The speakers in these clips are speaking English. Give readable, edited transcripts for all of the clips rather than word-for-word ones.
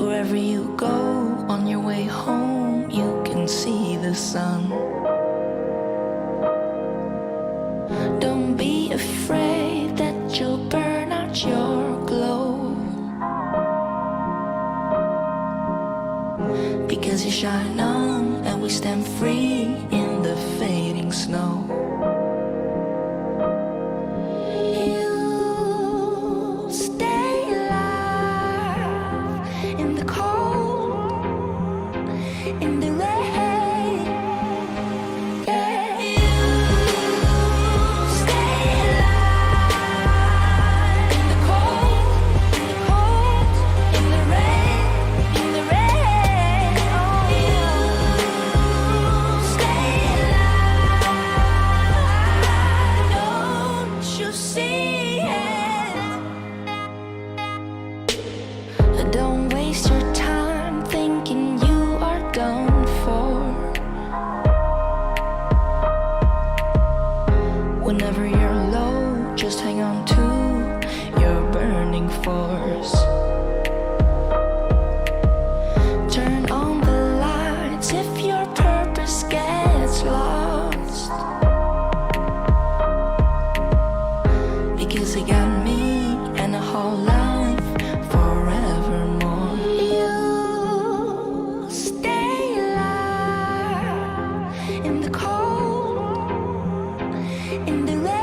Wherever you go on your way home, you can see the sun. Don't be afraid that you'll burn out your glow, because you shine on and we stand free in the fading snow. You universe gets lost, because it got me and a whole life forevermore. You stay alive in the cold, in the rain.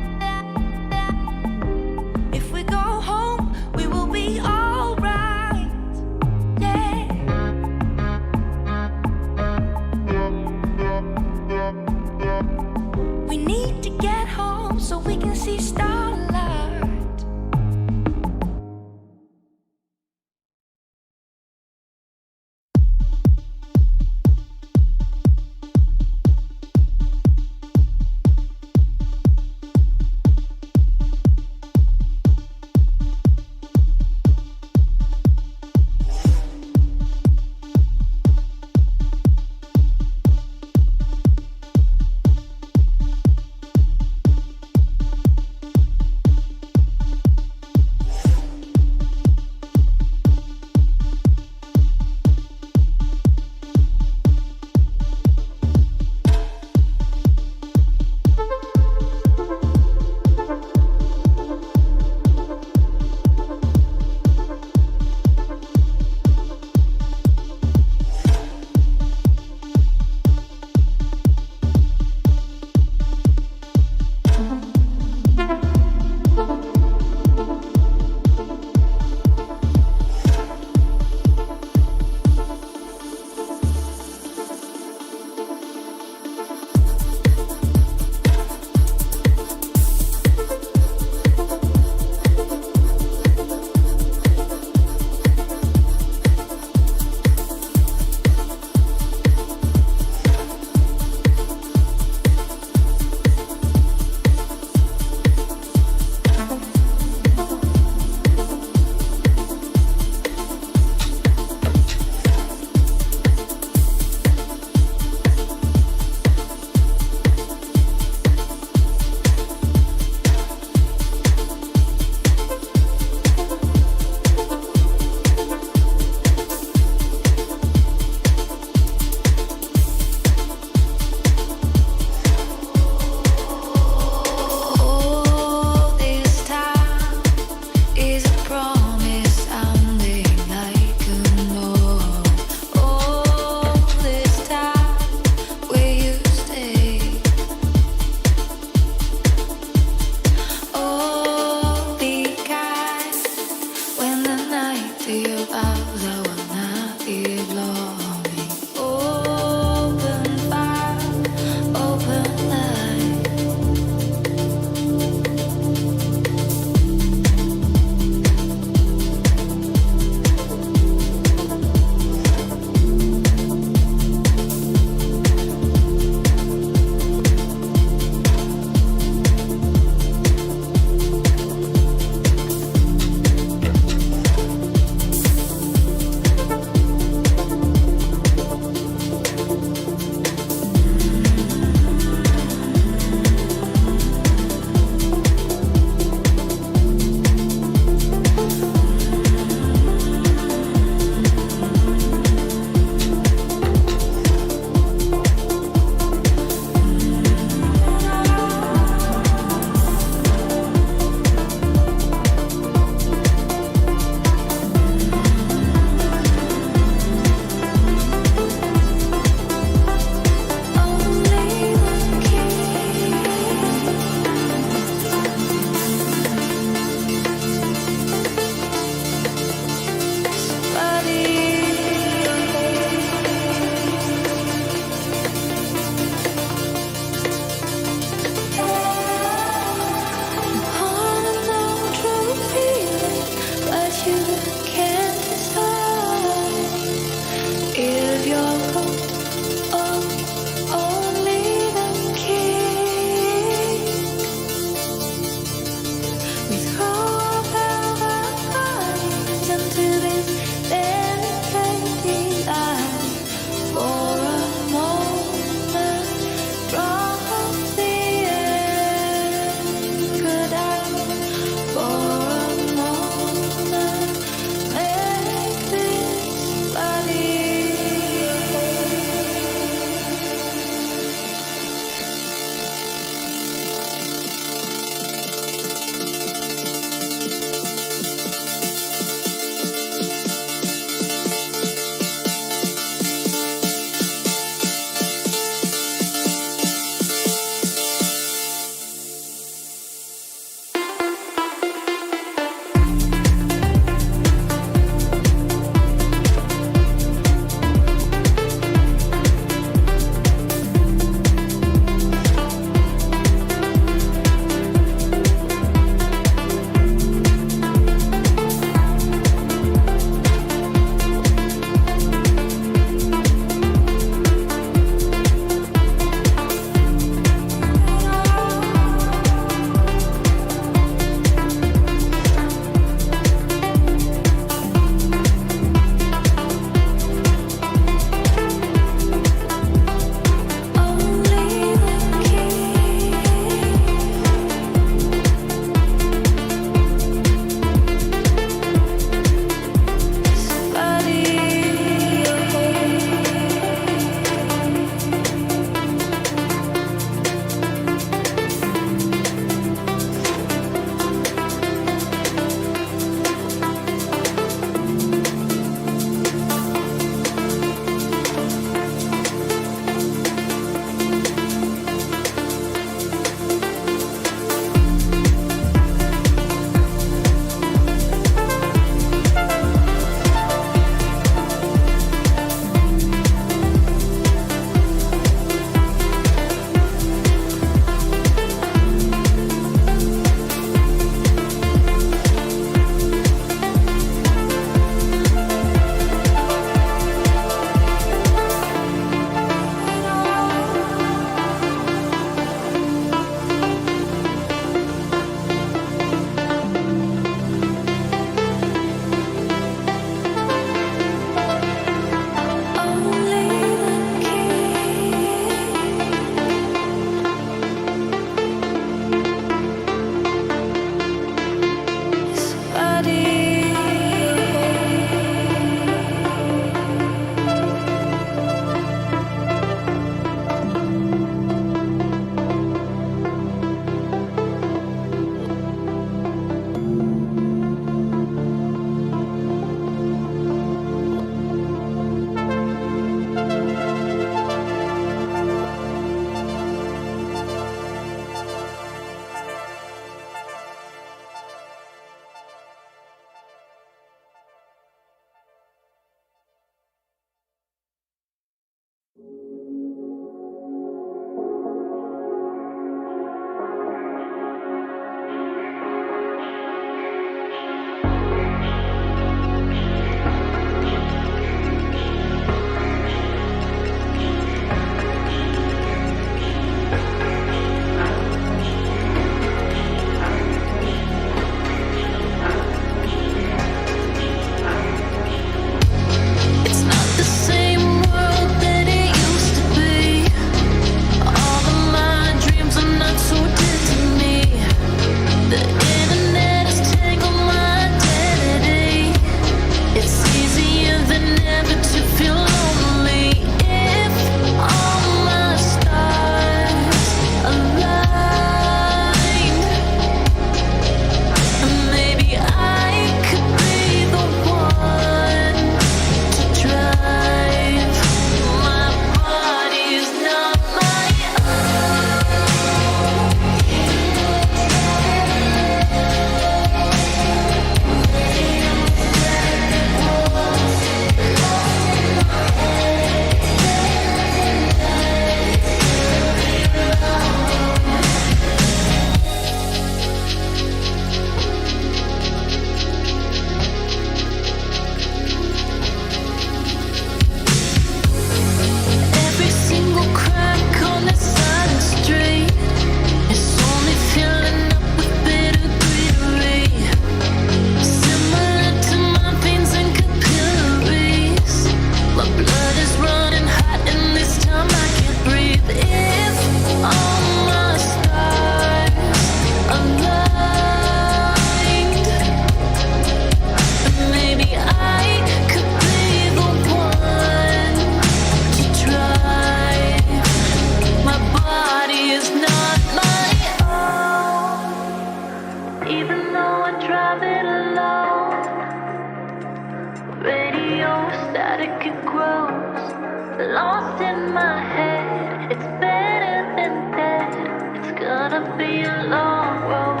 long road.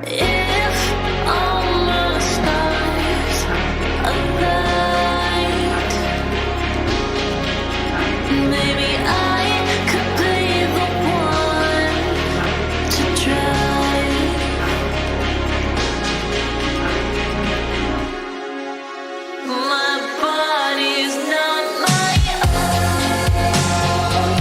If all the stars aligned, maybe I could be the one to drive. My body's not my own.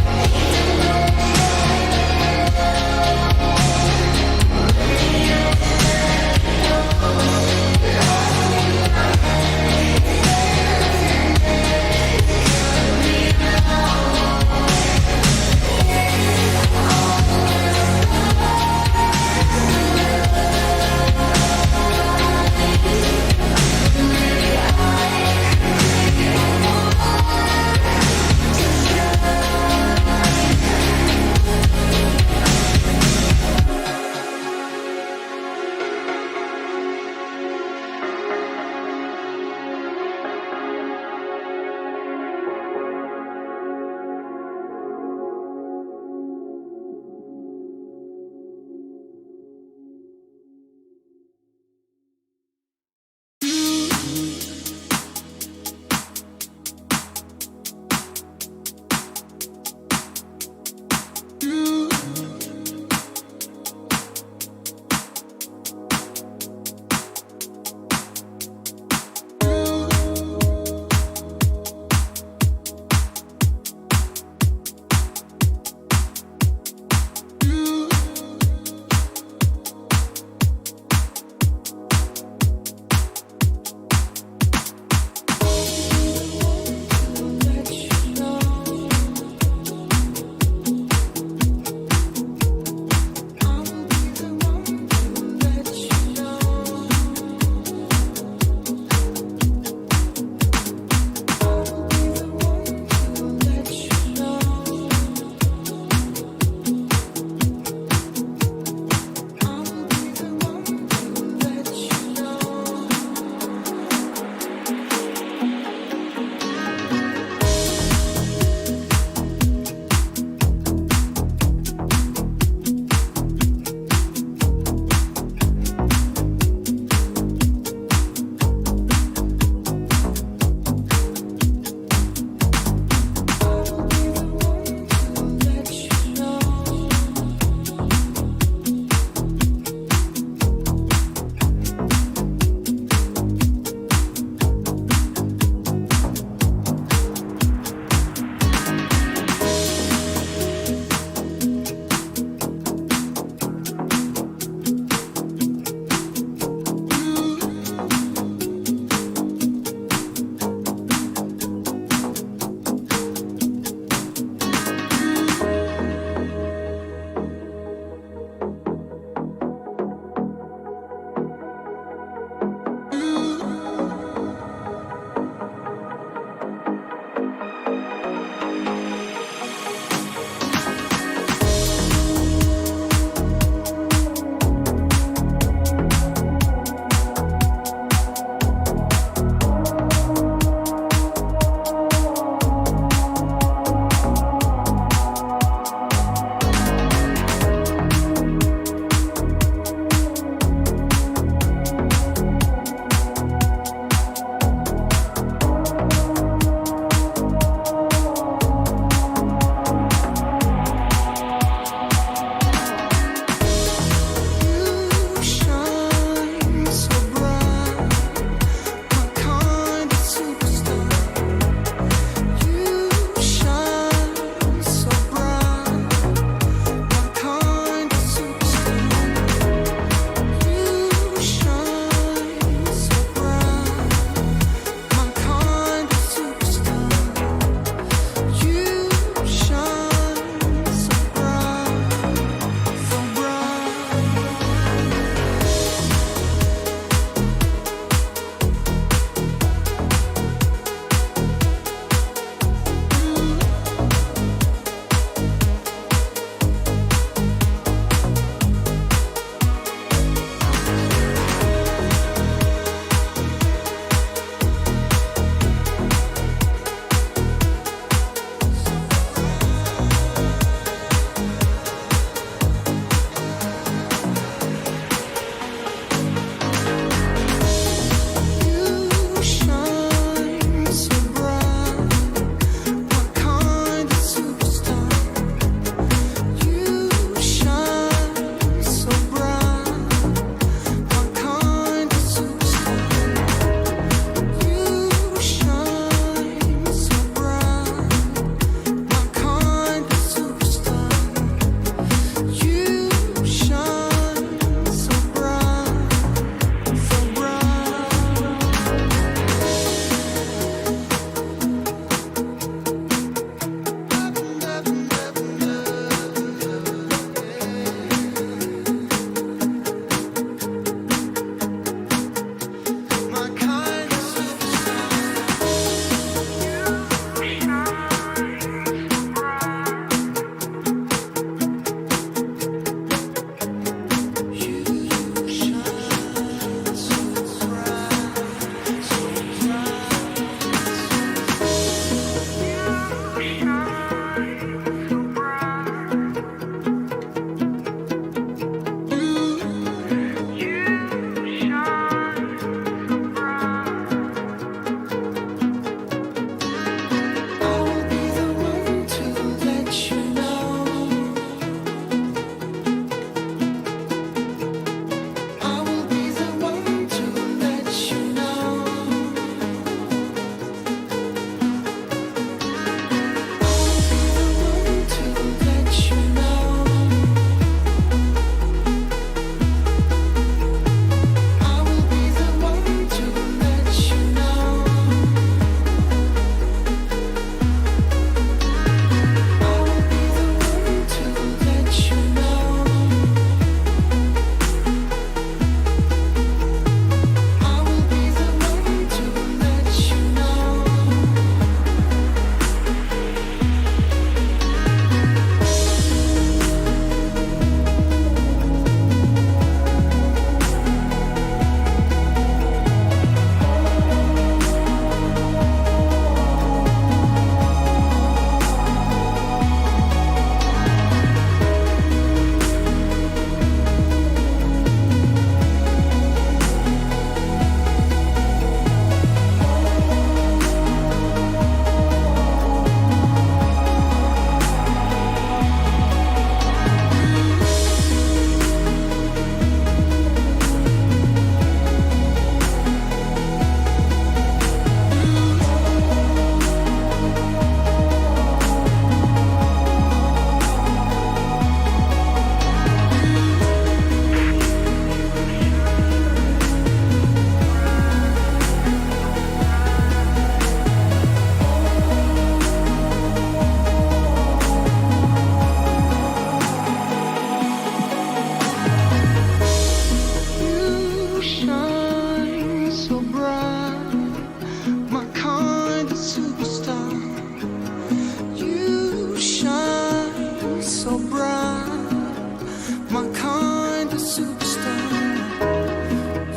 my kind of superstar.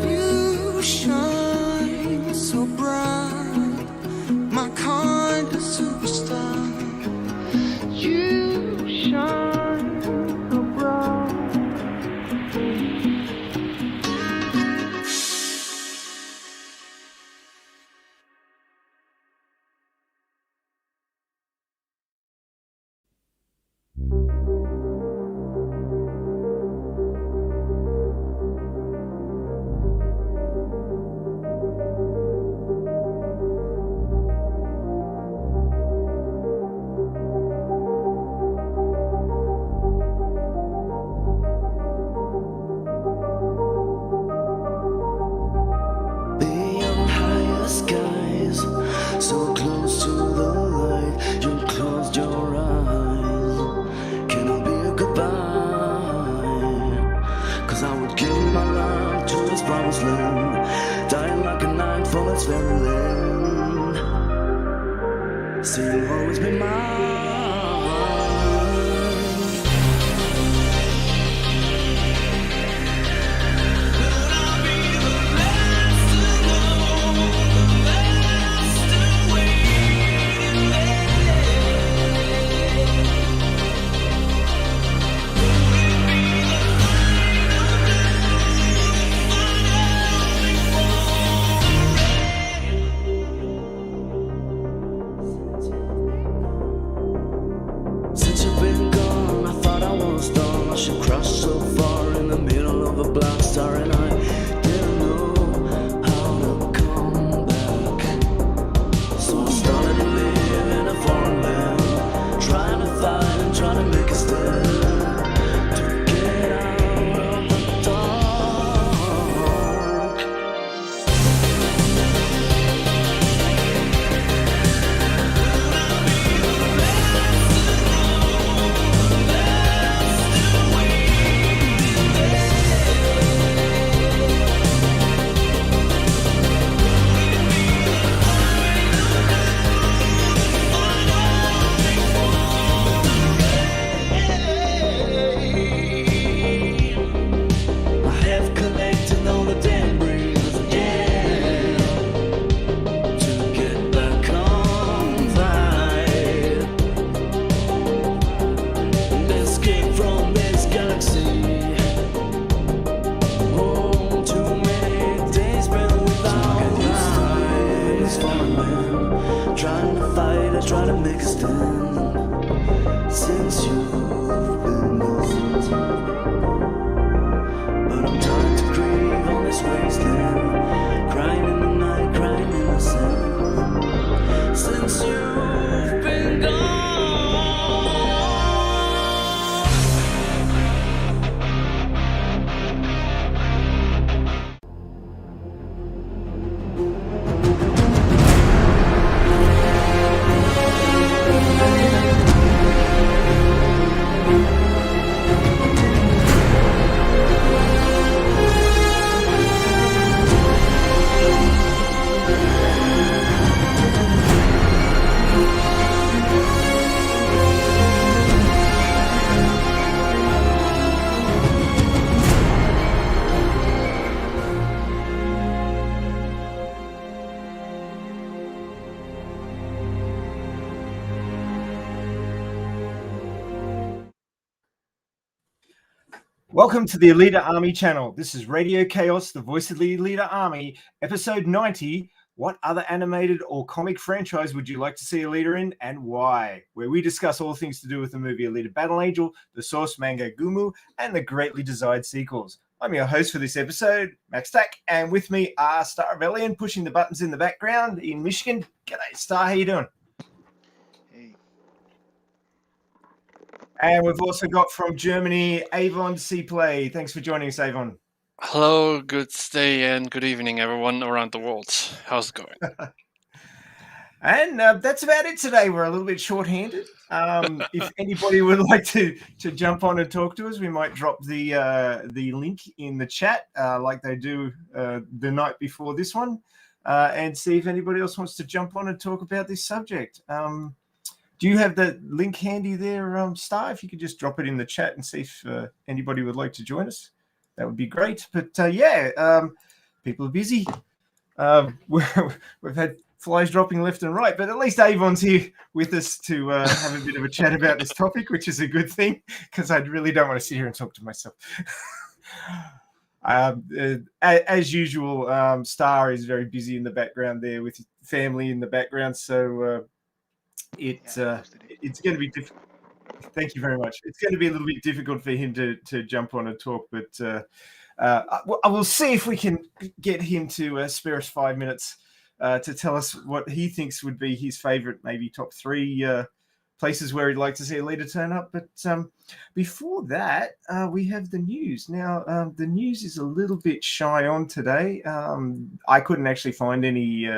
You shine so bright, my kind of superstar. You shine so bright. Beyond higher skies, so close to the light, you closed your eyes. Can I be a goodbye? 'Cause I would give my life to this promised land, dying like a night from its very end. So you'll always be mine. Since you've been gone, I thought I was done. I should crush so far in the middle of a black star, and I didn't know how to come back. So I started to live in a foreign land, trying to fight and trying to make a stand to get out of the dark. I have collected all the debris, yeah, to get back on flight and escape from this galaxy. Oh, too many days spent without life. Trying to fight, I try to make a stand. Since you've been gone, but I'm trying to grieve on this wasteland, crying in the night, crying in the sand. Since you've been gone. Welcome to the Alita Army channel. This is Radio KAOS, the voice of the Alita Army, episode 90. What other animated or comic franchise would you like to see Alita in, and why? Where we discuss all things to do with the movie Alita Battle Angel, the source manga Gumu, and the greatly desired sequels. I'm your host for this episode, Max Tack, and with me are Star Rebellion pushing the buttons in the background in Michigan. G'day, Star. How you doing? Hey. And we've also got from Germany, Avon C Play. Thanks for joining us, Avon. Hello, good day and good evening, everyone around the world. How's it going? And that's about it today. We're a little bit short-handed. If anybody would like to jump on and talk to us, we might drop the link in the chat like they do the night before this one, and see if anybody else wants to jump on and talk about this subject. Do you have that link handy there, Star? If you could just drop it in the chat and see if anybody would like to join us, that would be great. But people are busy. We've had flies dropping left and right, but at least Avon's here with us to have a bit of a chat about this topic, which is a good thing because I really don't want to sit here and talk to myself. As usual, Star is very busy in the background there with family in the background, so it's going to be difficult. Thank you very much. It's going to be a little bit difficult for him to jump on and talk, but I will see if we can get him to spare us 5 minutes to tell us what he thinks would be his favorite, maybe top 3 places where he'd like to see Alita turn up. But before that, we have the news. Now, the news is a little bit shy on today. I couldn't actually find any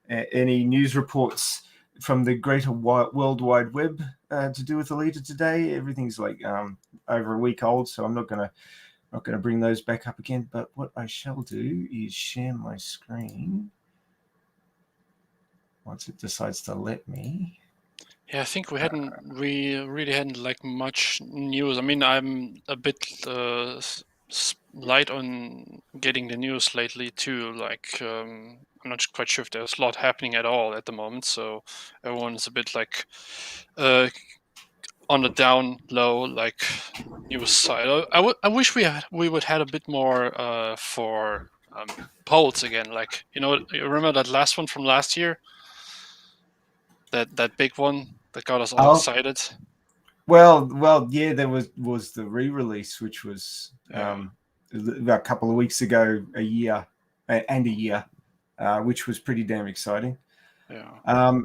news reports from the greater World Wide Web to do with Alita today. Everything's like over a week old, so I'm not going to bring those back up again. But what I shall do is share my screen once it decides to let me. Yeah, I think we really hadn't like much news. I mean, I'm a bit light on getting the news lately too. Like, I'm not quite sure if there's a lot happening at all at the moment. So everyone's a bit like on the down low, like news side. I wish we would had a bit more for polls again. Like, you remember that last one from last year? That big one that got us all excited. Well, yeah, there was the re-release, which was a couple of weeks ago, a year, which was pretty damn exciting. Yeah.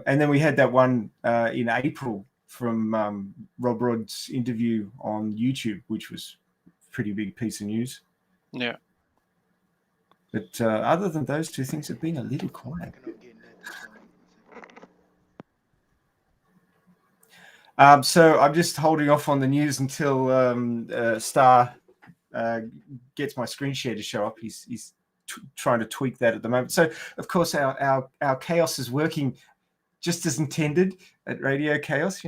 And then we had that one in April from Rob Rod's interview on YouTube, which was a pretty big piece of news. Yeah. But other than those two things, have been a little quiet. So I'm just holding off on the news until Star gets my screen share to show up. He's trying to tweak that at the moment. So, of course, our KAOS is working just as intended at Radio KAOS.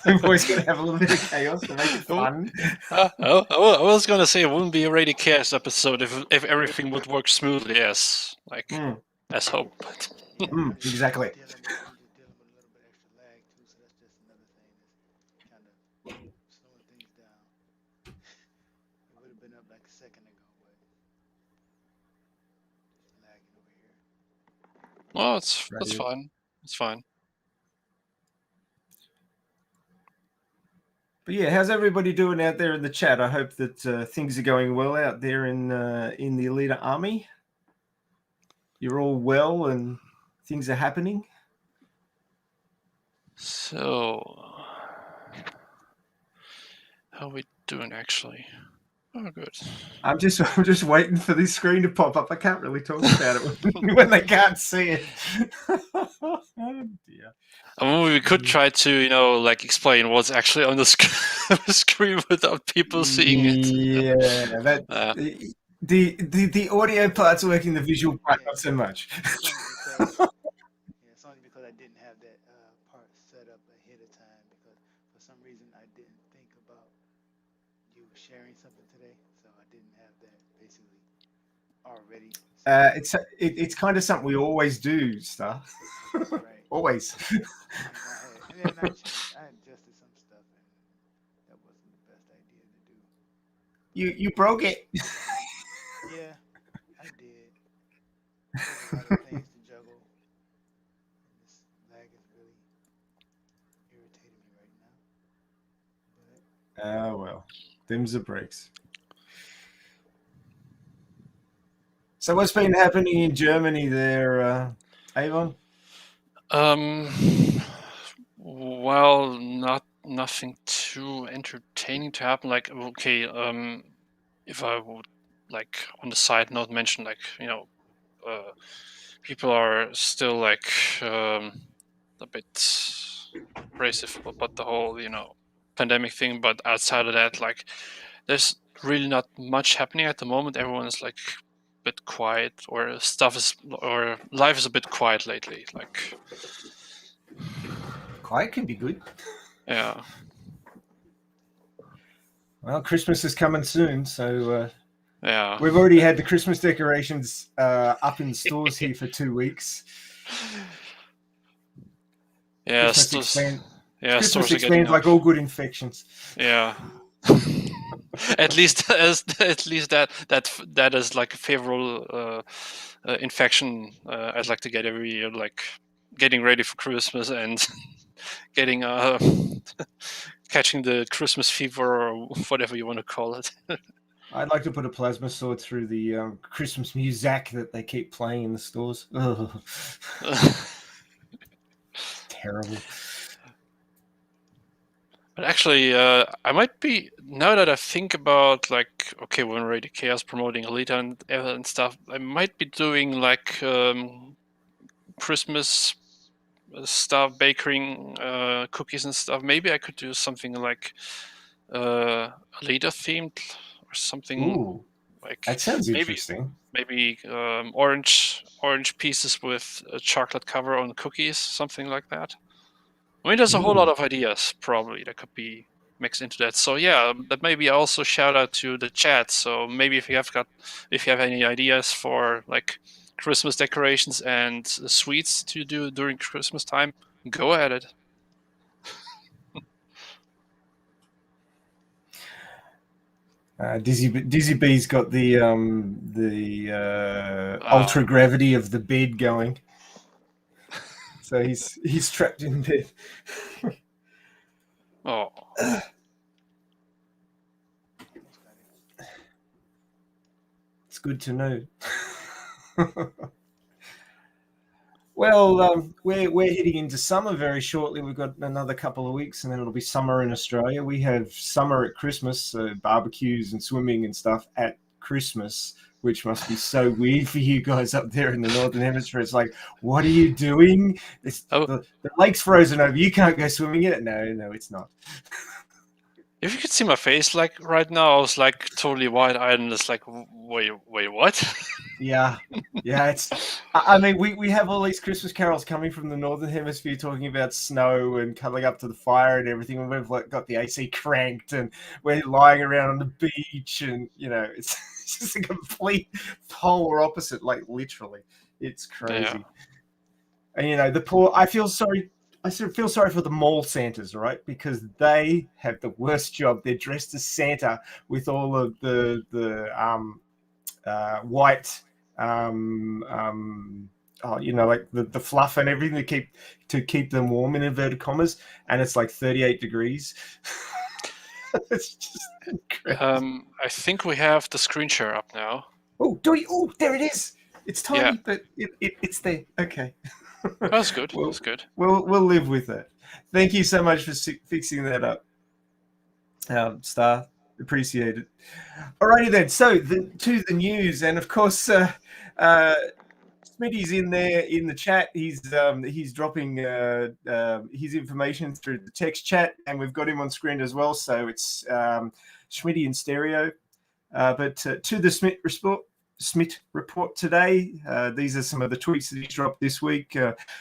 We've always got to have a little bit of chaos to make it fun. I was going to say it wouldn't be a Radio KAOS episode if everything would work smoothly as hoped. Exactly. Oh, that's fine. It's fine. But yeah, how's everybody doing out there in the chat? I hope that things are going well out there in the Alita army. You're all well and things are happening. So, how are we doing actually? Oh, good. I'm just waiting for this screen to pop up. I can't really talk about it when they can't see it. Oh, dear. I mean, we could try to, explain what's actually on the screen without people seeing it. Yeah, the audio part's working, the visual part not so much. It's only because I didn't have that part set up ahead of time, because for some reason I didn't think about you sharing something today, so I didn't have that basically already. It's kind of something we always do, Star. Right. Always. I adjusted some stuff, and that wasn't the best idea to do. You broke it. Yeah, I did. There's a lot of things to juggle. And this lag is really irritating me right now. Oh well, them's the breaks. So what's been happening in Germany there, Avon? Well, nothing too entertaining to happen. Like, okay, if I would on the side note mention people are still a bit abrasive about the whole pandemic thing, but outside of that, there's really not much happening at the moment. Everyone is a bit quiet, or life is a bit quiet lately. quiet can be good. Yeah. Well, Christmas is coming soon, so Yeah. we've already had the Christmas decorations up in stores here for 2 weeks. Yeah. Christmas Stores. expands. Yeah. Christmas Stores are getting expands up. like all good infections. Yeah. at least that is like a favorable infection I'd like to get every year, like getting ready for Christmas and getting catching the Christmas fever or whatever you want to call it. I'd like to put a plasma sword through the Christmas music that they keep playing in the stores. Ugh. Terrible. But actually, I might be, now that I think about, like, okay, when Radio Chaos promoting Alita and stuff, I might be doing like Christmas stuff, baking cookies and stuff. Maybe I could do something like Alita themed or something. Ooh, Like that sounds maybe interesting. orange pieces with a chocolate cover on cookies, something like that. I mean, there's a whole lot of ideas probably that could be mixed into that. So yeah, that maybe also shout out to the chat. So maybe if you have any ideas for like Christmas decorations and sweets to do during Christmas time, go at it. Dizzy B's got the ultra gravity of the bed going, so he's trapped in bed. Oh, It's good to know. Well, we're heading into summer very shortly. We've got another couple of weeks, and then it'll be summer in Australia. We have summer at Christmas, barbecues and swimming and stuff at Christmas, which must be so weird for you guys up there in the Northern Hemisphere. It's like, what are you doing? The lake's frozen over. You can't go swimming in it. No, it's not. if you could see my face like right now, I was like totally wide-eyed and it's like, wait, what? Yeah. It's. I mean, we have all these Christmas carols coming from the Northern Hemisphere talking about snow and cuddling up to the fire and everything. And we've like got the AC cranked and we're lying around on the beach, and it's just a complete polar opposite. Like literally, it's crazy. Yeah. And the poor. I feel sorry for the mall Santas, right? Because they have the worst job. They're dressed as Santa with all of the white, like the fluff and everything to keep them warm in inverted commas, and it's like 38 degrees. It's just incredible. I think we have the screen share up now. Oh, there it is. It's tiny, Yeah. but it's there. Okay. That's good. Well, That's good. We'll live with it. Thank you so much for fixing that up, Star. Appreciate it. Alrighty then. So to the news, and of course, Smitty's in there in the chat. He's dropping his information through the text chat, and we've got him on screen as well. So it's Schmitty in stereo. But to the Smith report today. These are some of the tweets that he dropped this week.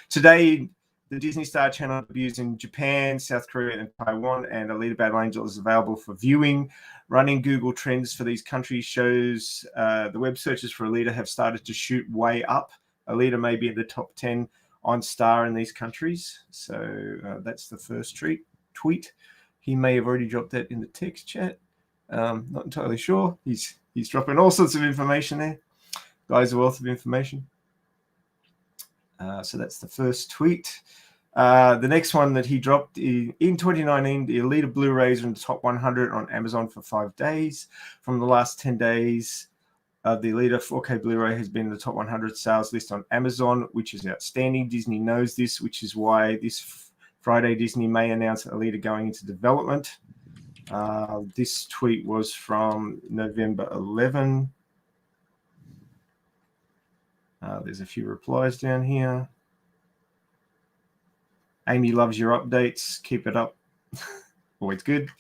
Today, the Disney Star channel debuts in Japan, South Korea, and Taiwan, and Alita Battle Angel is available for viewing. Running Google Trends for these countries shows the web searches for Alita have started to shoot way up. Alita may be in the top 10 on Star in these countries. So that's the first tweet. He may have already dropped that in the text chat. Not entirely sure. He's dropping all sorts of information there. Guy's a wealth of information. So that's the first tweet. The next one that he dropped in 2019, the Alita Blu-rays are in the top 100 on Amazon for 5 days. From the last 10 days, the Alita 4K Blu-ray has been in the top 100 sales list on Amazon, which is outstanding. Disney knows this, which is why this Friday Disney may announce Alita going into development. This tweet was from November 11. There's a few replies down here. Amy loves your updates. Keep it up. Always good.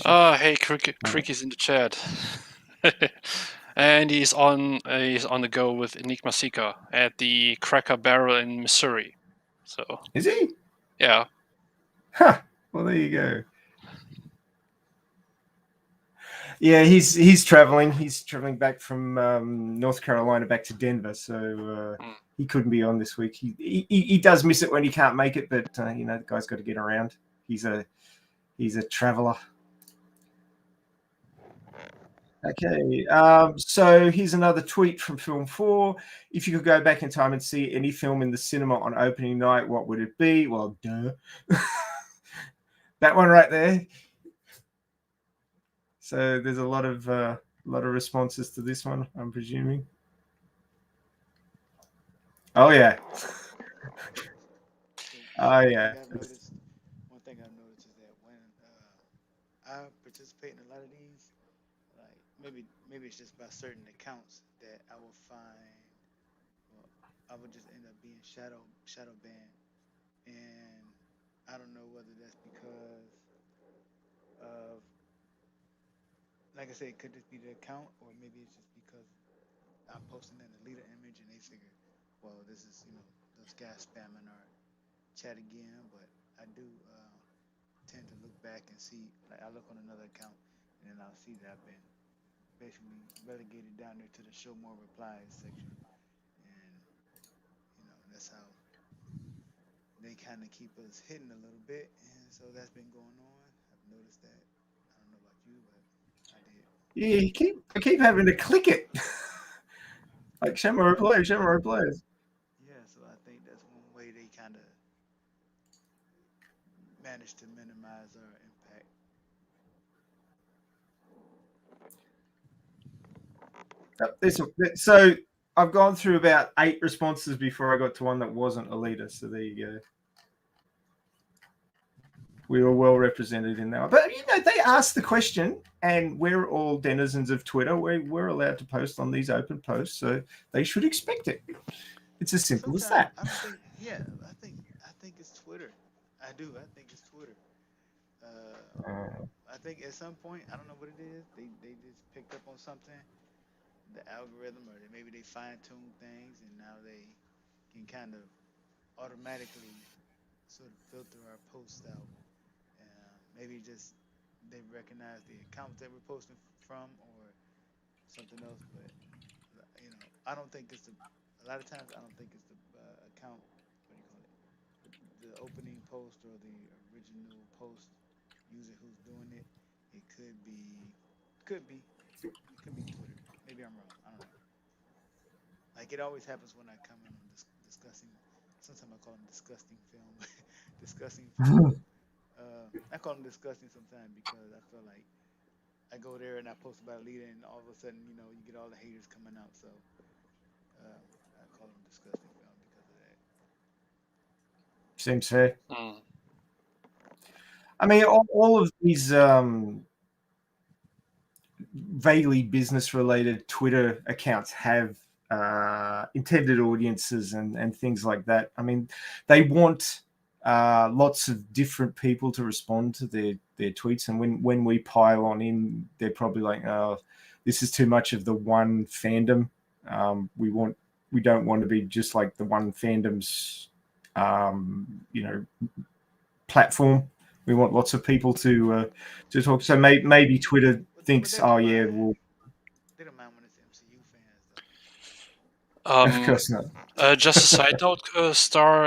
Hey, Crick is in the chat. And he's on the go with Enigma Seeker at the Cracker Barrel in Missouri. So is he? Yeah. Huh. Well, there you go. Yeah, he's traveling. He's traveling back from North Carolina back to Denver, so he couldn't be on this week. He does miss it when he can't make it, but the guy's got to get around. He's a traveler. Okay, so here's another tweet from Film 4. If you could go back in time and see any film in the cinema on opening night, what would it be? Well, duh. That one right there. So there's a lot of responses to this one, I'm presuming. Oh yeah. Oh yeah. One thing I've noticed is that when I participate in a lot of these, like maybe it's just by certain accounts that I will find, well, I would just end up being shadow banned, and I don't know whether that's because of, like I said, it could just be the account, or maybe it's just because I'm posting an Alita image and they figure, well, this is those guys spamming our chat again. But I do tend to look back and see, like I look on another account and then I'll see that I've been basically relegated down there to the show more replies section, and that's how they kind of keep us hidden a little bit, and so that's been going on. I've noticed that. I don't know about you, but I did. Yeah, I keep having to click it. Like show more replies. Yeah, so I think that's one way they kind of manage to minimize our impact. So I've gone through about 8 responses before I got to one that wasn't Alita. So there you go. We were well represented in that. But they asked the question, and we're all denizens of Twitter. We're allowed to post on these open posts, so they should expect it. It's as simple as that. I don't think. Yeah, I think it's Twitter. I do. I think it's Twitter. I think at some point, I don't know what it is. They just picked up on something, the algorithm, or maybe they fine tune things, and now they can kind of automatically sort of filter our posts out. Maybe just they recognize the accounts that we're posting from, or something else. But I don't think it's a lot of times I don't think it's the account. What do you call it? The opening post or the original post user who's doing it. It could be Twitter. Maybe I'm wrong. I don't know. Like it always happens when I come in on discussing. Sometimes I call them disgusting film, discussing film. I call them disgusting sometimes because I feel like I go there and I post about Alita, and all of a sudden, you get all the haters coming out. So I call them disgusting film because of that. Seems fair. I mean, all of these vaguely business-related Twitter accounts have intended audiences and things like that. I mean, they want lots of different people to respond to their tweets, and when we pile on in, they're probably like, "Oh, this is too much of the one fandom. We don't want to be just like the one fandom's platform. We want lots of people to talk." So maybe Twitter thinks, "Oh yeah, well." They don't mind when it's MCU fans, Of course not. Just a side note, Star.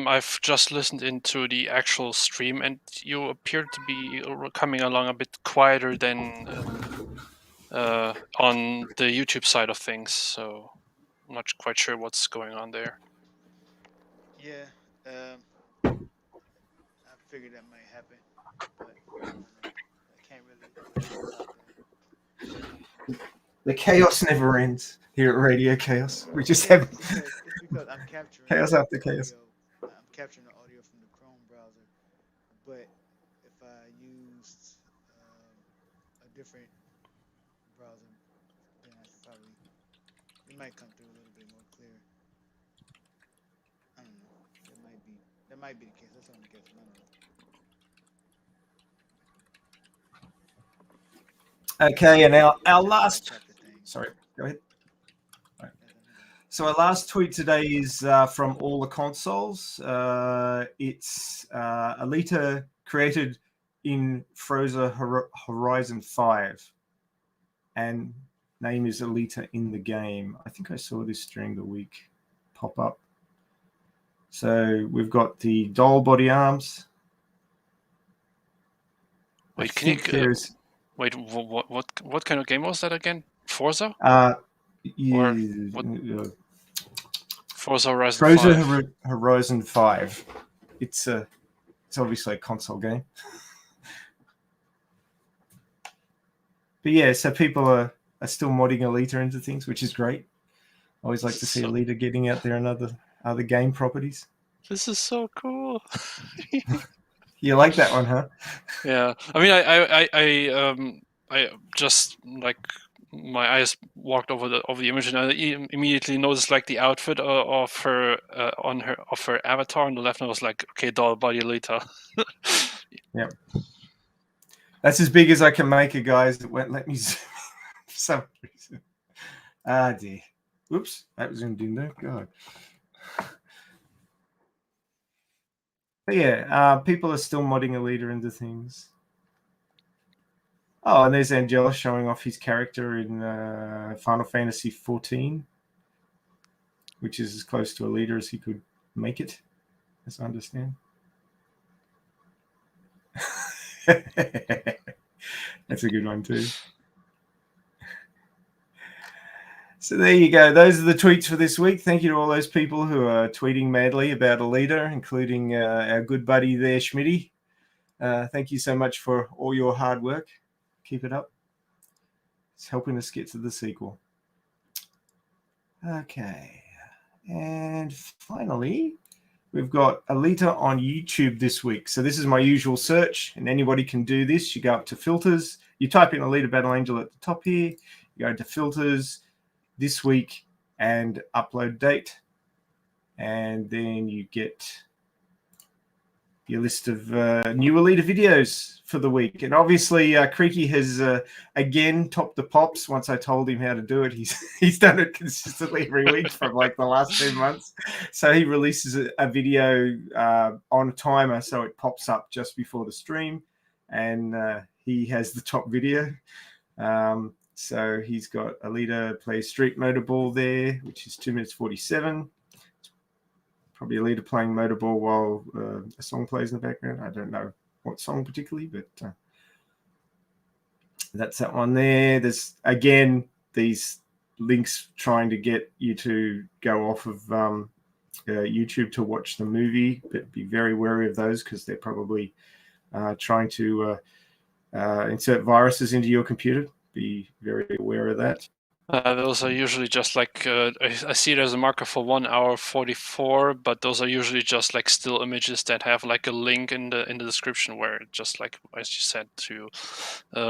I've just listened into the actual stream, and you appear to be coming along a bit quieter than on the YouTube side of things. So I'm not quite sure what's going on there. Yeah, I figured that might happen, but I don't know. I can't really stop that. The chaos never ends here at Radio Chaos. We just have it's because I'm capturing chaos after chaos. I'm capturing the audio from the Chrome browser, but if I used a different browser, then it might come through a little bit more clear. I don't know. That might be the case. That's what I'm guessing. I don't know. Okay, and our last. Sorry, go ahead. Right. So our last tweet today is from all the consoles. It's Alita created in Forza Horizon 5, and name is Alita in the game. I think I saw this during the week pop up. So we've got the doll body arms. Wait, I think there's wait? What kind of game was that again? Forza? yeah, Forza Horizon Forza 5. Horizon 5. It's obviously a console game. But yeah, so people are still modding Alita into things, which is great. I always like to see Alita getting out there and other game properties. This is so cool. You like that one, huh? Yeah, I mean, I just like my eyes walked over the image, and I immediately noticed like the outfit of her of her avatar on the left, and I was like, okay, doll body Alita. Yep. That's as big as I can make it, guys. It won't let me zoom in for some reason. Ah, dear. Whoops, that was zoomed in there. God. But yeah, people are still modding Alita into things. Oh, and there's Angela showing off his character in Final Fantasy XIV, which is as close to Alita as he could make it, as I understand. That's a good one too. So there you go. Those are the tweets for this week. Thank you to all those people who are tweeting madly about Alita, including our good buddy there, Schmitty. Thank you so much for all your hard work. Keep it up. It's helping us get to the sequel. Okay. And finally, we've got Alita on YouTube this week. So this is my usual search, and anybody can do this. You go up to filters. You type in Alita Battle Angel at the top here. You go into filters, this week, and upload date. And then you get your list of new Alita videos for the week. And obviously, Creaky has again topped the pops. Once I told him how to do it, he's done it consistently every week from like the last 2 months. So he releases a video on a timer, so it pops up just before the stream, and he has the top video. So he's got Alita plays Street Motorball there, which is 2 minutes 47. Probably Alita playing Motorball while a song plays in the background. I don't know what song particularly, but that's that one there. There's, again, these links trying to get you to go off of YouTube to watch the movie, but be very wary of those because they're probably trying to insert viruses into your computer. Be very aware of that. Those are usually just like I see it as a marker for 1 hour 44, but those are usually just like still images that have like a link in the description where just like as you said to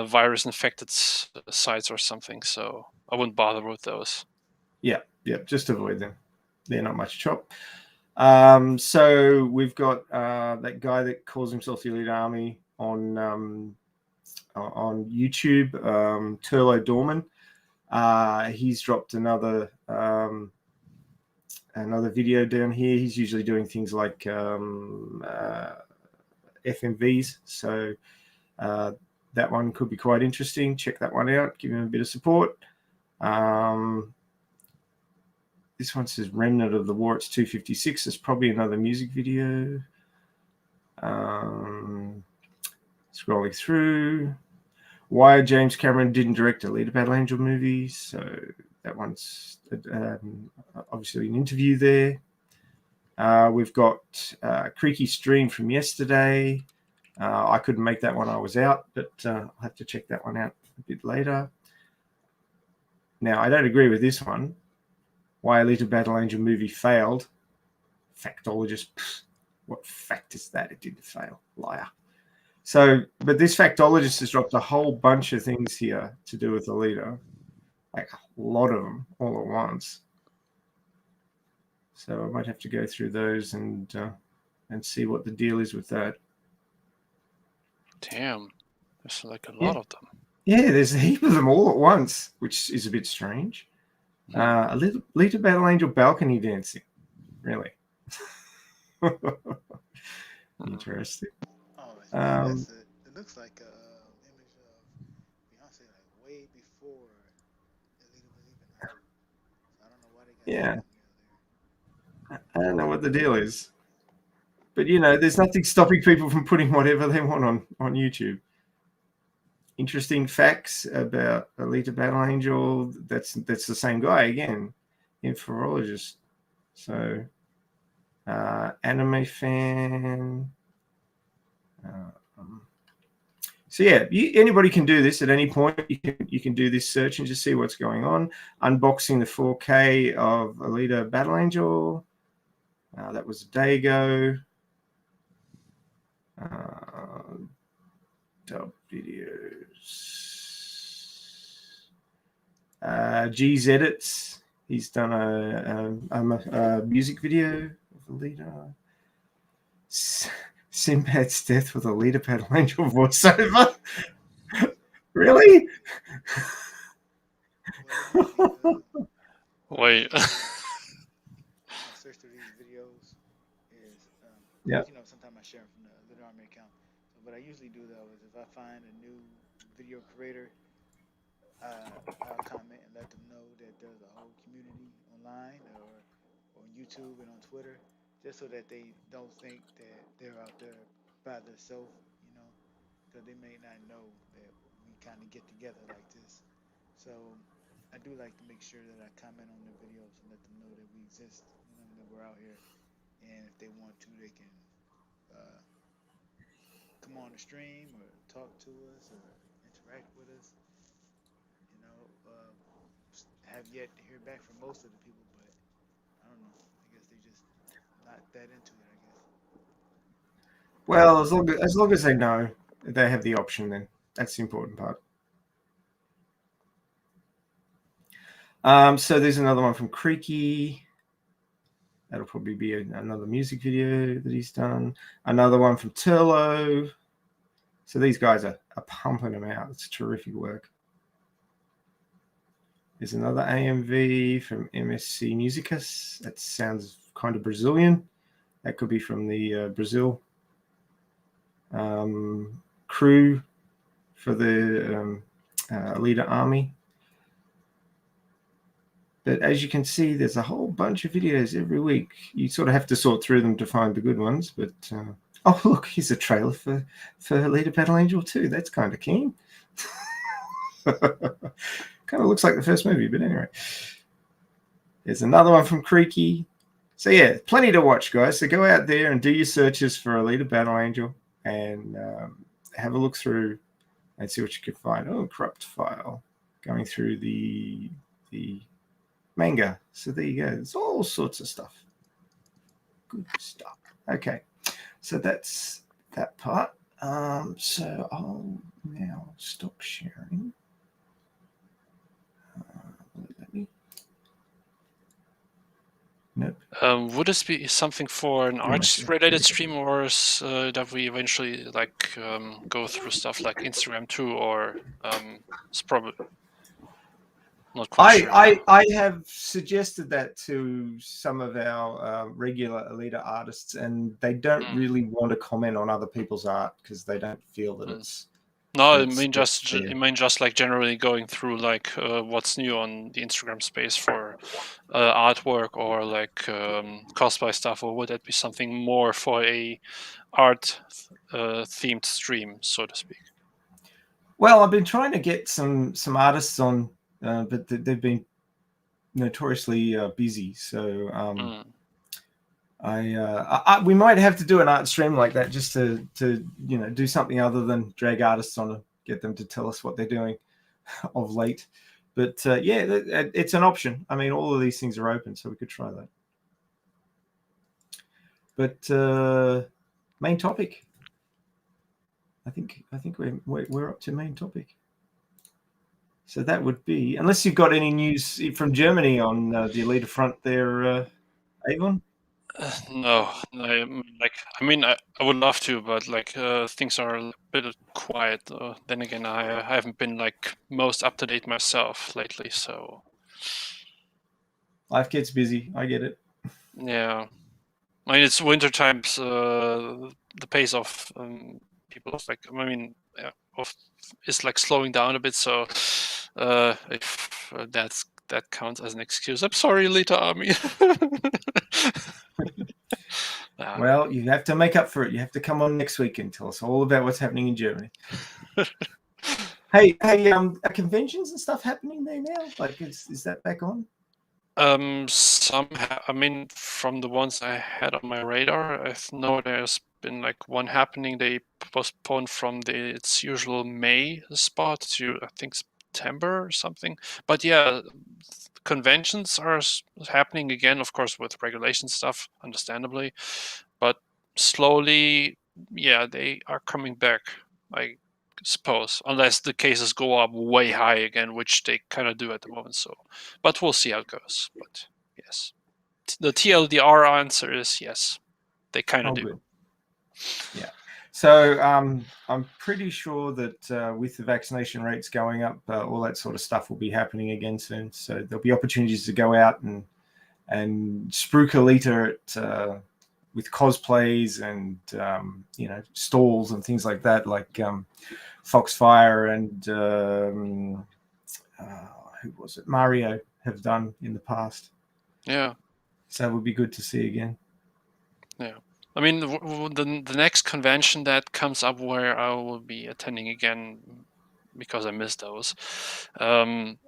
virus infected sites or something. So I wouldn't bother with those. Yeah, just avoid them. They're not much chop. So we've got that guy that calls himself the Elite Army on YouTube, Turlo Dorman. He's dropped another video down here. He's usually doing things like FMVs, so that one could be quite interesting. Check that one out. Give him a bit of support. This one says Remnant of the War. It's 256. It's probably another music video. Scrolling through. Why James Cameron didn't direct a Alita Battle Angel movie. So that one's obviously an interview there. We've got Creaky Stream from yesterday. I couldn't make that one. I was out, but I'll have to check that one out a bit later. Now, I don't agree with this one. Why Alita Battle Angel movie failed. Factologist. What fact is that? It didn't fail. Liar. So, but this factologist has dropped a whole bunch of things here to do with Alita, like a lot of them all at once. So I might have to go through those and see what the deal is with that. Damn, there's like a lot of them. Yeah, there's a heap of them all at once, which is a bit strange. Alita Battle Angel balcony dancing, really interesting. That's it looks like a image of Beyonce like way before Alita was even out. So I don't know why they got that Yeah, thumbnail there. I don't know what the deal is, but there's nothing stopping people from putting whatever they want on YouTube. Interesting facts about Alita Battle Angel. That's the same guy again, infurologist. So, anime fan. So yeah, anybody can do this at any point. You can do this search and just see what's going on. Unboxing the 4K of Alita Battle Angel. That was a day ago. Dub videos. G's edits. He's done a music video of Alita. Sinbad's death with Alita Battle Angel voiceover. Really? Wait. I search through these videos is Yeah. sometimes I share them from the Little Army account. So what I usually do though is if I find a new video creator, I'll comment and let them know that there's a whole community online or on YouTube and on Twitter, just so that they don't think that they're out there by themselves, because they may not know that we kind of get together like this. So I do like to make sure that I comment on their videos and let them know that we exist, that we're out here, and if they want to, they can come on the stream or talk to us or interact with us. Have yet to hear back from most of the people, but I don't know. I guess they just not that into it. I guess. Well, as long as they know, they have the option. Then that's the important part. So there's another one from Creaky. That'll probably be another music video that he's done. Another one from Turlo. So these guys are pumping them out. It's terrific work. There's another AMV from MSC Musicus. That sounds kind of Brazilian. That could be from the Brazil crew for the Alita Army. But as you can see, there's a whole bunch of videos every week. You sort of have to sort through them to find the good ones. But oh, look, here's a trailer for Alita Battle Angel 2. That's kind of keen. Kind of looks like the first movie, but anyway. There's another one from Creaky. So yeah, plenty to watch, guys. So go out there and do your searches for Alita Battle Angel and have a look through and see what you can find. Oh, corrupt file. Going through the manga. So there you go. There's all sorts of stuff. Good stuff. Okay. So that's that part. So I'll now stop sharing. Let me. Nope. Would this be something for an arts-related stream, or that we eventually go through stuff like Instagram too, or it's probably not quite sure. I have suggested that to some of our regular Alita artists, and they don't really want to comment on other people's art because they don't feel that it's. No, I mean just like generally going through what's new on the Instagram space for artwork or cosplay stuff, or would that be something more for a art themed stream, so to speak? Well, I've been trying to get some artists on, but they've been notoriously busy. So we might have to do an art stream like that just to do something other than drag artists on and get them to tell us what they're doing of late. But yeah, it's an option. I mean, all of these things are open, so we could try that. But main topic. I think we're up to main topic. So that would be, unless you've got any news from Germany on the Alita front there, Avon. No, I would love to, but things are a bit quiet. Then again, I haven't been most up to date myself lately, so life gets busy. I get it. Yeah, I mean it's winter times. The pace of people of like, I mean, is like slowing down a bit. So if that counts as an excuse, I'm sorry, Alita Army. Well, you have to make up for it. You have to come on next week and tell us all about what's happening in Germany. Hey, are conventions and stuff happening there now? Like, is that back on? I mean, from the ones I had on my radar, I know there's been like one happening. They postponed from its usual May spot to I think September or something. But yeah, conventions are happening again, of course, with regulation stuff, understandably. But slowly, yeah, they are coming back. I suppose, unless the cases go up way high again, which they kind of do at the moment. So, but we'll see how it goes. But yes, the TLDR answer is yes, they kind of do. Good. Yeah. So I'm pretty sure that with the vaccination rates going up, all that sort of stuff will be happening again soon. So there'll be opportunities to go out and spruik Alita at with cosplays and stalls and things like that, like Foxfire and who was it? Mario have done in the past. Yeah. So it would be good to see again. Yeah. I mean, the next convention that comes up where I will be attending again because I missed those. I'm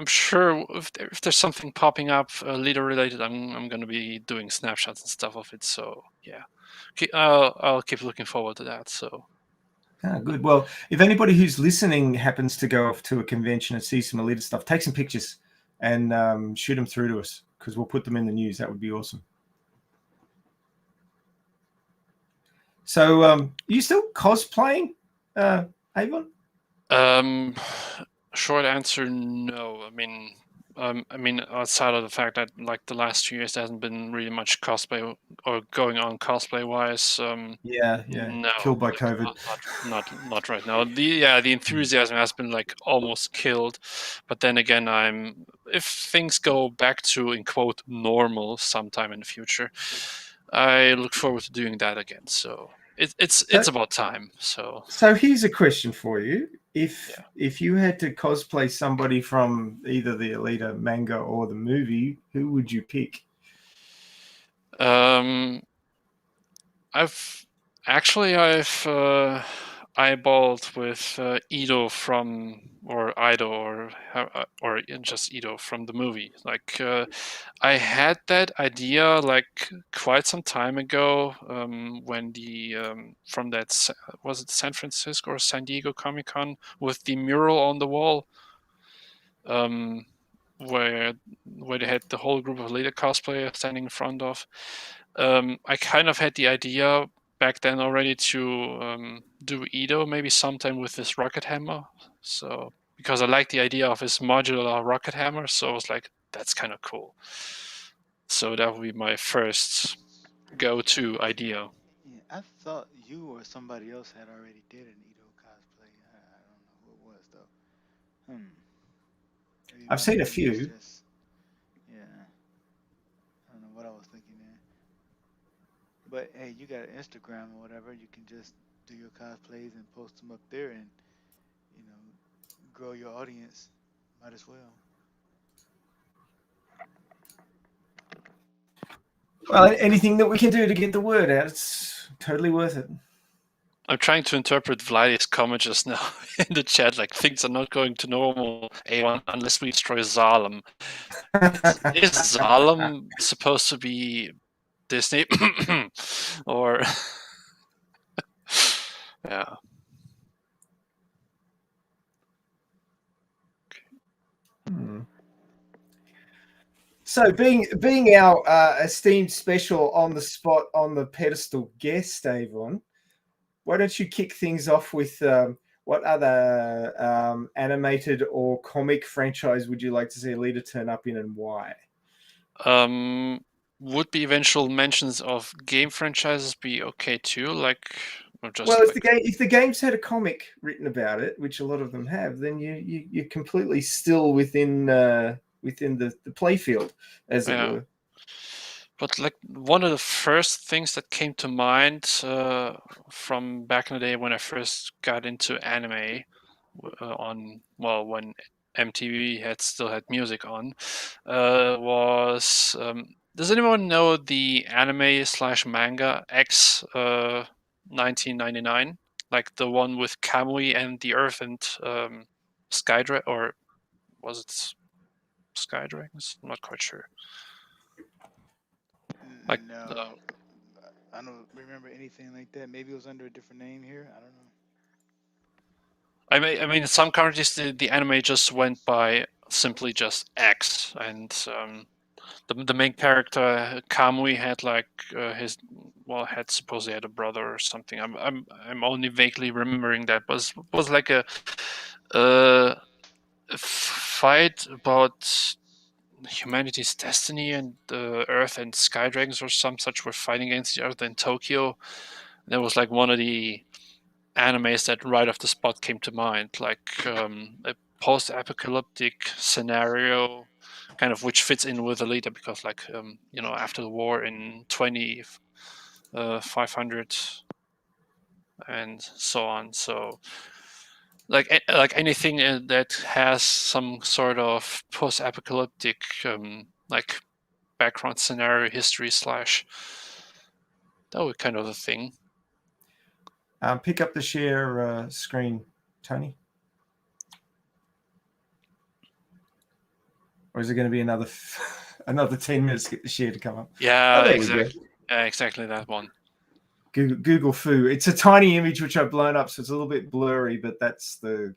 sure if there's something popping up leader related, I'm going to be doing snapshots and stuff of it. So yeah, I'll keep looking forward to that. So. Good. Well, if anybody who's listening happens to go off to a convention and see some Alita stuff, take some pictures and shoot them through to us because we'll put them in the news. That would be awesome. So, are you still cosplaying, Avon? Short answer, no. I mean, outside of the fact that like the last 2 years there hasn't been really much cosplay or going on cosplay wise. Yeah. No, killed by like, COVID. Not right now. The enthusiasm has been like almost killed, but then again, if things go back to in quote normal sometime in the future, I look forward to doing that again. So it's about time. So here's a question for you. If you had to cosplay somebody from either the Alita manga or the movie, who would you pick? I've eyeballed with Ido or just Ido from the movie. Like I had that idea like quite some time ago when from that was it San Francisco or San Diego Comic-Con with the mural on the wall, where they had the whole group of Alita cosplayers standing in front of. I kind of had the idea back then already to do Ido maybe sometime with this rocket hammer. So because I like the idea of his modular rocket hammer, so I was like, that's kind of cool. So that would be my first go-to idea. Yeah, I thought you or somebody else had already did an Ido cosplay. I don't know who it was though. Maybe I've seen a maybe it's few. just- yeah. I don't know what I was thinking there. But hey, you got an Instagram or whatever. You can just do your cosplays and post them up there, and grow your audience. Might as well. Well, anything that we can do to get the word out, it's totally worth it. I'm trying to interpret Vladdy's comment just now in the chat, like things are not going to normal A1 unless we destroy Zalem. Is Zalem supposed to be Disney? Or yeah. So being our esteemed special on the spot on the pedestal guest, Avon, why don't you kick things off with what other animated or comic franchise would you like to see Alita turn up in and why? Would be eventual mentions of game franchises be okay too? Like, or just well, if the game's had a comic written about it, which a lot of them have, then you're completely still within the playfield, as it were. But like one of the first things that came to mind from back in the day when I first got into anime when MTV still had music on was does anyone know the anime / manga X 1999, like the one with Kamui and the Earth and Skydragon, or was it Skydragons? I'm not quite sure. Like No, I don't remember anything like that. Maybe it was under a different name here. I don't know. I mean, in some countries the anime just went by simply just X, and the main character Kamui had like had supposedly had a brother or something. I'm only vaguely remembering that was like a fight about humanity's destiny, and Earth and Sky Dragons or some such were fighting against each other in Tokyo. That was like one of the animes that right off the spot came to mind, like a post-apocalyptic scenario, kind of which fits in with Alita because, like, after the war in 500 and so on. So, like anything that has some sort of post-apocalyptic, like background scenario, history / that would kind of a thing. Pick up the share screen, Tony. Or is it going to be another 10 minutes to get the share to come up? Yeah, there we exactly. go. Yeah, exactly that one. Google Foo. It's a tiny image which I've blown up, so it's a little bit blurry, but that's the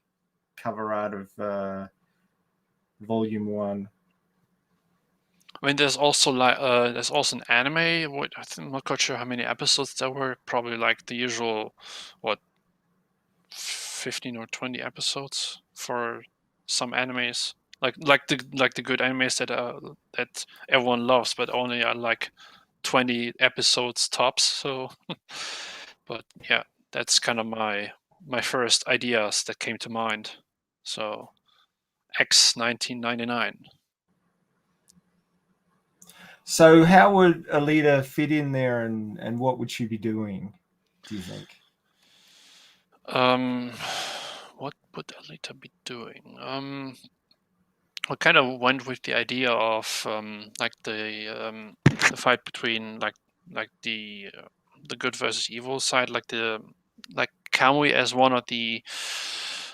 cover art of Volume 1. I mean, there's also an anime. I'm not quite sure how many episodes there were. Probably like the usual, 15 or 20 episodes for some animes. Like the good animes that everyone loves, but only are like 20 episodes tops. So, but yeah, that's kind of my first ideas that came to mind. So, X 1999. So how would Alita fit in there, and what would she be doing, do you think? What would Alita be doing? I kind of went with the idea of like the fight between like the good versus evil side, like Kamui as one of the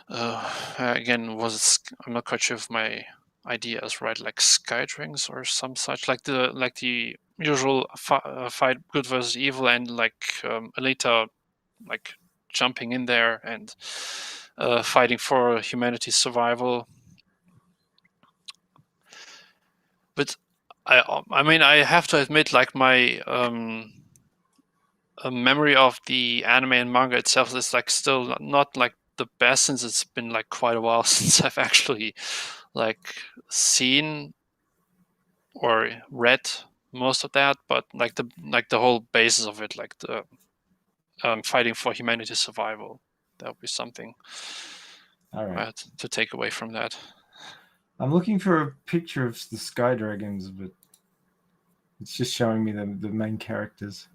again I'm not quite sure if my idea is right, like Skydrings or some such, like the usual fight good versus evil, and like Alita like jumping in there and fighting for humanity's survival. But I mean, I have to admit, like my memory of the anime and manga itself is like still not like the best, since it's been like quite a while since I've actually like seen or read most of that. But like the whole basis of it, like the fighting for humanity's survival, that would be something All right. I had to take away from that. I'm looking for a picture of the Sky Dragons, but it's just showing me the main characters.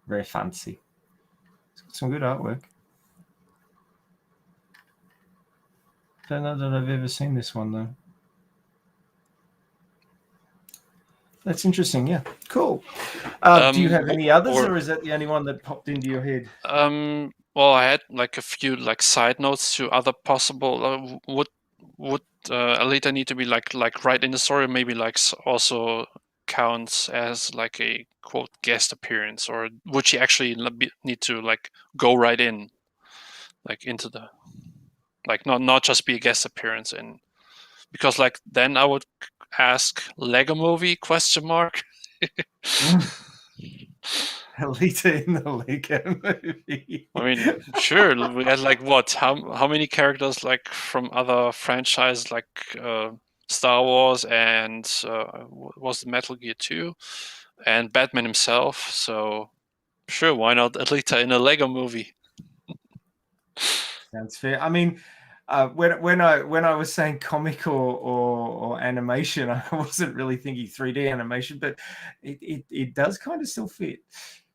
Very fancy. It's got some good artwork. Don't know that I've ever seen this one though. That's interesting. Yeah, cool. Do you have any others, or is that the only one that popped into your head? Well, I had like a few like side notes to other possible. Would Alita need to be like right in the story? Maybe like also counts as like a quote guest appearance, or would she actually need to like go right in, like into the like not just be a guest appearance in? Because like then I would ask Lego Movie ? Alita in the Lego movie. I mean, sure. We had like what? How many characters like from other franchises like Star Wars and was it Metal Gear 2 and Batman himself? So sure, why not Alita in a Lego movie? Sounds fair. I mean, When I was saying comic or animation, I wasn't really thinking 3D animation, but it does kind of still fit.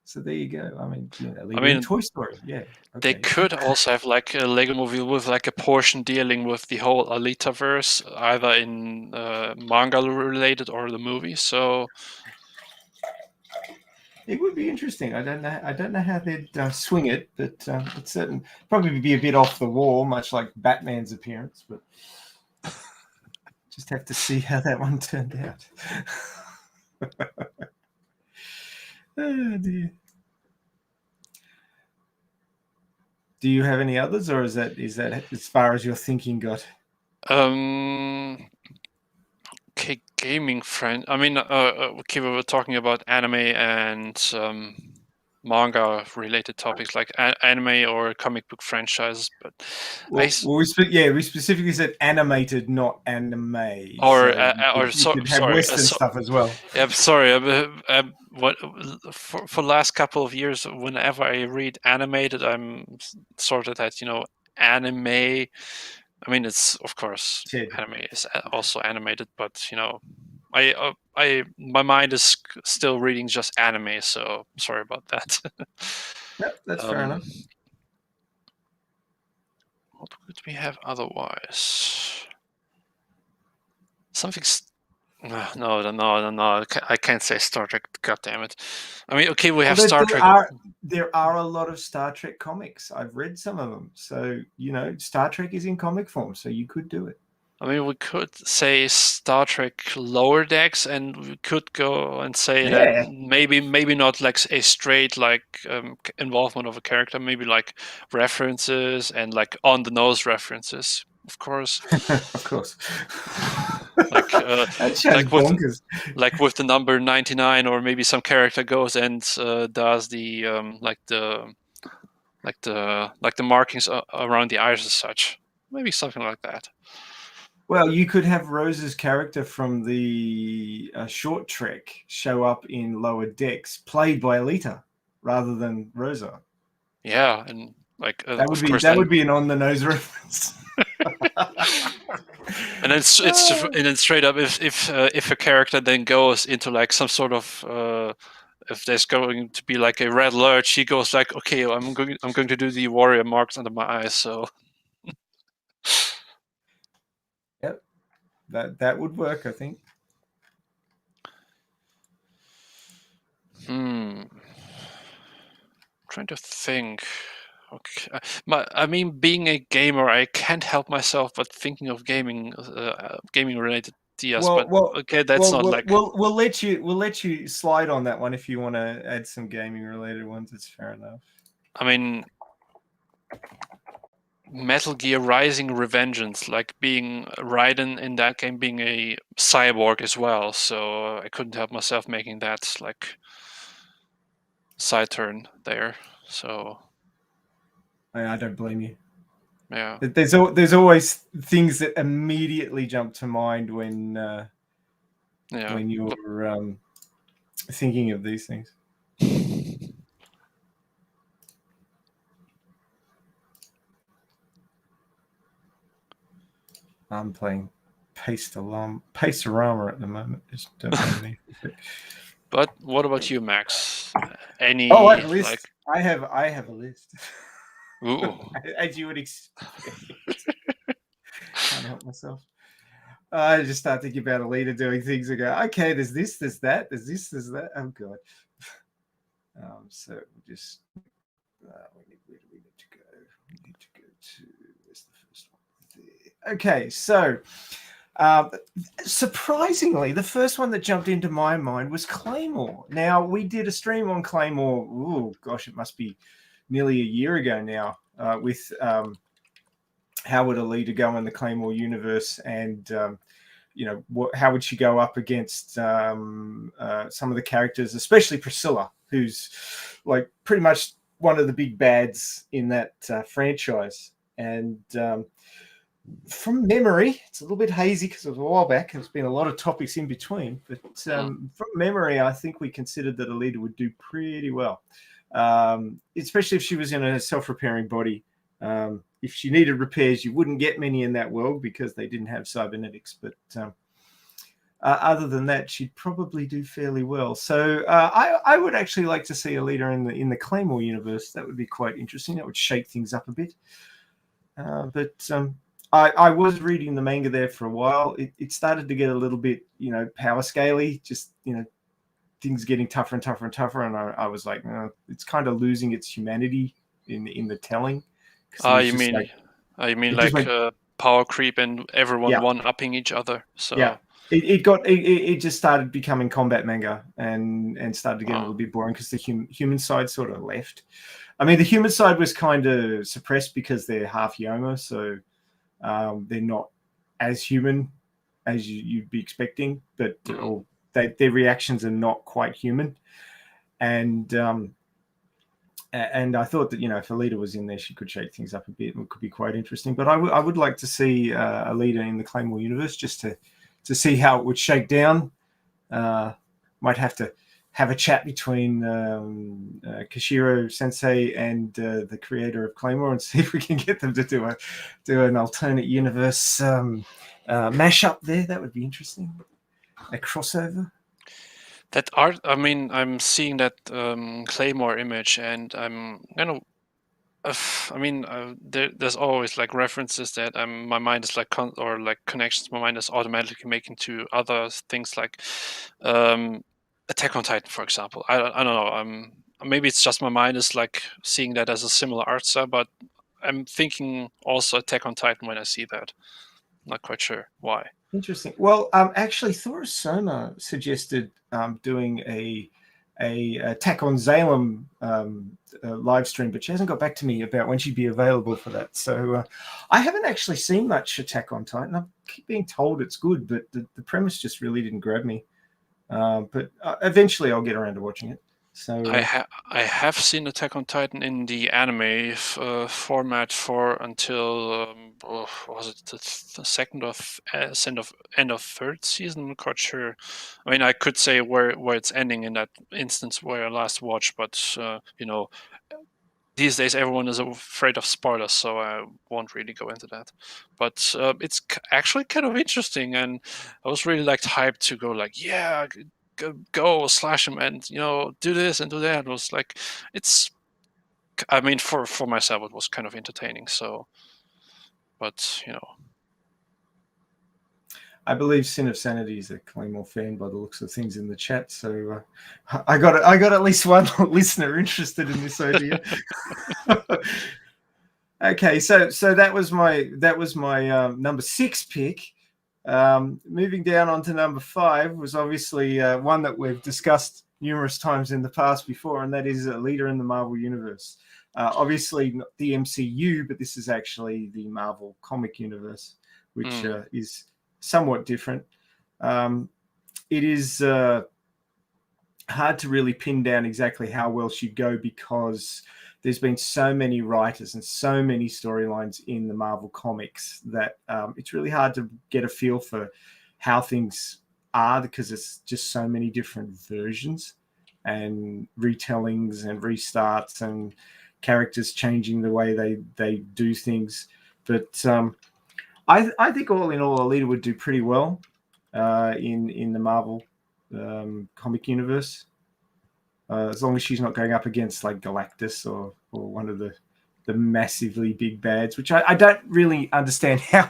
So there you go. I mean, I in mean, Toy Story, yeah. they Okay. could also have like a Lego movie with like a portion dealing with the whole Alita verse, either in manga related or the movie. So It would be interesting. I don't know how they'd swing it, but it's certain probably be a bit off the wall, much like Batman's appearance. But just have to see how that one turned out. Oh dear. Do you have any others, or is that as far as your thinking got? okay, gaming friend. I mean, okay, we were talking about anime and manga related topics like anime or comic book franchises, but we specifically said animated, not anime. or So you could have Western stuff as well. Yeah, sorry. What for last couple of years, whenever I read animated, I'm sort of that anime. I mean, it's of course anime is also animated, but my mind is still reading just anime, so sorry about that. Yep, that's fair enough. What could we have otherwise? Something's no. I can't say Star Trek. God damn it! I mean, okay, we have Star Trek. There are a lot of Star Trek comics. I've read some of them, so Star Trek is in comic form, so you could do it. I mean, we could say Star Trek Lower Decks, and we could go and say that maybe not like a straight involvement of a character, maybe like references and like on the nose references, of course. Of course. like with the number 99, or maybe some character goes and does the the markings around the eyes as such. Maybe something like that. Well, you could have Rose's character from the short trek show up in Lower Decks, played by Alita, rather than Rosa. Yeah, and like that would be an on the nose reference. And then straight up, if a character then goes into like some sort of if there's going to be like a red alert, she goes like, okay, I'm going to do the warrior marks under my eyes. So yep, that would work, I think. Trying to think. Okay, I mean, being a gamer, I can't help myself but thinking of gaming related ideas. Okay, that's not like. We'll let you slide on that one if you want to add some gaming related ones. It's fair enough. I mean, Metal Gear Rising: Revengeance, like being Raiden in that game, being a cyborg as well. So I couldn't help myself making that like side turn there. So. I don't blame you. Yeah. There's always things that immediately jump to mind when you're thinking of these things. I'm playing Pacerama at the moment. Just don't know anything. But what about you, Max? Any? Oh, I have a list. I have a list. Ooh. As you would expect. Can't help myself. I just start thinking about Alita doing things and go, okay, there's this, there's that, there's this, there's that. Oh god. So we just where do we need to go? We need to go to where's the first one? There. Okay, so surprisingly, the first one that jumped into my mind was Claymore. Now, we did a stream on Claymore. Oh gosh, it must be nearly a year ago now, with how would Alita go in the Claymore universe, and how would she go up against some of the characters, especially Priscilla, who's like pretty much one of the big bads in that franchise. And from memory, it's a little bit hazy because it was a while back. There's been a lot of topics in between, but from memory, I think we considered that Alita would do pretty well. Especially if she was in a self-repairing body. if she needed repairs, you wouldn't get many in that world because they didn't have cybernetics. But other than that, she'd probably do fairly well. So I would actually like to see Alita in the Claymore universe. That would be quite interesting. That would shake things up a bit. But I was reading the manga there for a while. It started to get a little bit, power scaly, just, things getting tougher and tougher and tougher. And I was like, it's kind of losing its humanity in the telling. You mean power creep and everyone one-upping each other. So yeah, it just started becoming combat manga and started to get a little bit boring because the human side sort of left. I mean, the human side was kind of suppressed because they're half Yoma, so they're not as human as you'd be expecting, but their reactions are not quite human. And I thought that, if Alita was in there, she could shake things up a bit and it could be quite interesting. But I would like to see Alita in the Claymore universe just to see how it would shake down. Might have to have a chat between Kishiro Sensei and the creator of Claymore and see if we can get them to do an alternate universe mashup there. That would be interesting. A crossover. That art, I mean, I'm seeing that Claymore image, and I'm there's always like references that my mind is like connections. My mind is automatically making to other things like Attack on Titan, for example. I don't know. Maybe it's just my mind is like seeing that as a similar art style, but I'm thinking also Attack on Titan when I see that. Not quite sure why. Interesting. Well, actually, Thora Soma suggested doing a Attack on Salem live stream, but she hasn't got back to me about when she'd be available for that. So I haven't actually seen much Attack on Titan. I keep being told it's good, but the premise just really didn't grab me. But eventually I'll get around to watching it. So I have seen Attack on Titan in the anime format for until was it the second or end of third season? I'm not quite sure. I mean, I could say where it's ending in that instance where I last watched, but these days everyone is afraid of spoilers, so I won't really go into that. But it's actually kind of interesting, and I was really hyped to go go slash him and do this and do that. It was like for myself it was kind of entertaining. So, but I believe Sin of Sanity is a Claymore fan by the looks of things in the chat. So I got at least one listener interested in this idea. Okay, so that was my number 6 pick. Moving down onto number 5 was obviously one that we've discussed numerous times in the past before, and that is Alita in the Marvel Universe. Obviously not the MCU, but this is actually the Marvel comic universe, which is somewhat different. It is hard to really pin down exactly how well she'd go because there's been so many writers and so many storylines in the Marvel comics that it's really hard to get a feel for how things are because it's just so many different versions and retellings and restarts and characters changing the way they do things. But I think all in all, Alita would do pretty well in the Marvel comic universe. As long as she's not going up against like Galactus or one of the massively big bads, which I don't really understand how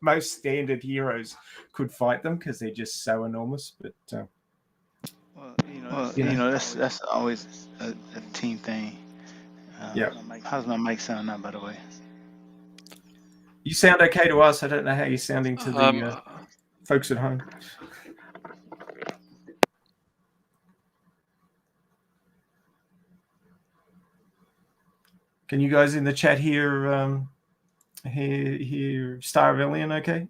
most standard heroes could fight them because they're just so enormous. But that's always a team thing. Yeah. How's my mic sound now, by the way? You sound okay to us. I don't know how you're sounding to the folks at home. Can you guys in the chat hear Star of Alien okay?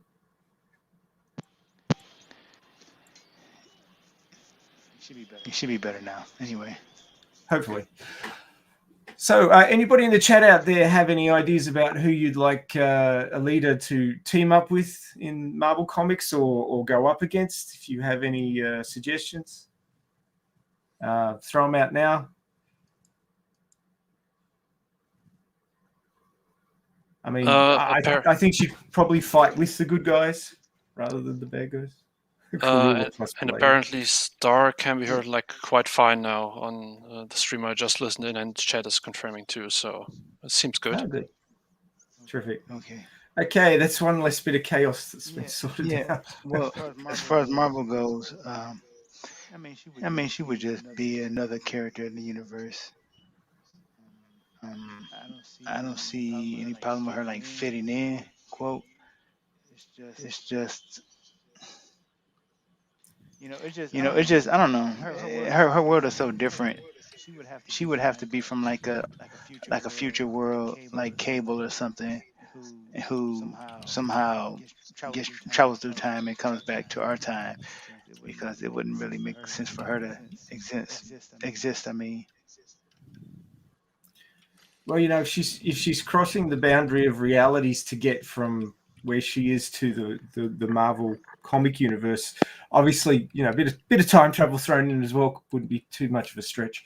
It should be better now. Anyway. Hopefully. So anybody in the chat out there have any ideas about who you'd like Alita to team up with in Marvel Comics or go up against? If you have any suggestions, throw them out now. I mean, Appar- I think she'd probably fight with the good guys rather than the bad guys. Cruella plus and Blade. apparently Star can be heard like quite fine now on the stream I just listened in, and chat is confirming too. So it seems good. Oh, good. Terrific. Okay. Okay, that's one less bit of chaos that's been sorted Yeah. out. Well, as far as Marvel goes, I mean, she would just be another character in the universe. I don't see any problem with her like fitting in. Quote. It's just, it's just I don't know. Her world is so different. She would have to be from like a future world, like Cable or something, who somehow gets travels through time and comes back to our time, because it wouldn't really make sense for her to exist. I mean, Well, if she's crossing the boundary of realities to get from where she is to the Marvel comic universe, obviously, a bit of time travel thrown in as well wouldn't be too much of a stretch.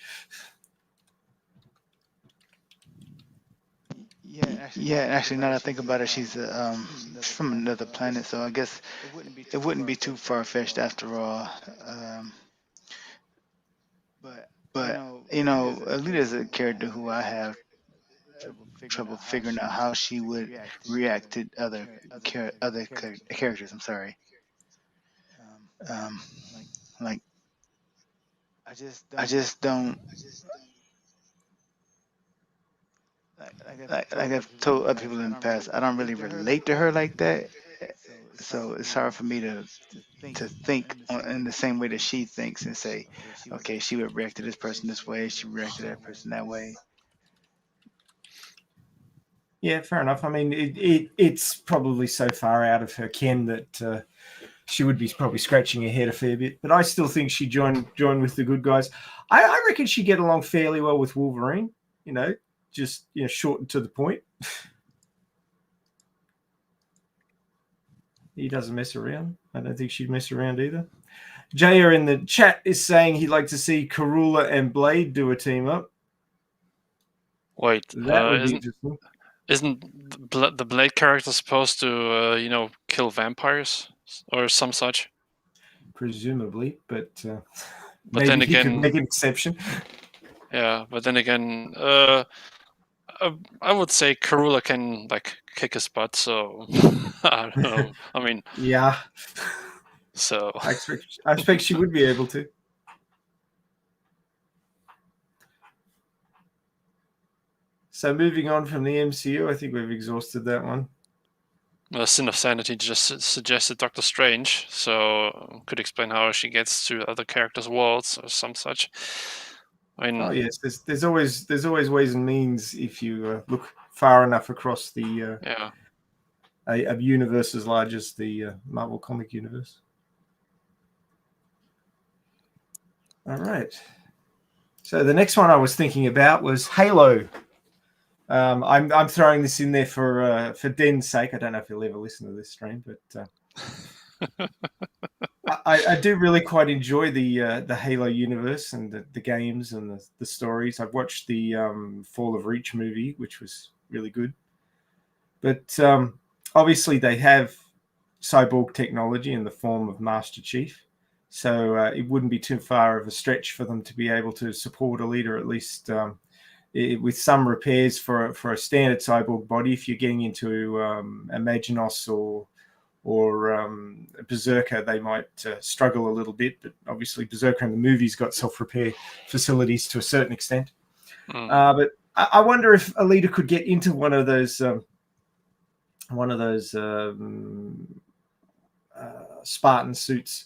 yeah. Actually, now that I think about it, she's from another planet, so I guess it wouldn't be too far fetched after all. But Alita is a character who I have trouble figuring out how she would react to other characters. I'm sorry. Um, like I just don't like I've told other people in the past. I don't really relate to her like that. So it's hard for me to think in the same way that she thinks and say, okay, she would react to this person this way, she would react to that person that way. Yeah, fair enough. I mean, it's probably so far out of her ken that she would be probably scratching her head a fair bit. But I still think she'd join with the good guys. I reckon she'd get along fairly well with Wolverine. Just short and to the point. He doesn't mess around. I don't think she'd mess around either. Jaya in the chat is saying he'd like to see Cruella and Blade do a team up. Wait, That would be interesting. Isn't the Blade character supposed to, kill vampires or some such? Presumably, but But maybe then he could again, make an exception. yeah. But then again, I would say Cruella can kick his butt. So I don't know. I mean, Yeah, so I expect she would be able to. So moving on from the MCU, I think we've exhausted that one. Sin of Sanity just suggested Doctor Strange, so could explain how she gets to other characters' worlds or some such. I mean, Oh yes, there's always ways and means if you look far enough across the yeah. a universe as large as the Marvel comic universe. All right. So the next one I was thinking about was Halo. I'm throwing this in there for Den's sake. I don't know if he'll ever listen to this stream, but I do really quite enjoy the Halo universe and the games and the stories. I've watched the Fall of Reach movie, which was really good. But obviously they have cyborg technology in the form of Master Chief. So it wouldn't be too far of a stretch for them to be able to support Alita, at least with some repairs for a standard cyborg body. If you're getting into Imaginos or Berserker, they might struggle a little bit. But obviously Berserker in the movie's got self-repair facilities to a certain extent. But I wonder if Alita could get into one of those Spartan suits,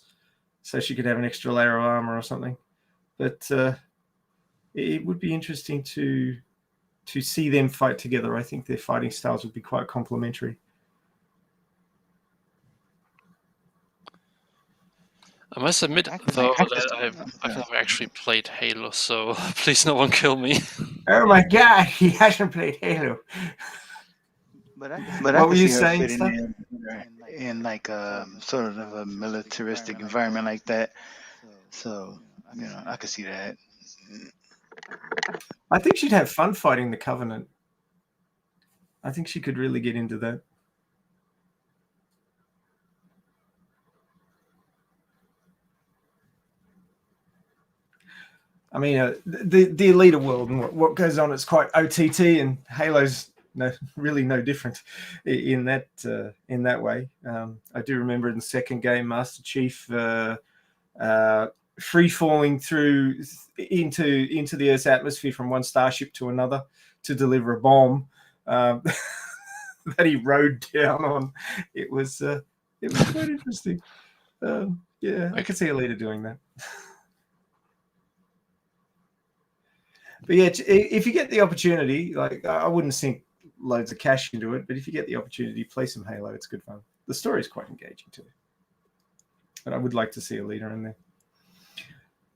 so she could have an extra layer of armor or something. But it would be interesting to see them fight together. I think their fighting styles would be quite complementary. I must admit, though, that I've never actually played Halo, so please no one kill me. Oh my god, he hasn't played Halo. But what I were could you see her saying, fitting Stuff? in like sort of a militaristic environment like that. So I could see that. I think she'd have fun fighting the Covenant. I think she could really get into that. I mean, the Alita world and what goes on, it's quite OTT, and Halo's really no different in that way. I do remember in the second game, Master Chief free falling through into the Earth's atmosphere from one starship to another to deliver a bomb that he rode down on. It was quite interesting. Yeah, I could see Alita doing that. But yeah, if you get the opportunity, like I wouldn't sink loads of cash into it, but if you get the opportunity, play some Halo. It's good fun. The story is quite engaging too. But I would like to see a leader in there.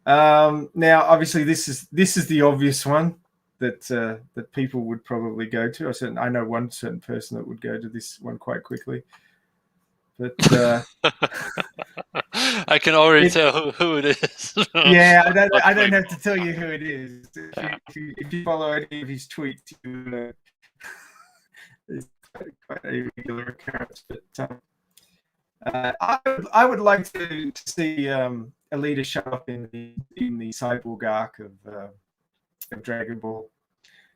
Now, obviously, this is the obvious one that people would probably go to. I know one certain person that would go to this one quite quickly. But I can already tell who it is. Yeah, I don't have to tell you who it is. If you follow any of his tweets, it's quite a regular occurrence. But I would like to see Alita show up in the cyborg arc of Dragon Ball.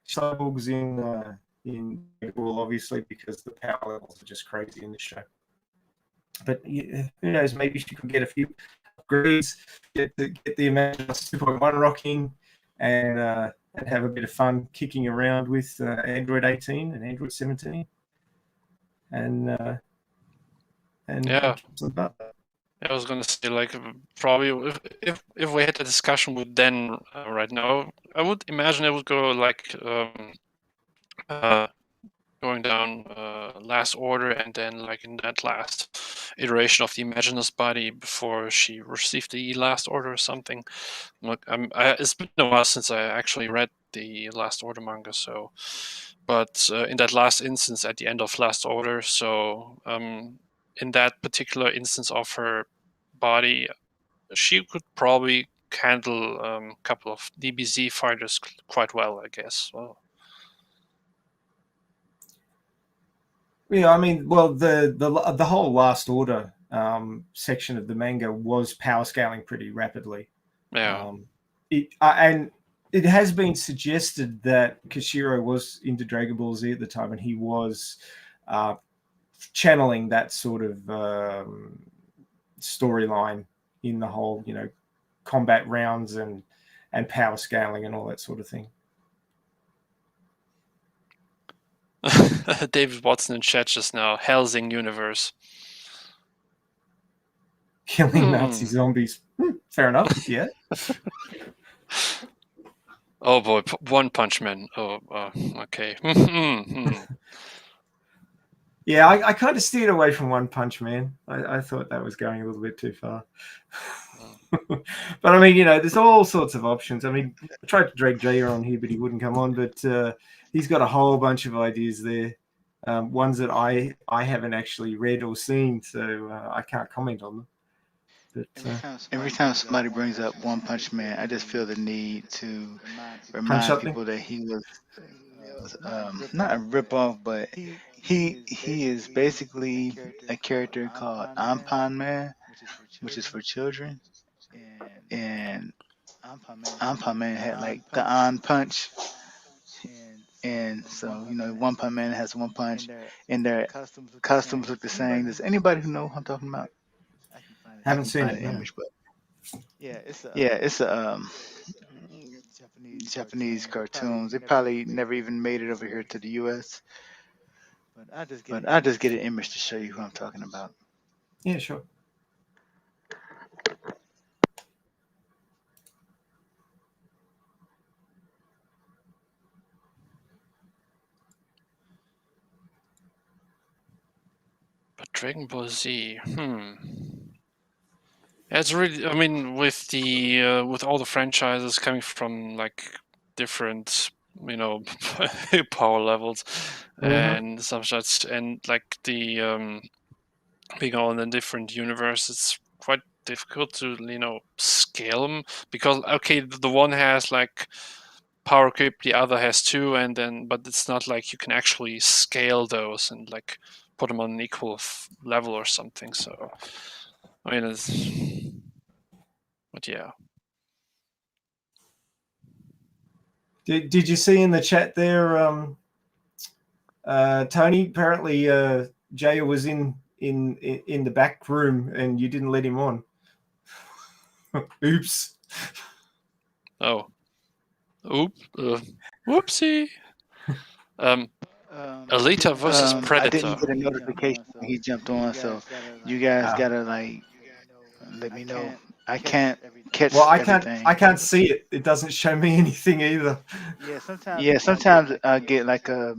Cyborg's in Dragon Ball, obviously, because the power levels are just crazy in this show. But who knows? Maybe she could get a few upgrades, get the Imaginos 2.1 rocking, and have a bit of fun kicking around with Android 18 and Android 17, and yeah. I was gonna say, like, probably if we had a discussion with Dan right now, I would imagine it would go like going down last order, and then like in that last iteration of the Imaginos body before she received the last order or something. Look, it's been a while since I actually read the last order manga, so but in that last instance at the end of last order, so in that particular instance of her body, she could probably handle a couple of DBZ fighters quite well, I guess. Well, yeah, I mean, well, the whole last order section of the manga was power scaling pretty rapidly. Yeah. And it has been suggested that Kishiro was into Dragon Ball Z at the time, and he was channeling that sort of storyline in the whole, combat rounds and power scaling and all that sort of thing. David Watson in chat just now. Helsing universe. Killing Nazi zombies. Fair enough. Yeah. Oh boy, One Punch Man. Oh, okay. Yeah, I kind of steered away from One Punch Man. I thought that was going a little bit too far. But I mean, there's all sorts of options. I mean, I tried to drag Jaya on here, but he wouldn't come on. But he's got a whole bunch of ideas there, ones that I haven't actually read or seen, so I can't comment on them. But every time somebody brings up One Punch Man, I just feel the need to remind people that he was not a ripoff, but he is basically a character called Anpan Man, which is for children, and Anpan Man had like the On Punch, and so One Punch Man has one punch, and their costumes look the same. Does anybody who know what I'm talking about? Haven't seen it. Image, but it's a Japanese cartoons. They probably never even made it over here to the U.S. But I'll just get an image to show you who I'm talking about. Yeah, sure. But Dragon Ball Z, it's really, I mean, with the with all the franchises coming from like different, power levels and such, and like the being all in a different universe, it's quite difficult to scale them, because okay, the one has like power creep, the other has 2, and then but it's not like you can actually scale those and like put them on an equal level or something. So I mean, but yeah. Did you see in the chat there, Tony? Apparently, Jaya was in the back room and you didn't let him on. Oops. Oh. Whoopsie. Alita versus I Predator. didn't get a notification when he jumped on, so you guys gotta like let me know. I can't catch Well, I everything. can't see it. It doesn't show me anything either. Yeah, sometimes I get like a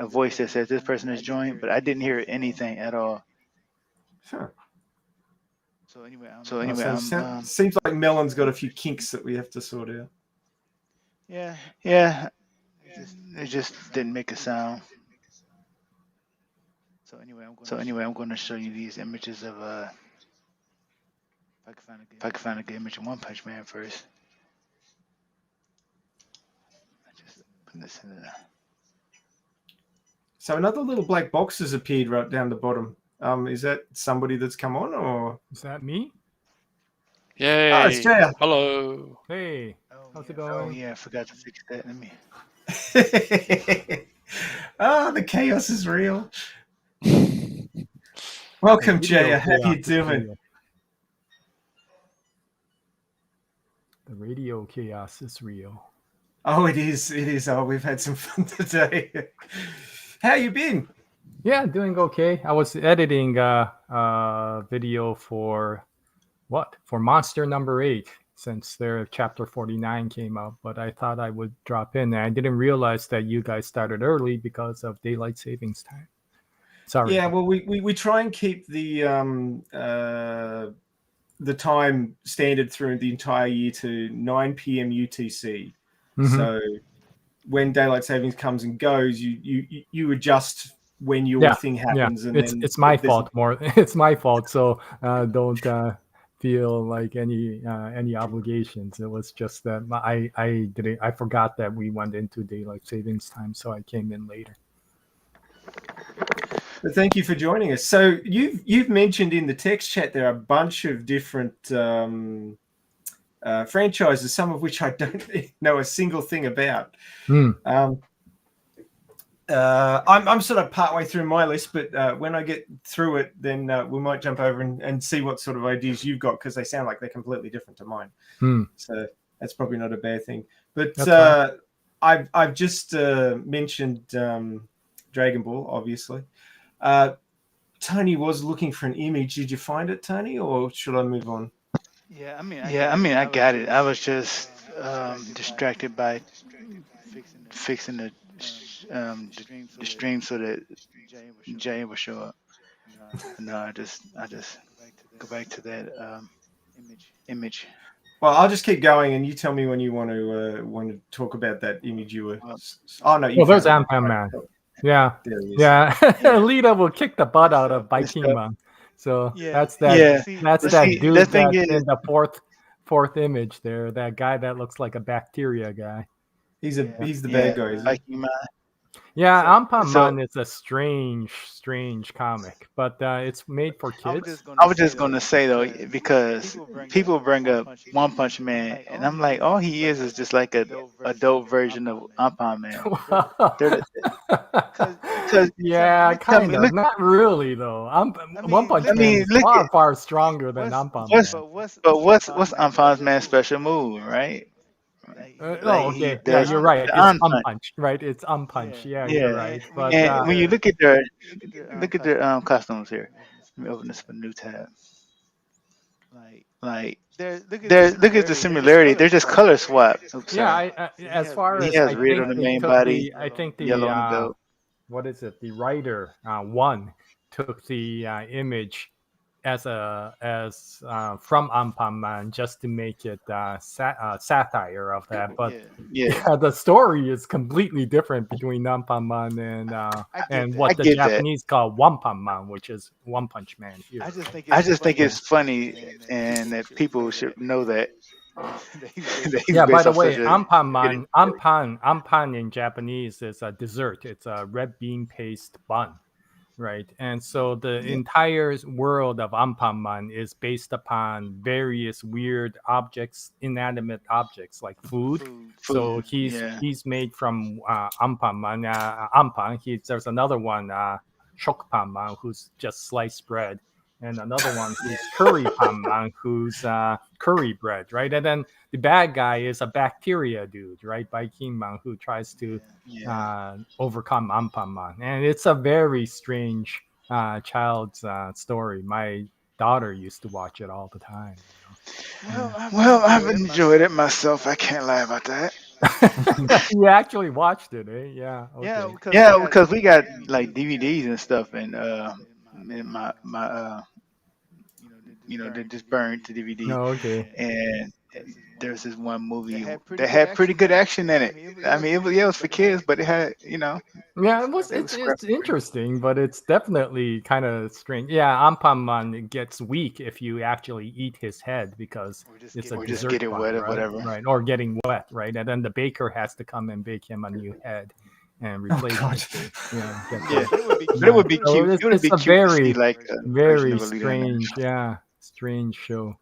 voice that says this person is joined, but I didn't hear anything at all. Huh. So anyway, seems like Melon's got a few kinks that we have to sort out. yeah, it just didn't make a sound. So anyway, I'm going to show you these images of if I can find a good image of One Punch Man first. I just put this in there. So another little black box has appeared right down the bottom. Is that somebody that's come on, or Is that me? Yay! Oh, it's Jaya. Hello. Hey, how's it Oh going? yeah, I forgot to fix that. Let me. The chaos is real. Welcome, Jaya. How you doing? The radio chaos is real. Oh, it is. It is. Oh, we've had some fun today. How you been? Yeah, doing okay. I was editing a video for Monster number 8, since their chapter 49 came out, but I thought I would drop in. And I didn't realize that you guys started early because of daylight savings time. Sorry. Yeah, well, we try and keep the time standard through the entire year to 9 p.m. UTC. Mhm. So when daylight savings comes and goes, you adjust when your thing happens. And it's my fault more. It's my fault. So don't feel like any obligations. It was just that I forgot that we went into daylight savings time, so I came in later. But thank you for joining us. So you've mentioned in the text chat there are a bunch of different franchises, some of which I don't know a single thing about. I'm sort of partway through my list, but when I get through it, then we might jump over and see what sort of ideas you've got, because they sound like they're completely different to mine. So that's probably not a bad thing. But I've just mentioned Dragon Ball, obviously. Tony was looking for an image. Did you find it, Tony, or should I move on? Yeah, I mean, I got it. I was just distracted by fixing the stream so that Jay would show up. No, I just go back to that image. Well, I'll just keep going, and you tell me when you want to talk about that image you were. Oh no! Well, there's Ampan Man. Yeah, yeah. Alita will kick the butt out of Bikingman. So that's that. Yeah, that's that dude that's in the fourth image there. That guy that looks like a bacteria guy. He's the bad guy, isn't he? Yeah, Ampan is a strange comic, but it's made for kids. I was just gonna say though, because people bring up One Punch Man, and I'm like, all he is just like a adult version of Ampan Man. Yeah, kind of. Not really though. One Punch Man is far stronger than Ampan Man. But what's Ampan Man's special move, right? Okay. Yeah, you're right. It's Unpunch, right? It's Unpunch. Yeah, you're right. But and when you look at their costumes here, let me open this up a new tab. Like, look at the similarity. They're just color swap. Oops, yeah, as far as he has red on the main body, I think the yellow on the belt. What is it? The writer one took the image as from Ampan Man just to make it satire of that, but the story is completely different between Ampan Man and what the Japanese call Wampan Man, which is One Punch Man here. I just think it's funny, and that people should know that Yeah, by the way, ampan in Japanese is a dessert. It's a red bean paste bun, right? And so the entire world of ampanman is based upon various weird objects, inanimate objects like food. So he's made from ampanman, ampan. There's another one, shokpanman, who's just sliced bread, and another one who's curry panman, who's curry bread, right? And then the bad guy is a bacteria dude, right? Baikinman, who tries to overcome Ampanman. And it's a very strange child's story. My daughter used to watch it all the time. Well, I've enjoyed it myself. I can't lie about that. You actually watched it, eh? Yeah. Okay. Yeah, because we got like DVDs and stuff, and my they just burned to DVD. No, okay. And there's this one movie that had pretty good action in it. I mean, it was for kids, but it had Yeah, it's interesting, but it's definitely kind of strange. Yeah, Ampanman gets weak if you actually eat his head because it's a dessert just get it bun, wet or right? whatever. Right, or getting wet, right? And then the baker has to come and bake him a new head and replace it. But it would be cute. It would be a cute very, to see like a very version of Alita in there. strange show.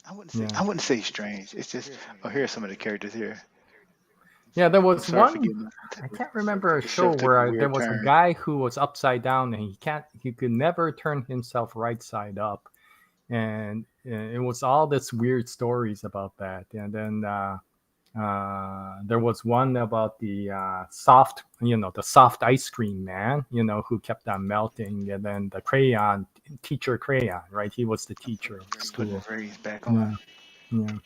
I wouldn't say strange. It's just here are some of the characters here. Yeah, there was Sorry for one. getting I can't remember a the show show took a where weird there was a turn. guy who was upside down and he could never turn himself right side up, and it was all this weird stories about that. And then there was one about the soft ice cream man, who kept on melting, and then the teacher crayon, right? He was the teacher of the school. Back on. Yeah.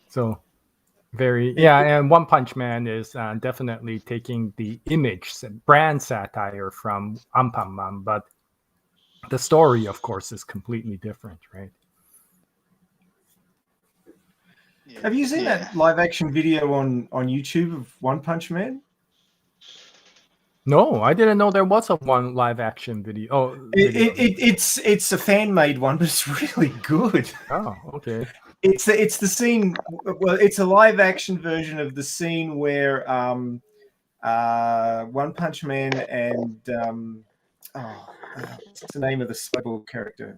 So. And One Punch Man is definitely taking the image brand satire from Ampanman, but the story, of course, is completely different, right? Have you seen that live action video on YouTube of One Punch Man? No, I didn't know there was a one live action video. Oh, it's a fan made one, but it's really good. Oh, okay. It's the scene. Well, it's a live action version of the scene where One Punch Man and what's the name of the cyborg character?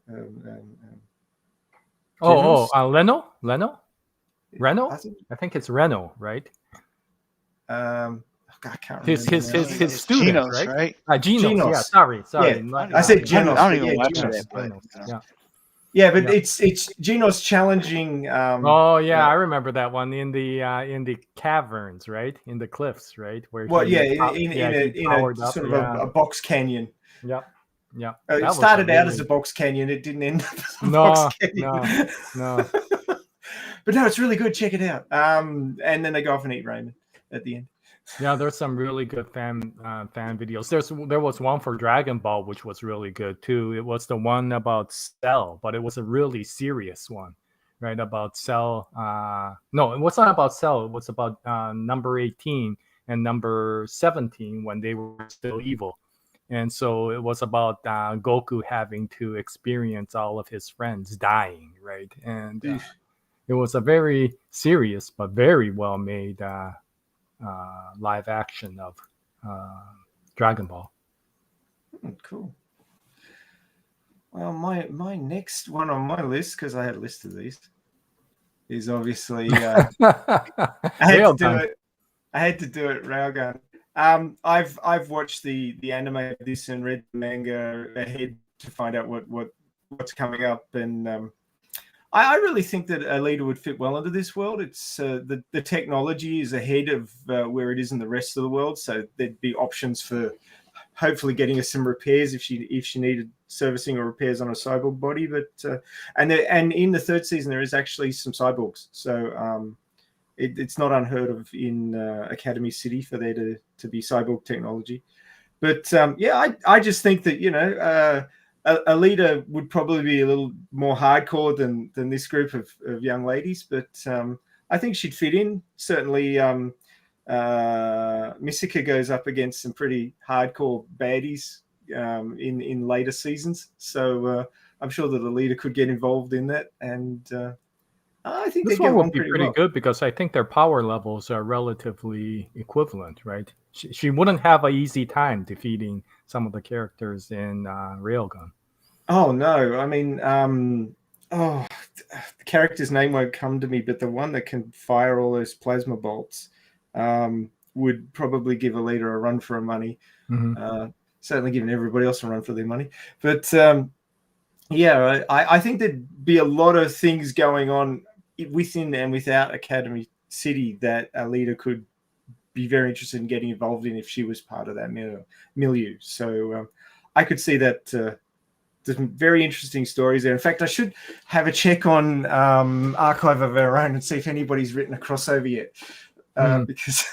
Reno? I think it's Reno, right? I can't remember. His student, Genos, right? Genos. Yeah, sorry. Yeah, I said Genos. I don't even watch Genos. that. Yeah, but it's Genos challenging. I remember that one in the caverns, right? In the cliffs, right? Where in a sort of a box canyon. Yep. Yeah. It started out as a box canyon. It didn't end up as a box canyon. No. But no, it's really good. Check it out. And then they go off and eat ramen at the end. Yeah, there's some really good fan videos. There was one for Dragon Ball, which was really good too. It was the one about Cell, but it was a really serious one, right? About Cell. No, it was not about Cell. It was about number 18 and number 17 when they were still evil. And so it was about Goku having to experience all of his friends dying, right? And it was a very serious but very well made live action of Dragon Ball. Cool. Well, my next one on my list, because I had a list of these, is obviously I had to do it Railgun. I've watched the anime of this and read the manga ahead to find out what's coming up, and I really think that Alita would fit well into this world. It's the technology is ahead of where it is in the rest of the world, so there'd be options for hopefully getting her some repairs if she needed servicing or repairs on a cyborg body. But and in the third season there is actually some cyborgs, so it's not unheard of in Academy City for there to be cyborg technology. But I just think that Alita would probably be a little more hardcore than this group of young ladies, but I think she'd fit in. Certainly, Misaka goes up against some pretty hardcore baddies in later seasons, so I'm sure that Alita could get involved in that, and I think they This get one would along be pretty pretty well. good because I think their power levels are relatively equivalent, right? She wouldn't have an easy time defeating some of the characters in Railgun. Oh no, I mean, oh, the character's name won't come to me, but the one that can fire all those plasma bolts would probably give Alita a run for her money. Mhm. Certainly giving everybody else a run for their money. But yeah, I think there'd be a lot of things going on within and without Academy City that Alita could be very interested in getting involved in if she was part of that milieu. So I could see that there's some very interesting stories there. In fact, I should have a check on Archive of Our Own and see if anybody's written a crossover yet, because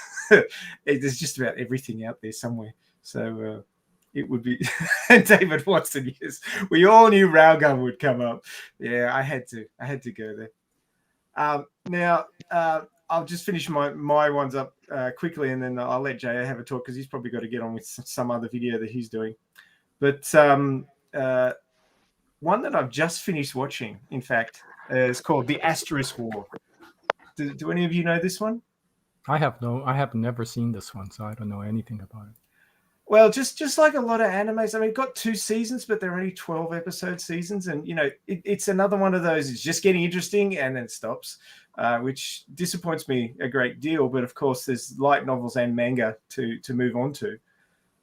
there's just about everything out there somewhere. So it would be David Watson. Yes, we all knew Railgun would come up. Yeah, I had to go there. Now, I'll just finish my ones up quickly, and then I'll let Jay have a talk because he's probably got to get on with some other video that he's doing. But one that I've just finished watching, in fact, is called The Asterisk War. Do any of you know this one? I have never seen this one, so I don't know anything about it. Well, just like a lot of animes, I mean, it got 2 seasons, but they're only 12 episode seasons, and it's another one of those. It's just getting interesting and then stops, which disappoints me a great deal. But of course, there's light novels and manga to move on to.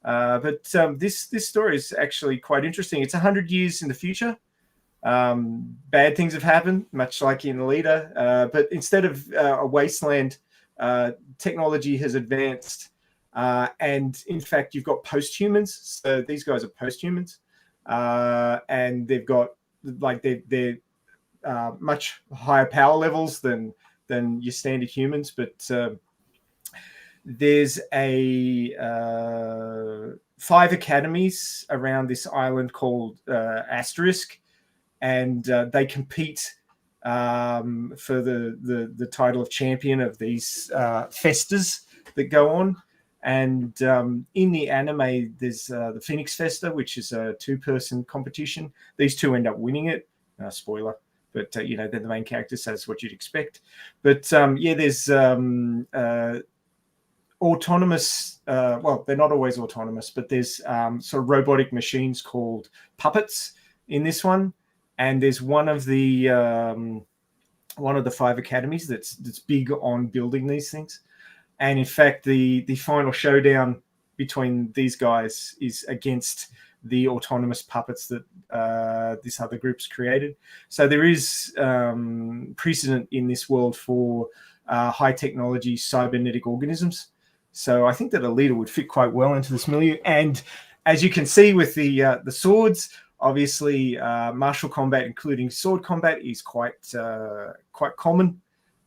But this story is actually quite interesting. It's 100 years in the future. Bad things have happened, much like in Alita, but instead of a wasteland, technology has advanced. And in fact, you've got post-humans. So these guys are post-humans, and they've got they're much higher power levels than your standard humans. But there's 5 academies around this island called Asterisk, and they compete for the title of champion of these festas that go on. And in the anime, there's the Phoenix Festa, which is a 2-person competition. These 2 end up winning it. Spoiler, but they're the main characters, so that's what you'd expect. But there's autonomous. Well, they're not always autonomous, but there's sort of robotic machines called puppets in this one. And there's one of the 5 academies that's big on building these things. And in fact, the final showdown between these guys is against the autonomous puppets that this other group's created. So there is precedent in this world for high technology cybernetic organisms. So I think that Alita would fit quite well into this milieu. And as you can see with the swords, obviously martial combat, including sword combat, is quite common.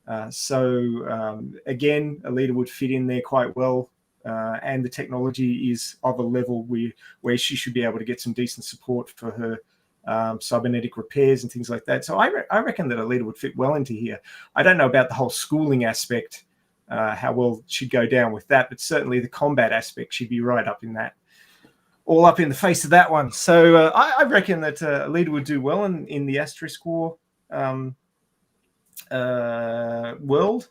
Again, Alita would fit in there quite well, and the technology is of a level where she should be able to get some decent support for her cybernetic repairs and things like that. So I reckon that Alita would fit well into here. I don't know about the whole schooling aspect, how well she'd go down with that, but certainly the combat aspect, she'd be right up in that, all up in the face of that one. So I reckon that Alita would do well in the Asterisk War world,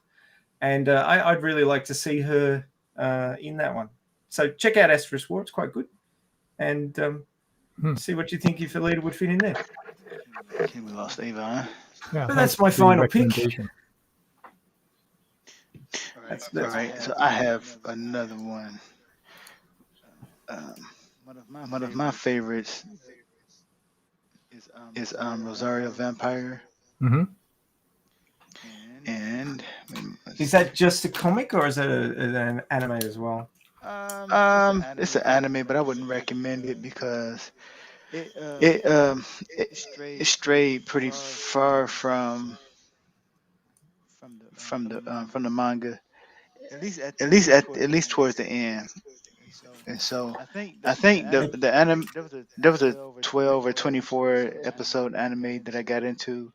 and I'd really like to see her in that one. So check out Asterisk War; it's quite good, and see what you think if Alita would fit in there. Okay, we lost Avon. Yeah, But thanks that's my for the final pick. recommendation. That's All right, so I have another one. One of my favorites is Rosario Vampire, Hmm. and Is that just a comic or is it an anime as well? it's an anime, but I wouldn't recommend it because it it strayed pretty far from the manga, at least towards the end. And so I think the anime, there was a 12 or 24 episode anime that I got into,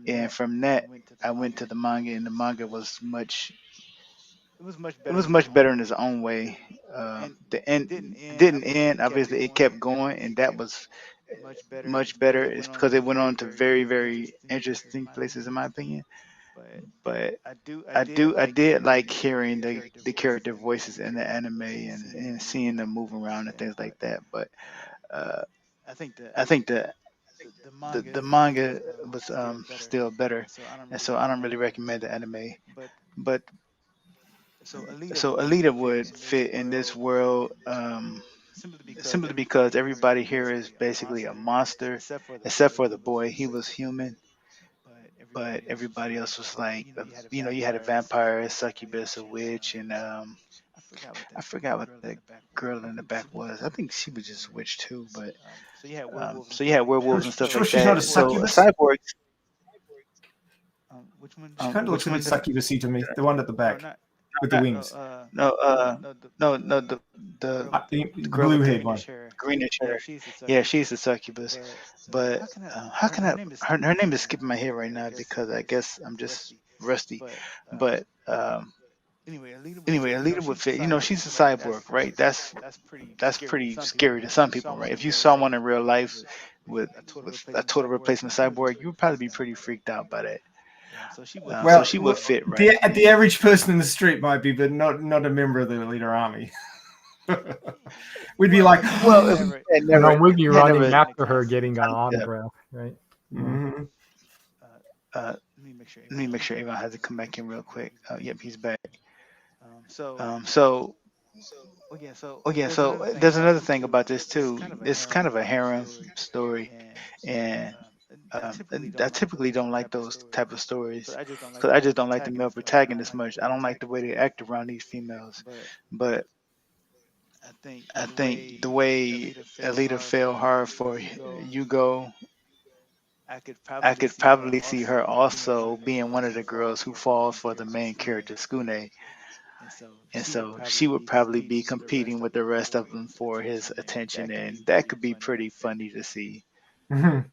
and from that I went to the manga, and the manga was much better in its own way. The end didn't end. Obviously, it kept going, and much better is because it went on to very, very interesting places, in my opinion. But I did like hearing the character voices in the anime and seeing them move around and things like that. But uh, I think the manga was still better, and so I don't really recommend the anime. But so Alita would fit in this world simply because everybody here is basically a monster, except for the boy. He was human, but everybody else was like, you had a vampire, a succubus, a witch, and I forgot what the girl in the back was. I think she was just a witch too, but so you had werewolves and stuff Sure, like she's not a that. So a succubus. cyborg, She kind of looks which a bit one? succubusy to me. The one at the back with the wings, No, no, the the girl with blue-haired the one. greenish hair. Yeah, she's a succubus. But how can her name is skipping my head right now because I guess I'm just rusty. But anyway, Alita would fit. She's a cyborg, right? That's pretty scary to some people, right? If you saw one in real life with a total replacement cyborg, you would probably be pretty freaked out by that. So Well, she would fit, right? the average person in the street might be, but not a member of the Elite Army. We'd be like, Well, if had never, We'd be had running never, after her getting an yeah. autograph, right? mhm. Let me make sure Avon has to come back in real quick. Yep, he's back. So oh yeah, so there's another thing about this too. It's kind of a harem story, and I typically don't like those type of stories because I just don't like the male protagonist much. I don't like the way they act around these females, but I think the way Alita fell hard for Hugo, I could probably see her also being one of the girls who falls for the main character Skune, and so she would probably be competing with the rest of them for his attention, and that could be pretty funny to see. Mhm.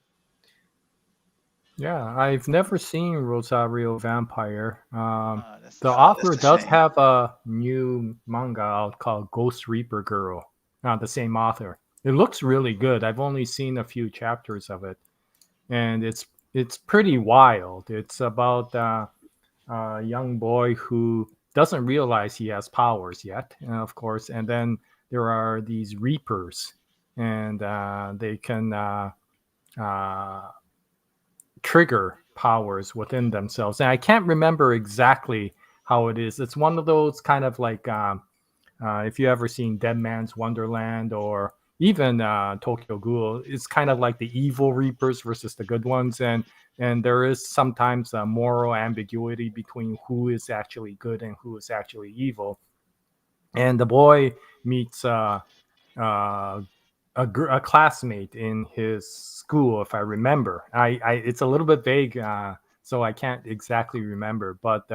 Yeah, I've never seen Rosario Vampire. The Ah, author that's a does shame. have a new manga out called Ghost Reaper Girl. The same author. It looks really good. I've only seen a few chapters of it, and it's pretty wild. It's about a young boy who doesn't realize he has powers yet, of course, and then there are these Reapers, and they can uh, trigger powers within themselves. And I can't remember exactly how it is. It's one of those kind of like if you ever seen Dead Man's Wonderland or even Tokyo Ghoul, it's kind of like the evil Reapers versus the good ones, and there is sometimes a moral ambiguity between who is actually good and who is actually evil. And the boy meets uh, a classmate in his school, if I remember. It's a little bit vague, so I can't exactly remember. But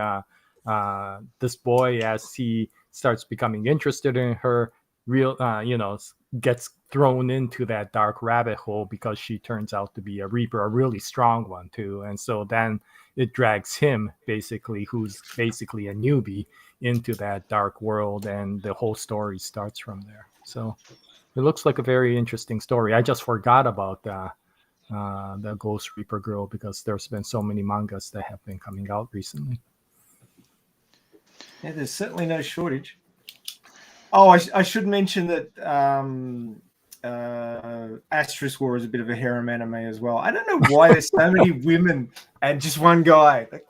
this boy, as he starts becoming interested in her, gets thrown into that dark rabbit hole because she turns out to be a reaper, a really strong one too. And so then it drags him, basically, who's basically a newbie, into that dark world, and the whole story starts from there. So it looks like a very interesting story. I just forgot about the Ghost Reaper Girl because there's been so many mangas that have been coming out recently. Yeah, there's certainly no shortage. Oh, I should mention that Asterisk War is a bit of a harem anime as well. I don't know why there's so many women and just one guy. Like,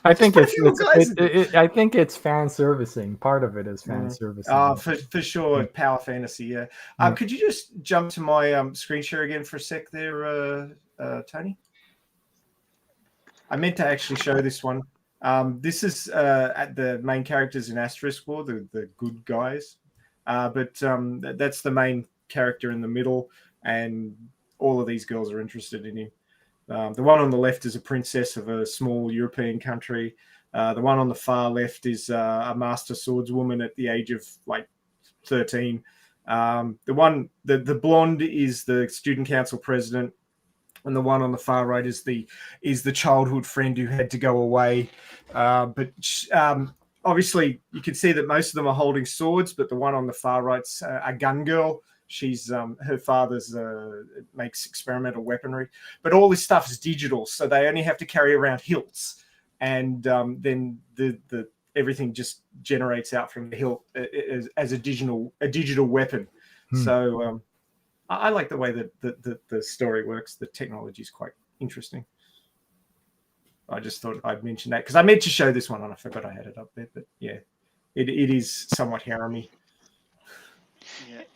I think just put a few guys in it. I think it's fan servicing. Part of it is fan servicing. For sure, power fantasy. Yeah. Could you just jump to my screen share again for a sec there, Tony? I meant to actually show this one. This is at the main characters in Asterisk War, the good guys. But that's the main character in the middle, and all of these girls are interested in him. The one on the left is a princess of a small European country. The one on the far left is a master swordswoman at the age of like 13. The blonde is the student council president, and the one on the far right is the childhood friend who had to go away. But obviously, you can see that most of them are holding swords, but the one on the far right's a gun girl. She's her father's makes experimental weaponry, but all this stuff is digital, so they only have to carry around hilts, and then the everything just generates out from the hilt as a digital weapon. So I like the way that the story works. The technology is quite interesting. I just thought I'd mention that because I meant to show this one and I forgot I had it up there. But yeah, it is somewhat harem-y.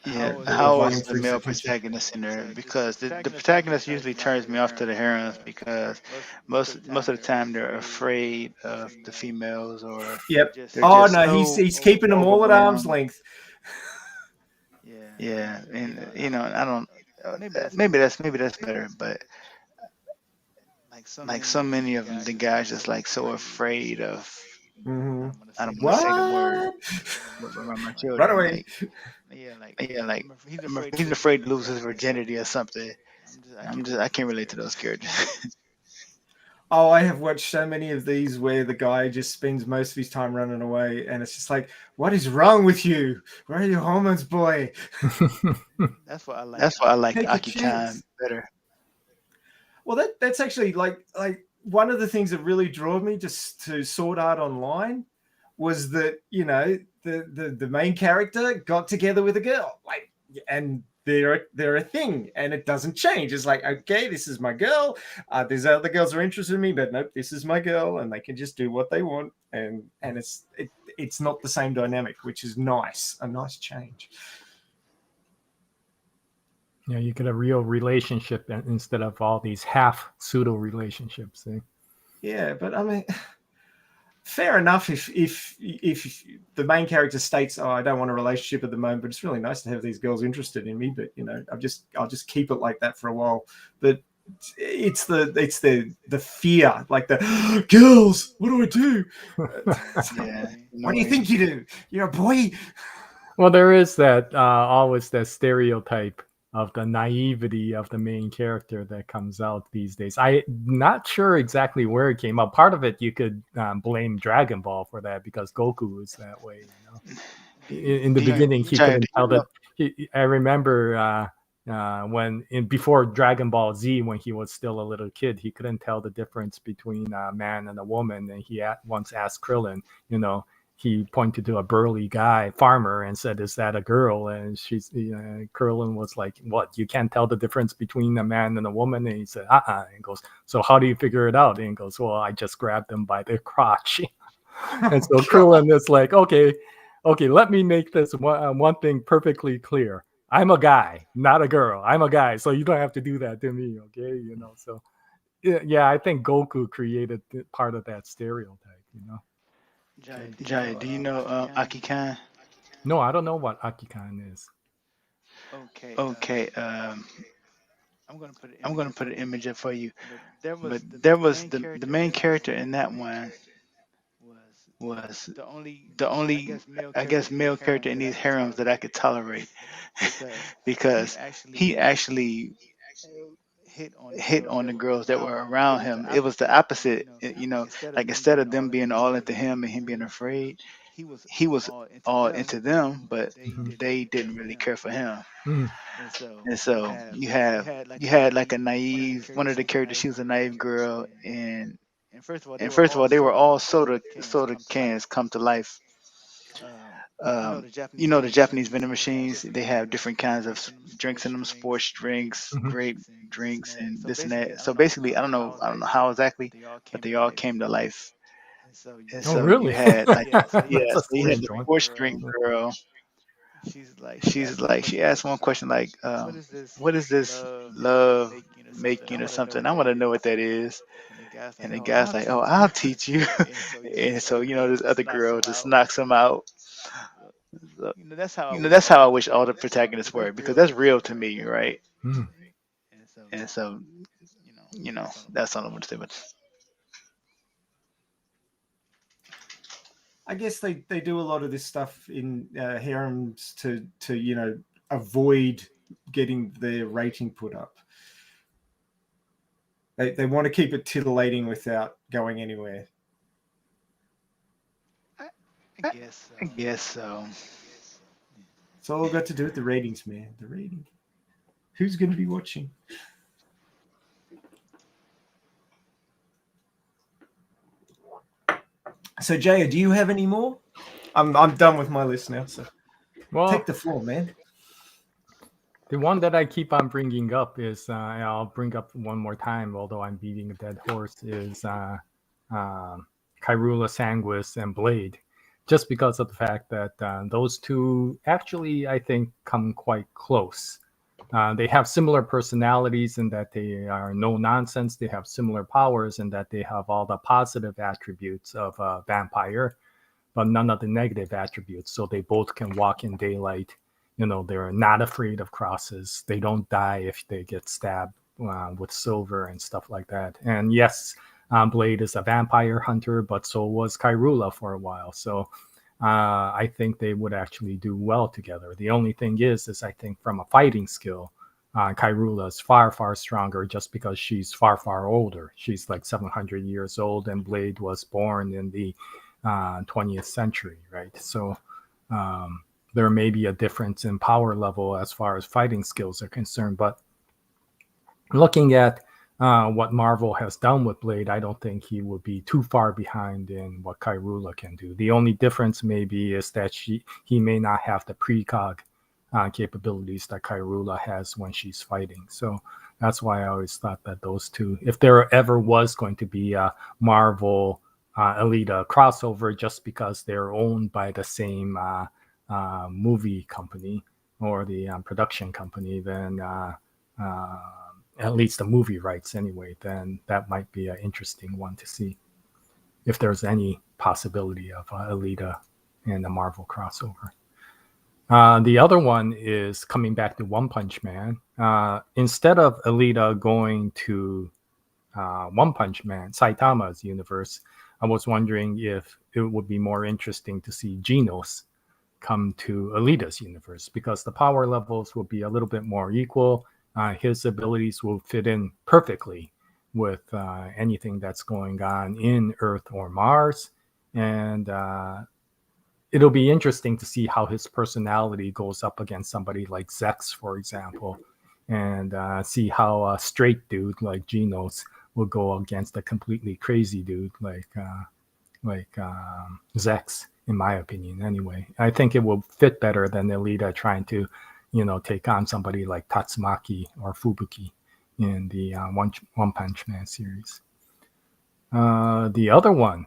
How is the male protagonist in there? Because the protagonist usually turns me off to the heroines because most of the time they're afraid of the females or Yep. they're Oh just no, so he's keeping them all at arm's overwhelmed. length. Yeah, and I don't. Maybe that's better, but like so many of them, the guys just like so afraid of. Mm-hmm. I don't want to say the word, What? but my Run children, away. like he's afraid to lose his virginity or something. I can't relate to those characters. Oh, I have watched so many of these where the guy just spends most of his time running away, and it's just like, what is wrong with you? Where are your hormones, boy? That's why I like Take a Aki Khan chance. better. Well, that's actually like one of the things that really drew me just to Sword Art Online was that, you know, the main character got together with a girl, like, and they're a thing, and it doesn't change. It's like, okay, this is my girl. There's other girls are interested in me, but nope, this is my girl, and they can just do what they want, and it's not the same dynamic, which is nice, a nice change. Yeah, you get a real relationship instead of all these half pseudo relationships. Yeah, but I mean, fair enough if the main character states, "Oh, I don't want a relationship at the moment, but it's really nice to have these girls interested in me." But you know, I'll just keep it like that for a while. But it's the fear, like the girls. What do I do? Yeah. What do you think you do? You're a boy. Well, there is that always that stereotype of the naivety of the main character that comes out these days. I'm not sure exactly where it came up. Part of it you could blame Dragon Ball for that because Goku is that way. You know, in the beginning he couldn't tell that. I remember before Dragon Ball Z, when he was still a little kid, he couldn't tell the difference between a man and a woman, and he once asked Krillin, you know. He pointed to a burly guy, farmer, and said, "Is that a girl?" And Krillin was like, "What? You can't tell the difference between a man and a woman?" And he said, "Uh-uh." And he goes, "So how do you figure it out?" And he goes, "Well, I just grabbed them by their crotch." And so Krillin is like, okay, let me make this one thing perfectly clear. I'm a guy, not a girl. I'm a guy, so you don't have to do that to me, okay? You know, so yeah, I think Goku created part of that stereotype, you know. Jai, do you know Aki Khan? No, I don't know what Aki Khan is. Okay, I'm gonna put an image up for you. But there was the main character in that one was the only I guess male character in these harems that I could tolerate because he actually hit on the girls that were around him. It was the opposite, you know, like instead of them being all into him and him being afraid, he was all into them, but they didn't really care for him. And so you had like a naive one of the characters. She was a naive girl, and first of all, they were all soda cans come to life. You know the Japanese vending machines. They have different kinds of drinks in them, sports drinks, grape drinks, and this and that. So basically, I don't know how exactly, but they all came to life. And Oh, so really? you had like That's a so you had sports the joint. sports drink girl. She's like she asked one question like, "What is this love making or something?" I want to know what that is. And the guy's like, "Oh, I'll teach you." And so you know this other girl just knocks him out. So, you know that's how I wish all the protagonists were because that's real to me, right? Mm. And so you know that's all I want to say. But I guess they do a lot of this stuff in harems to you know avoid getting their rating put up. They want to keep it titillating without going anywhere. I guess so. It's all got to do with the ratings, man. The rating. Who's going to be watching? So, Jaya, do you have any more? I'm done with my list now. So, take the floor, man. The one that I keep on bringing up is, I'll bring up one more time, although I'm beating a dead horse, is Kyrula Sanguis and Blade. Just because of the fact that those two actually, I think, come quite close. They have similar personalities in that they are no nonsense. They have similar powers in that they have all the positive attributes of a vampire, but none of the negative attributes. So they both can walk in daylight. They're not afraid of crosses. They don't die if they get stabbed with silver and stuff like that. And yes, Blade is a vampire hunter, but so was Kyrula for a while. So I think they would actually do well together. The only thing is I think from a fighting skill, Kyrula is far, far stronger just because she's far, far older. She's like 700 years old, and Blade was born in the 20th century, right? So there may be a difference in power level as far as fighting skills are concerned. But looking at what Marvel has done with Blade, I don't think he would be too far behind in what Kyrula can do. The only difference maybe is that he may not have the precog capabilities that Kyrula has when she's fighting. So that's why I always thought that those two, if there ever was going to be a Marvel Alita crossover, just because they're owned by the same movie company or the production company, then at least the movie rights anyway, then that might be an interesting one to see if there's any possibility of Alita and a Marvel crossover. The other one is coming back to One Punch Man. Instead of Alita going to One Punch Man, Saitama's universe, I was wondering if it would be more interesting to see Genos come to Alita's universe, because the power levels will be a little bit more equal. His abilities will fit in perfectly with anything that's going on in Earth or Mars. And it'll be interesting to see how his personality goes up against somebody like Zex, for example, and see how a straight dude like Genos will go against a completely crazy dude like Zex, in my opinion, anyway. I think it will fit better than Alita trying to, take on somebody like Tatsumaki or Fubuki in the One Punch Man series. The other one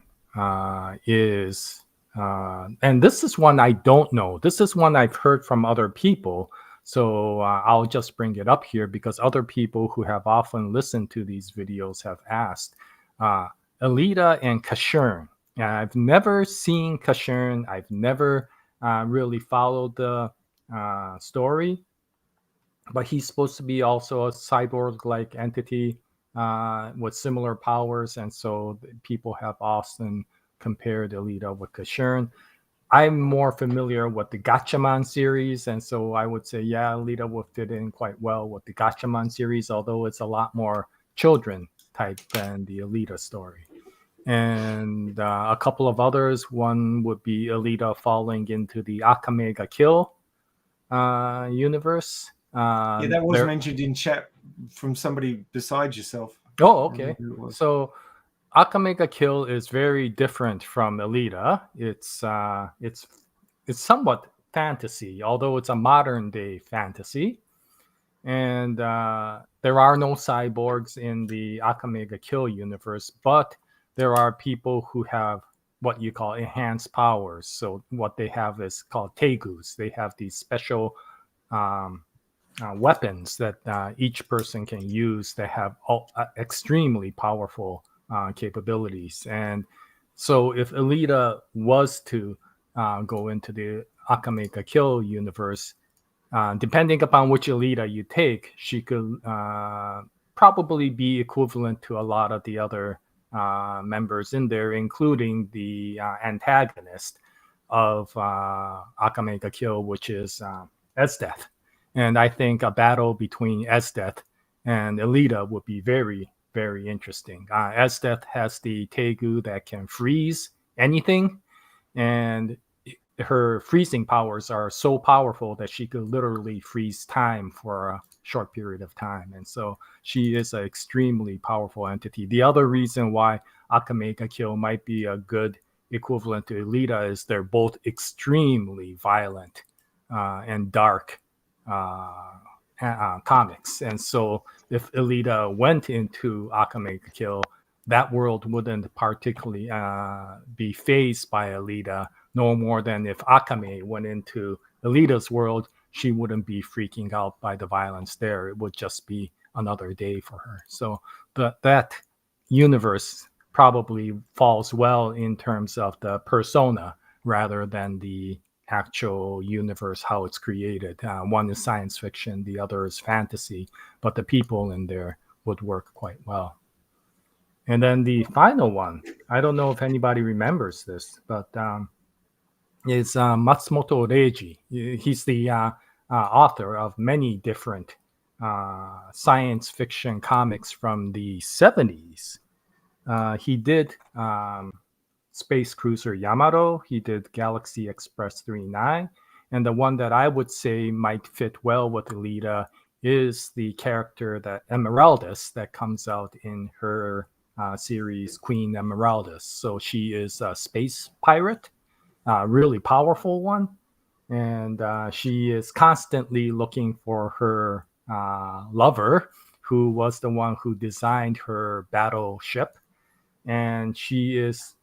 is, and this is one I don't know. This is one I've heard from other people. So I'll just bring it up here because other people who have often listened to these videos have asked. Alita and Kashern. I've never seen Kashern. I've never really followed the story, but he's supposed to be also a cyborg-like entity with similar powers, and so people have often compared Alita with Kashern. I'm more familiar with the Gatchaman series, and so I would say, yeah, Alita will fit in quite well with the Gatchaman series, although it's a lot more children type than the Alita story. And a couple of others. One would be Alita falling into the Akame ga Kill universe. Yeah, that was mentioned in chat from somebody besides yourself. Oh, okay. So Akame ga Kill is very different from Alita. It's somewhat fantasy, although it's a modern day fantasy. And there are no cyborgs in the Akame ga Kill universe, but there are people who have what you call enhanced powers. So what they have is called tegus. They have these special weapons that each person can use that have extremely powerful capabilities. And so if Alita was to go into the Akame ga Kill universe, depending upon which Alita you take, she could probably be equivalent to a lot of the other members in there, including the antagonist of Akame ga Kill, which is Esdeath. And I think a battle between Esdeath and Alita would be very, very interesting. Esdeath has the Tegu that can freeze anything, and her freezing powers are so powerful that she could literally freeze time for a short period of time. And so she is an extremely powerful entity. The other reason why Akame ga Kill might be a good equivalent to Alita is they're both extremely violent and dark comics. And so if Alita went into Akame ga Kill, that world wouldn't particularly be phased by Alita, no more than if Akame went into Alita's world, she wouldn't be freaking out by the violence there. It would just be another day for her. So that universe probably falls well in terms of the persona rather than the actual universe, how it's created. One is science fiction, the other is fantasy, but the people in there would work quite well. And then the final one, I don't know if anybody remembers this, but is Matsumoto Reiji. He's the author of many different science fiction comics from the 70s. He did Space Cruiser Yamato. He did Galaxy Express 39. And the one that I would say might fit well with Alita is the character that Emeraldus that comes out in her series Queen Emeraldus. So she is a space pirate, really powerful one. And she is constantly looking for her lover, who was the one who designed her battleship. And she is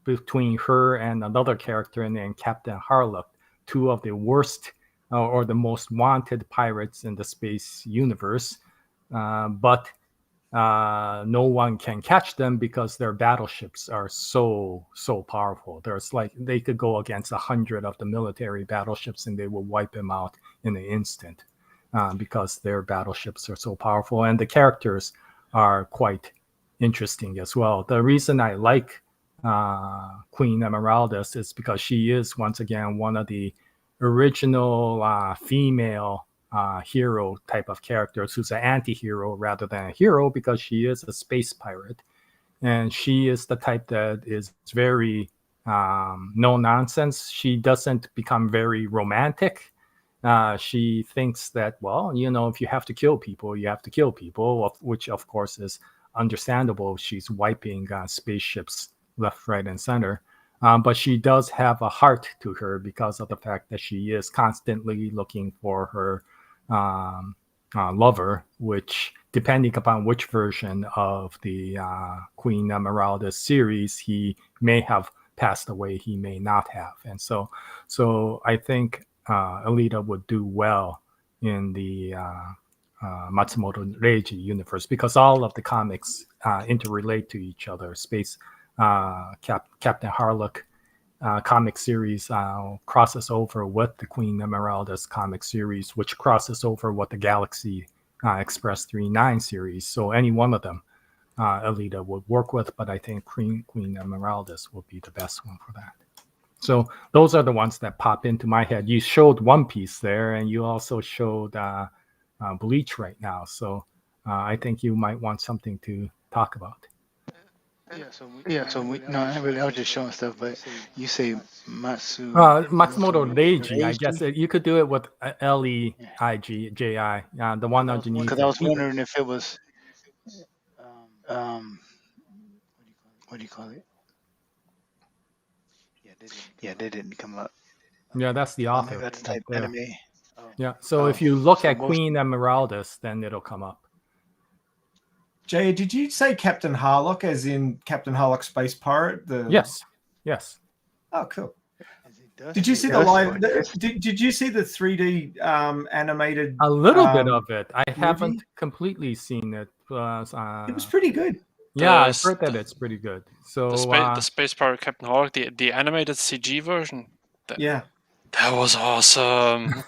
between her and another character named Captain Harlock, two of the worst or the most wanted pirates in the space universe. But no one can catch them because their battleships are so powerful. There's like they could go against 100 of the military battleships and they will wipe them out in an instant because their battleships are so powerful, and the characters are quite interesting as well. The reason I like Queen Emeraldus is because she is once again one of the original female hero type of characters who's an anti-hero rather than a hero, because she is a space pirate, and she is the type that is very no nonsense. She doesn't become very romantic. She thinks that, well, you know, if you have to kill people, you have to kill people, which of course is understandable. She's wiping spaceships left, right, and center. But she does have a heart to her because of the fact that she is constantly looking for her lover, which, depending upon which version of the Queen Emeraldus series, he may have passed away, he may not have. And so I think Alita would do well in the Matsumoto Reiji universe, because all of the comics interrelate to each other. Space Captain Harlock comic series crosses over with the Queen Emeraldus comic series, which crosses over with the Galaxy Express 39 series. So any one of them Alita would work with, but I think Queen Emeraldus will be the best one for that. So those are the ones that pop into my head. You showed One Piece there, and you also showed Bleach right now. So I think you might want something to talk about. Not really. I was just showing stuff, but you say Matsumoto Reiji. I guess you could do it with Leijji, the one underneath. Because I was wondering if it was, what do you call it? Yeah, they didn't come up. Yeah, that's the author. That's the type of anime. Yeah, so if you look at Queen Emeraldus, then it'll come up. Jay, did you say Captain Harlock as in Captain Harlock Space Pirate? Yes. Oh, cool. Did you see the live? Did you see the 3D animated? A little bit of it. I haven't completely seen it. It was pretty good. Yeah, I've heard that it's pretty good. So the Space Pirate Captain Harlock, the animated CG version. That was awesome.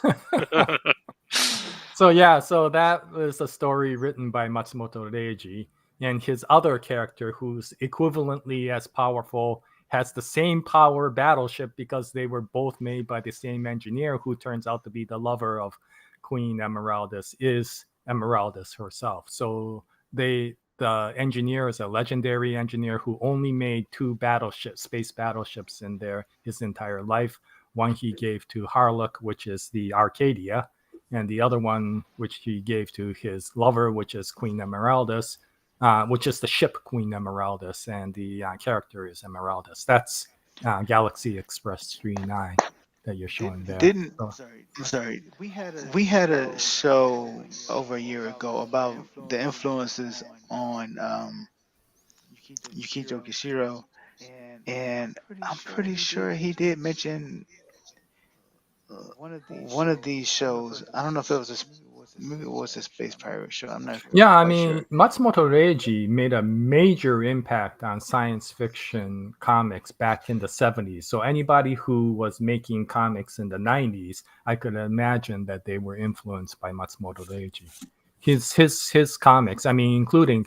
So that was a story written by Matsumoto Reiji, and his other character, who's equivalently as powerful, has the same power battleship because they were both made by the same engineer, who turns out to be the lover of Queen Emeraldus, is Emeraldus herself. So the engineer is a legendary engineer who only made 2 space battleships in his entire life. One he gave to Harlock, which is the Arcadia, and the other one which he gave to his lover, which is Queen Emeraldus, which is the ship Queen Emeraldus, and the character is Emeraldus. That's Galaxy Express 39 that you're showing there. Didn't So, I'm sorry. We had a show over a year ago about the influences on Yukito Kishiro, and I'm pretty sure he did mention one of these shows. I don't know if it was maybe it was a space pirate show. I'm not yeah, I quite mean, sure. Matsumoto Reiji made a major impact on science fiction comics back in the 70s. So anybody who was making comics in the 90s, I could imagine that they were influenced by Matsumoto Reiji. His comics, I mean, including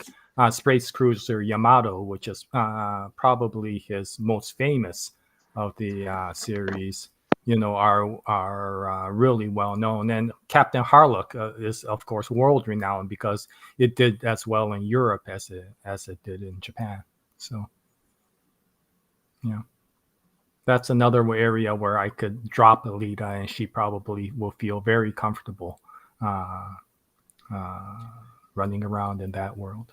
Space Cruiser Yamato, which is probably his most famous of the series, are really well known. And Captain Harlock is, of course, world renowned because it did as well in Europe as it did in Japan. So, yeah, that's another area where I could drop Alita, and she probably will feel very comfortable running around in that world.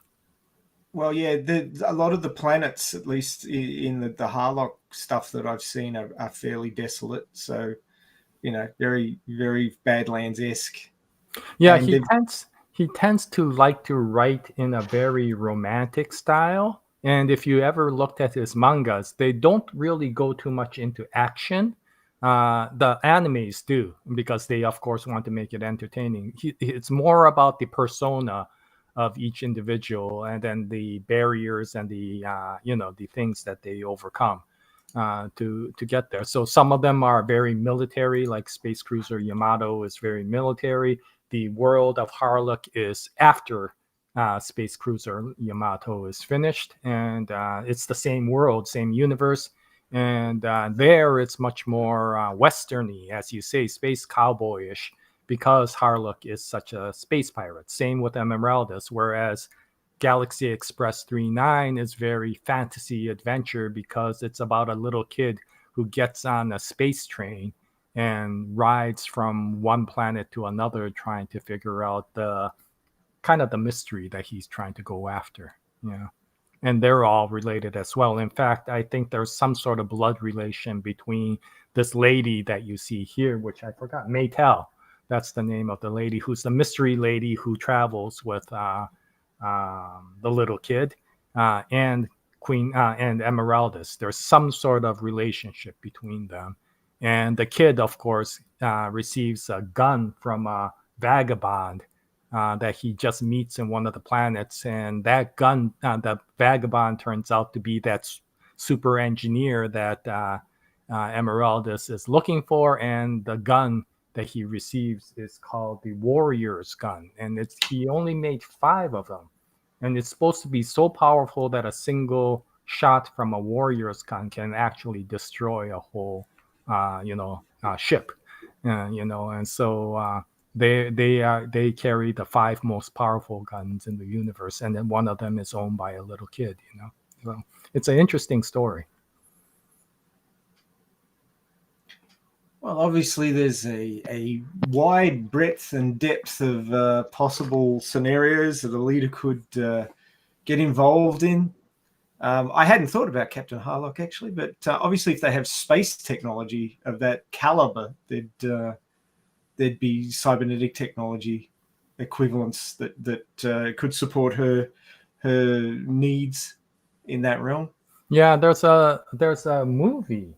Well, yeah, a lot of the planets, at least in the Harlock stuff that I've seen, are fairly desolate. So, very, very Badlands-esque. Yeah, And he tends to like to write in a very romantic style. And if you ever looked at his mangas, they don't really go too much into action. The animes do, because they, of course, want to make it entertaining. It's more about the persona of each individual, and then the barriers and the the things that they overcome to get there. So some of them are very military, like Space Cruiser Yamato is very military. The world of Harlock is after Space Cruiser Yamato is finished, and it's the same world, same universe. And there it's much more westerny, as you say, space cowboyish, because Harlock is such a space pirate. Same with Emeraldus, whereas Galaxy Express 39 is very fantasy adventure because it's about a little kid who gets on a space train and rides from one planet to another trying to figure out the kind of the mystery that he's trying to go after. Yeah. And they're all related as well. In fact, I think there's some sort of blood relation between this lady that you see here, which I forgot, Maytel. That's the name of the lady, who's the mystery lady who travels with the little kid, and Queen and Emeraldus. There's some sort of relationship between them. And the kid, of course, receives a gun from a vagabond that he just meets in one of the planets. And that gun, the vagabond turns out to be that super engineer that Emeraldus is looking for. And the gun that he receives is called the Warrior's Gun. And he only made 5 of them. And it's supposed to be so powerful that a single shot from a Warrior's Gun can actually destroy a whole ship. And so they carry the 5 most powerful guns in the universe, and then one of them is owned by a little kid. So it's an interesting story. Well, obviously, there's a wide breadth and depth of possible scenarios that Alita could get involved in. I hadn't thought about Captain Harlock, actually, but obviously if they have space technology of that caliber, there'd be cybernetic technology equivalents that could support her needs in that realm. Yeah, there's a movie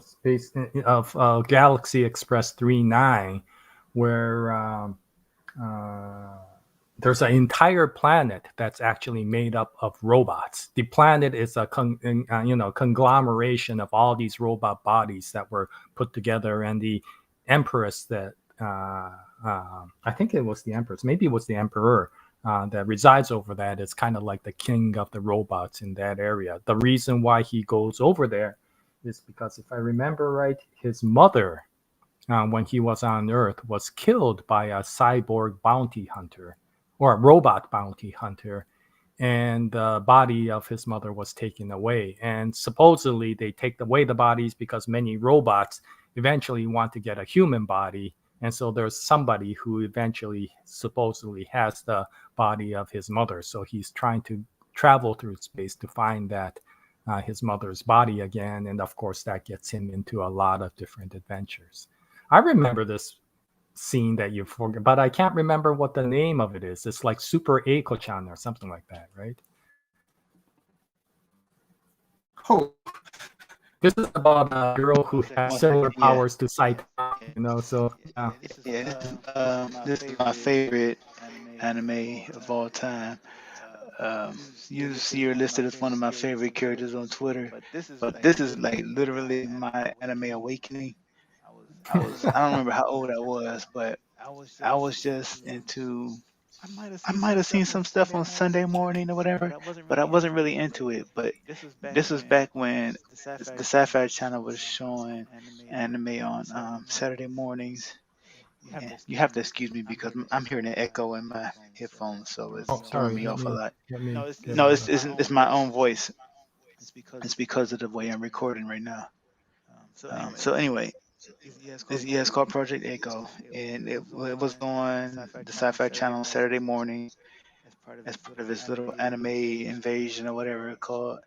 space of Galaxy Express 39 where there's an entire planet that's actually made up of robots. The planet is a conglomeration of all these robot bodies that were put together, and the Empress that I think it was the Empress, maybe it was the Emperor that resides over that is kind of like the king of the robots in that area. The reason why he goes over there is because, if I remember right, his mother, when he was on Earth, was killed by a cyborg bounty hunter or a robot bounty hunter. and the body of his mother was taken away. And supposedly they take away the bodies because many robots eventually want to get a human body. And so there's somebody who eventually supposedly has the body of his mother. So he's trying to travel through space to find that his mother's body again. And of course, that gets him into a lot of different adventures. I remember this scene that you forget, but I can't remember what the name of it is. It's like Super Eiko-chan or something like that, right? Oh, This is about a girl who has similar Yeah, powers to Saitama, you know. So yeah. This is my favorite anime of all time. You see her listed as one of my favorite characters on Twitter, but this is like literally my anime awakening. I don't remember how old I was, but I was just into. I might have seen some stuff on Sunday morning or whatever, but I wasn't really into it. But this was back when the Sci-Fi Channel was showing anime on Saturday mornings. And you have to excuse me because I'm hearing an echo in my headphones, so it's oh, throwing sorry. me off a lot. Let me get No, rid it's of. it's my own voice. It's because of the way I'm recording right now. So anyway, it's called Project Echo, and it was on the Sci-Fi Channel on Saturday morning as part of his little anime invasion or whatever it's called.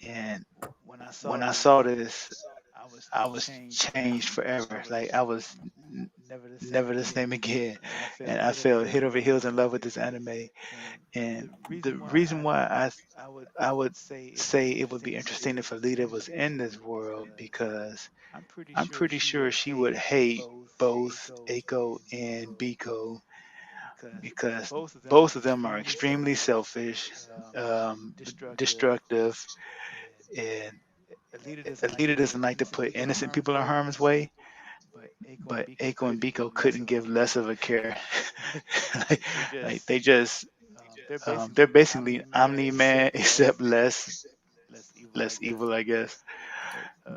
And when I saw this, I was changed forever. Like I was never the same again, and I fell head over heels in love with this anime. And the reason why I would say it would be interesting if Alita was in this world because I'm pretty sure she would hate both Aiko and Biko because both of them are extremely selfish, destructive, and Alita doesn't like to put innocent people in harm's way. But Aiko and Biko couldn't give less of a care. like, like they just they're basically Omni Man except less evil, I guess.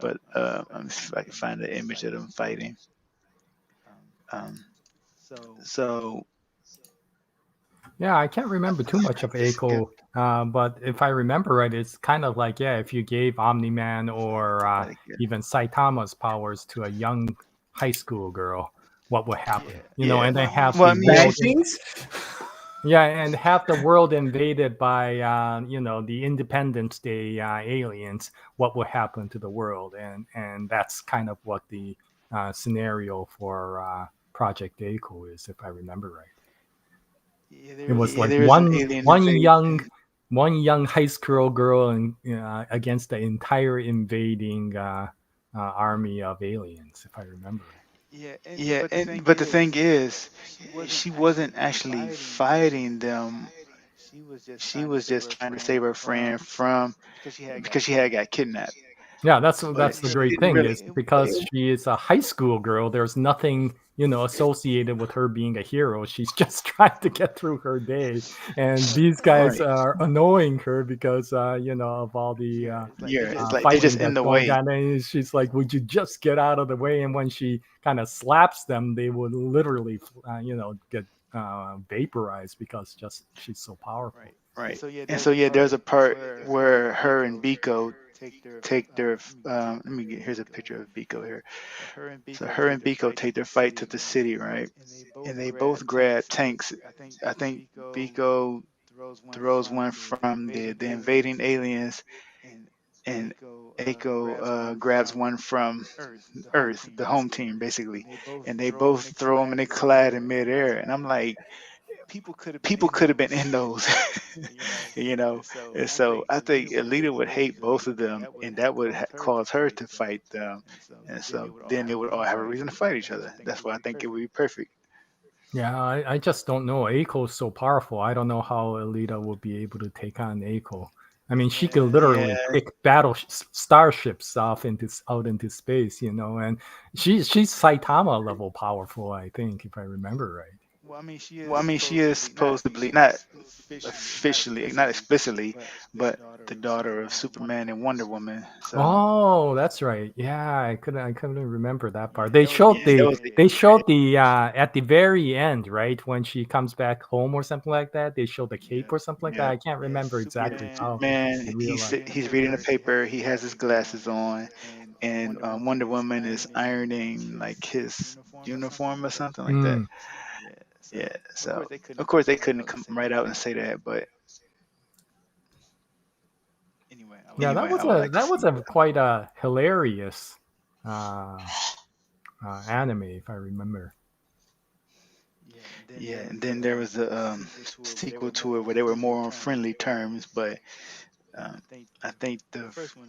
But let me see if I can find the image of them fighting. Um, so Yeah, I can't remember too much of Eiko, but if I remember right, it's kind of like, yeah, if you gave Omni Man or even Saitama's powers to a young high school girl, what would happen? You know, yeah, and then have well, I the mean, world, bashings? yeah, and have the world invaded by, you know, the Independence Day aliens. What would happen to the world? And that's kind of what the scenario for Project Eiko is, if I remember right. It was yeah, like there is an alien invasion. one young high school girl and against the entire invading army of aliens, if I remember right. Yeah, and but the thing is, she wasn't actually fighting them. She was just trying to save her friend from because she had got kidnapped. Yeah, But that's the she great didn't thing really. is because she is a high school girl. There's nothing, you know, associated with her being a hero. She's just trying to get through her day, and these guys Right. are annoying her because you know of all the Yeah, it's like they're fighting just in that's the going way. on. And she's like, "Would you just get out of the way?" And when she kind of slaps them, they would literally, you know, get vaporized because just she's so powerful. Right. And so yeah, there's a part where her and Biko take their let me get here's a picture of Biko here. So her and Biko take their fight to the city, right? And they both grab tanks. I think Biko throws one from the invading aliens, and Aiko grabs one from Earth, the home team, basically. And they both throw them and they collide in midair. And I'm like, people could have been in those, you know. And so I think Alita would hate both of them, and that would cause her to fight them. And so then they would all have a reason to fight each other. That's why I think it would be perfect. Yeah, I just don't know. Aiko is so powerful. I don't know how Alita will be able to take on Aiko. I mean, she could Yeah, literally kick starships off out into space, you know, and she's Saitama level powerful, I think, if I remember right. well, I mean, she is supposed to be not officially, not explicitly, but the daughter of Superman and Wonder Woman. So Oh, that's right. Yeah, I couldn't remember that part. Yeah, that was They showed the at the very end, right? When she comes back home or something like that. They showed the cape or something like that. yeah, I can't remember exactly how Superman. in real life. He's reading the paper. He has his glasses on, and Wonder Woman is ironing like his uniform or something like that. Mm. Yeah. So of course they couldn't come right out and say that, but Yeah, anyway, I would like to that see was a that. quite hilarious uh, anime, if I remember. Yeah, and then there was a sequel to it where they were more on friendly terms, but um, I think the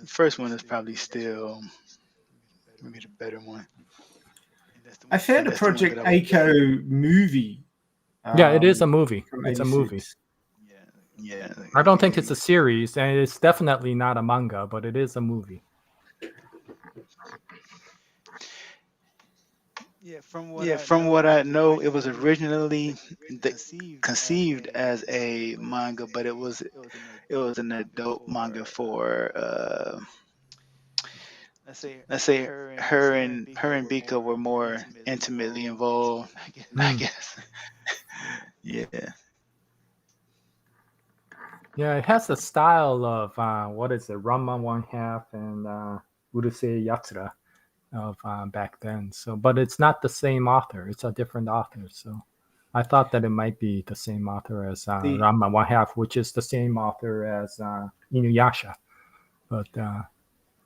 first one is probably still maybe the better one, I found and a that's the one that Project I would. ACO movie Yeah, it is a movie. from It's a movie. '86. Yeah, I don't think it's a series, and it's definitely not a manga, but it is a movie. yeah. From what I know, it was originally conceived as a manga, but it was an adult manga for let's say her and Bika were more intimately involved. I Mm. guess. Yeah. Yeah, it has the style of what is it, Ranma One Half and Urusei Yatsura of back then. So, but it's not the same author; it's a different author. So, I thought that it might be the same author as The Ranma One Half, which is the same author as Inuyasha. But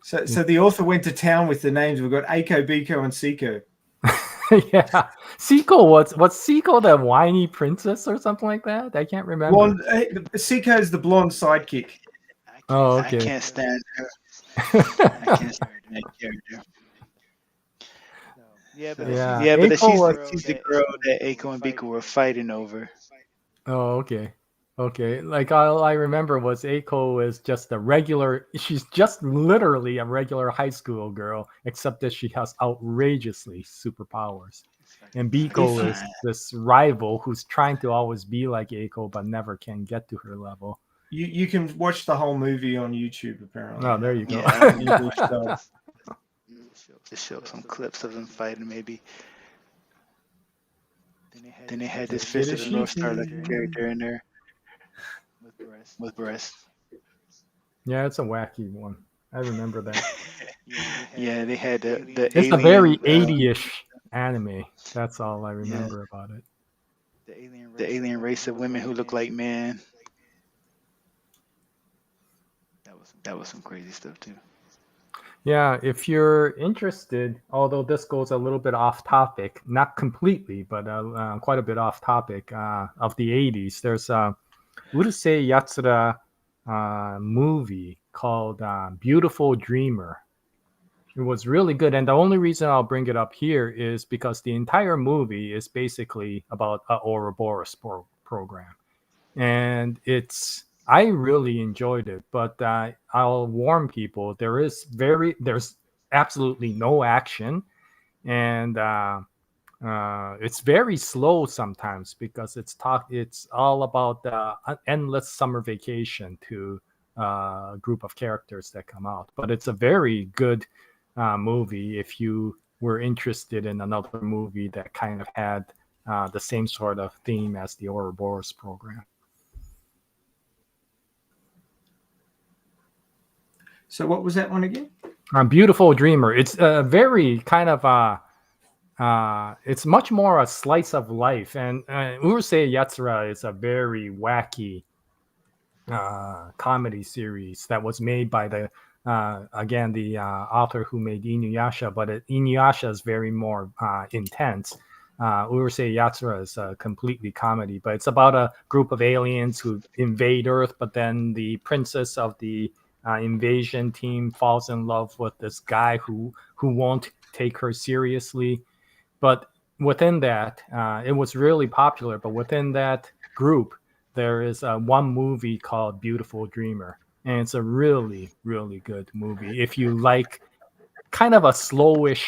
so the author went to town with the names. We've got Aiko, Biko, and Seiko. yeah, Seiko was Seiko the whiny princess or something like that? I can't remember. Blonde. Seiko is the blonde sidekick. Oh, I okay. can't stand her. I can't stand that character. Yeah, Yeah, but Eiko was. she's the girl that Aiko and Bika were fighting over. Oh, okay. Okay. Like all I remember was Eiko is just a regular. She's just literally a regular high school girl, except that she has outrageously superpowers. And Biko is Fine. this rival who's trying to always be like Eiko, but never can get to her level. You can watch the whole movie on YouTube. Apparently. Oh, there you go. Yeah, I English dub. just show some clips of them fighting, maybe. Then they had this Fist of the North Star like character in there with breasts. Yeah, it's a wacky one. I remember that. Yeah, they had the It's a alien. very 80-ish anime. That's all I remember about it. The alien race of women who look like men. That was some crazy stuff too. Yeah, if you're interested, although this goes a little bit off topic, not completely, but quite a bit off topic of the 80s, there's a Urusei Yatsura movie called Beautiful Dreamer. It was really good. And the only reason I'll bring it up here is because the entire movie is basically about an Ouroboros program. And I really enjoyed it, but I'll warn people there's absolutely no action, and it's very slow sometimes because it's all about an endless summer vacation to a group of characters that come out. But it's a very good movie if you were interested in another movie that kind of had the same sort of theme as the Ouroboros program. So what was that one again? Beautiful Dreamer. It's very kind of it's much more a slice of life, and Urusei Yatsura is a very wacky comedy series that was made by the author who made Inuyasha, but Inuyasha is very more intense. Urusei Yatsura is completely comedy, but it's about a group of aliens who invade Earth, but then the princess of the invasion team falls in love with this guy who won't take her seriously. But within that, it was really popular. But within that group, there is one movie called Beautiful Dreamer, and it's a really, really good movie. If you like kind of a slowish,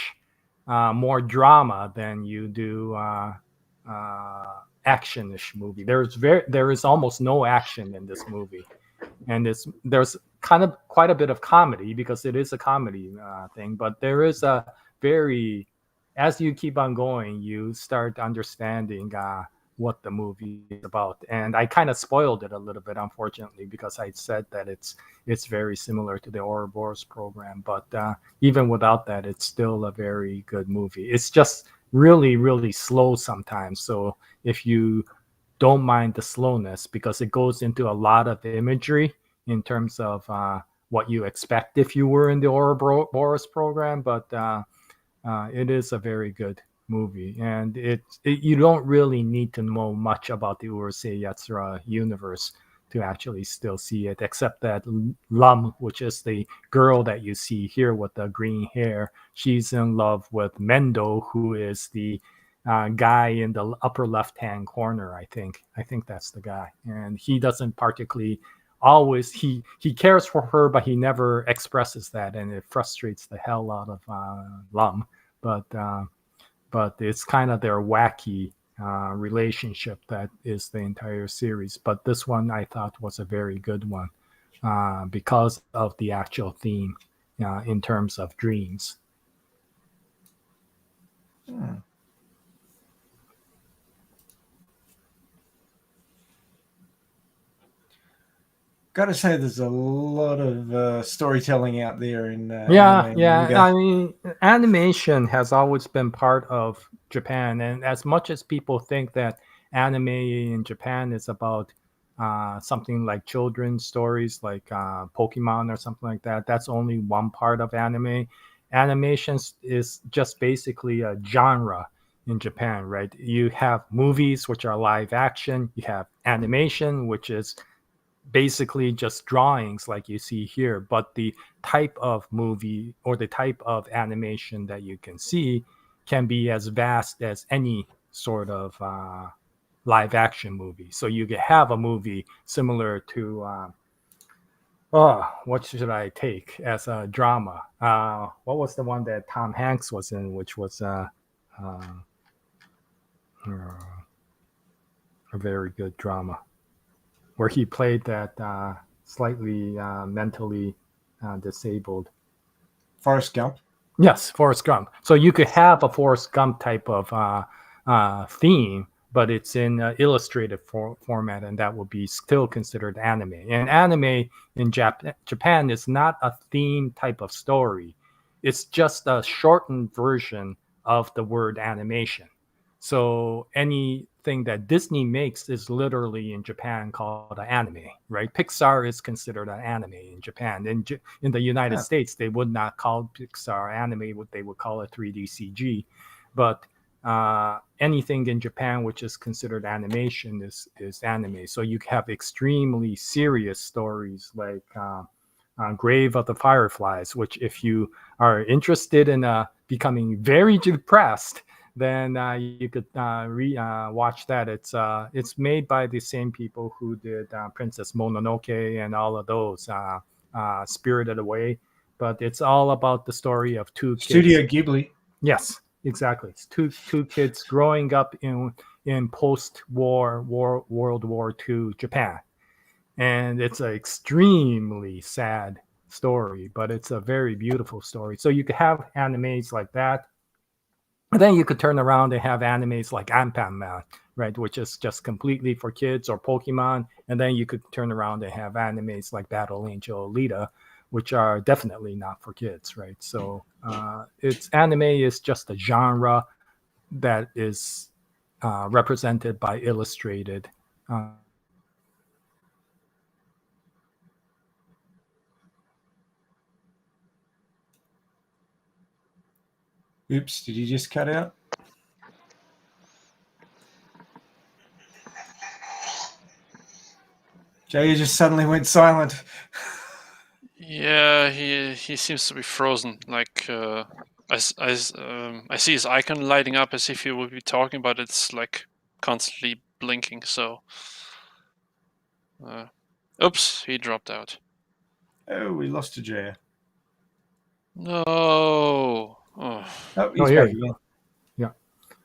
more drama than you do action-ish movie. There is almost no action in this movie, and there's quite a bit of comedy because it is a comedy thing. But there is a very, as you keep on going, you start understanding what the movie is about. And I kind of spoiled it a little bit, unfortunately, because I said that it's very similar to the Ouroboros program. But even without that, it's still a very good movie. It's just really, really slow sometimes. So if you don't mind the slowness, because it goes into a lot of imagery in terms of what you expect if you were in the Ouroboros program. But it is a very good movie, and you don't really need to know much about the Urusei Yatsura universe to actually still see it, except that Lum, which is the girl that you see here with the green hair, she's in love with Mendo, who is the guy in the upper left-hand corner. I think that's the guy, and he doesn't particularly always he cares for her, but he never expresses that, and it frustrates the hell out of Lum. But it's kind of their wacky relationship that is the entire series. But this one I thought was a very good one because of the actual theme in terms of dreams. Got to say, there's a lot of storytelling out there in anime. Manga. I mean, animation has always been part of Japan, and as much as people think that anime in Japan is about something like children's stories, like Pokemon or something like that, that's only one part of anime. Animation is just basically a genre in Japan, right? You have movies, which are live action. You have animation, which is basically just drawings like you see here, but the type of movie or the type of animation that you can see can be as vast as any sort of live action movie. So you could have a movie similar to what should I take as a drama? What was the one that Tom Hanks was in, which was a very good drama, where he played that slightly mentally disabled. Forrest Gump? Yes, Forrest Gump. So you could have a Forrest Gump type of theme, but it's in illustrated format, and that would be still considered anime. And anime in Japan is not a theme type of story. It's just a shortened version of the word animation. So anything that Disney makes is literally in Japan called an anime, right? Pixar is considered an anime in Japan. In the United States, they would not call Pixar anime, what they would call it 3D CG. But anything in Japan which is considered animation is anime. So you have extremely serious stories like Grave of the Fireflies, which if you are interested in becoming very depressed, then you could watch that. It's made by the same people who did Princess Mononoke and all of those, Spirited Away. But it's all about the story of two kids. Studio Ghibli. Yes, exactly. It's two kids growing up in post-war World War II Japan. And it's an extremely sad story, but it's a very beautiful story. So you could have animes like that. And then you could turn around and have animes like Anpanman, right, which is just completely for kids, or Pokemon. And then you could turn around and have animes like Battle Angel Alita, which are definitely not for kids, right? So anime is just a genre that is represented by illustrated. Oops, did you just cut out? Jay just suddenly went silent. Yeah, he seems to be frozen. Like I see his icon lighting up as if he would be talking, but it's like constantly blinking. So, oops, he dropped out. Oh, we lost to Jay. No. Oh, he's back again. Yeah,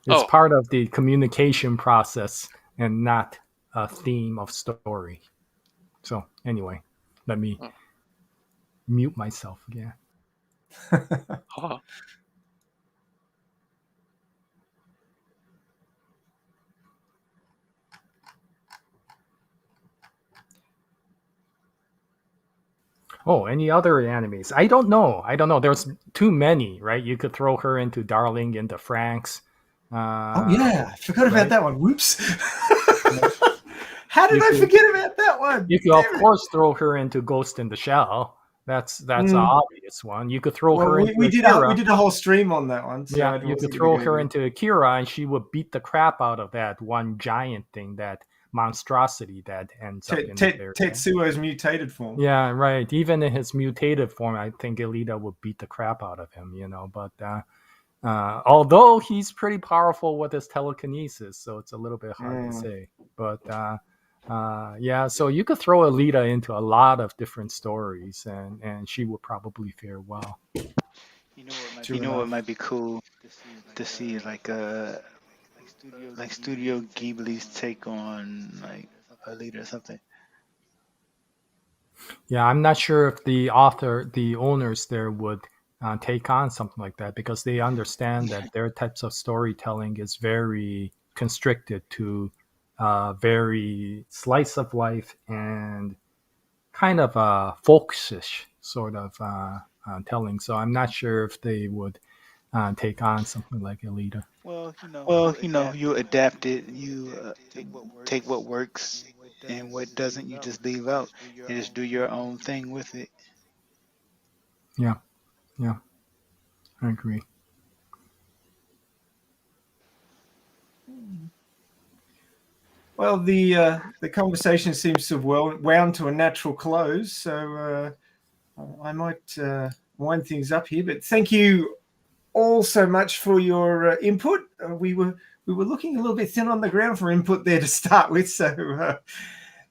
it's part of the communication process and not a theme of story. So anyway, let me mute myself again. Huh. Oh, any other animes? I don't know. There's too many, right? You could throw her into Darling in the Franxx. Oh yeah, I forgot about right? that one. Whoops. How did You I could- forget about that one? You could, of Damn it. course, throw her into Ghost in the Shell. That's an obvious one. You could throw her Well, into we did Akira. a whole stream on that one. So Yeah, I you could wasn't throw gonna go her there. into Akira, and she would beat the crap out of that one giant thing, that monstrosity that ends up in there. Tetsuo's mutated form. Yeah, right. Even in his mutated form, I think Alita would beat the crap out of him, But although he's pretty powerful with his telekinesis, so it's a little bit hard to say. But yeah, so you could throw Alita into a lot of different stories, and she would probably fare well. You know what might be cool to see, like Studio Ghibli's take on like Alita or something. Yeah, I'm not sure if the owners there would take on something like that, because they understand that their types of storytelling is very constricted to very slice of life and kind of folksish sort of telling. So I'm not sure if they would take on something like Alita. Well, you adapt it. You take what works, and what doesn't, you just leave out and just do your own thing with it. Yeah, I agree. Well, the conversation seems to have wound to a natural close, so I might wind things up here. But thank you all so much for your input. We were looking a little bit thin on the ground for input there to start with, so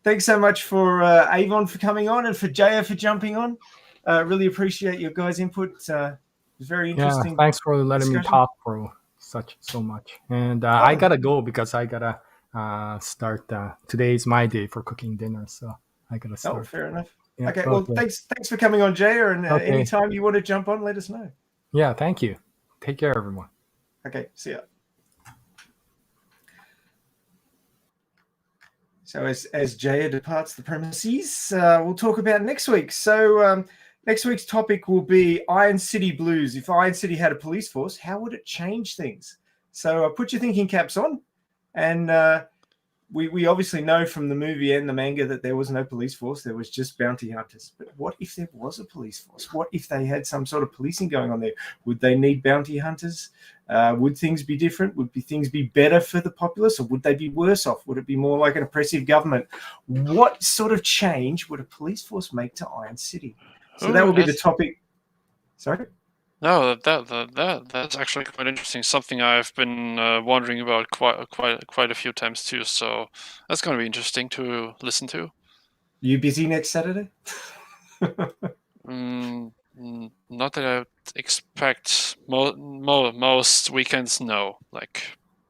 thanks so much for Avon for coming on, and for Jaya for jumping on. Really appreciate your guys' input. It was very interesting. Yeah, thanks for letting me talk for so much. And I gotta go because I gotta start. Today's my day for cooking dinner, so I gotta start. Oh, fair enough. Yeah, okay, well, thanks for coming on, Jaya, and anytime you want to jump on, let us know. Yeah, thank you. Take care, everyone. Okay, see ya. So as Jaya departs the premises, we'll talk about next week. So next week's topic will be Iron City Blues. If Iron City had a police force, how would it change things? So put your thinking caps on, and we obviously know from the movie and the manga that there was no police force. There was just bounty hunters. But what if there was a police force? What if they had some sort of policing going on there? Would they need bounty hunters? Would things be different? Would things be better for the populace, or would they be worse off? Would it be more like an oppressive government? What sort of change would a police force make to Iron City? So that would be the topic. Sorry? No, that's actually quite interesting. Something I've been wondering about quite a few times too. So that's going to be interesting to listen to. You busy next Saturday? Not that I expect most weekends. No, like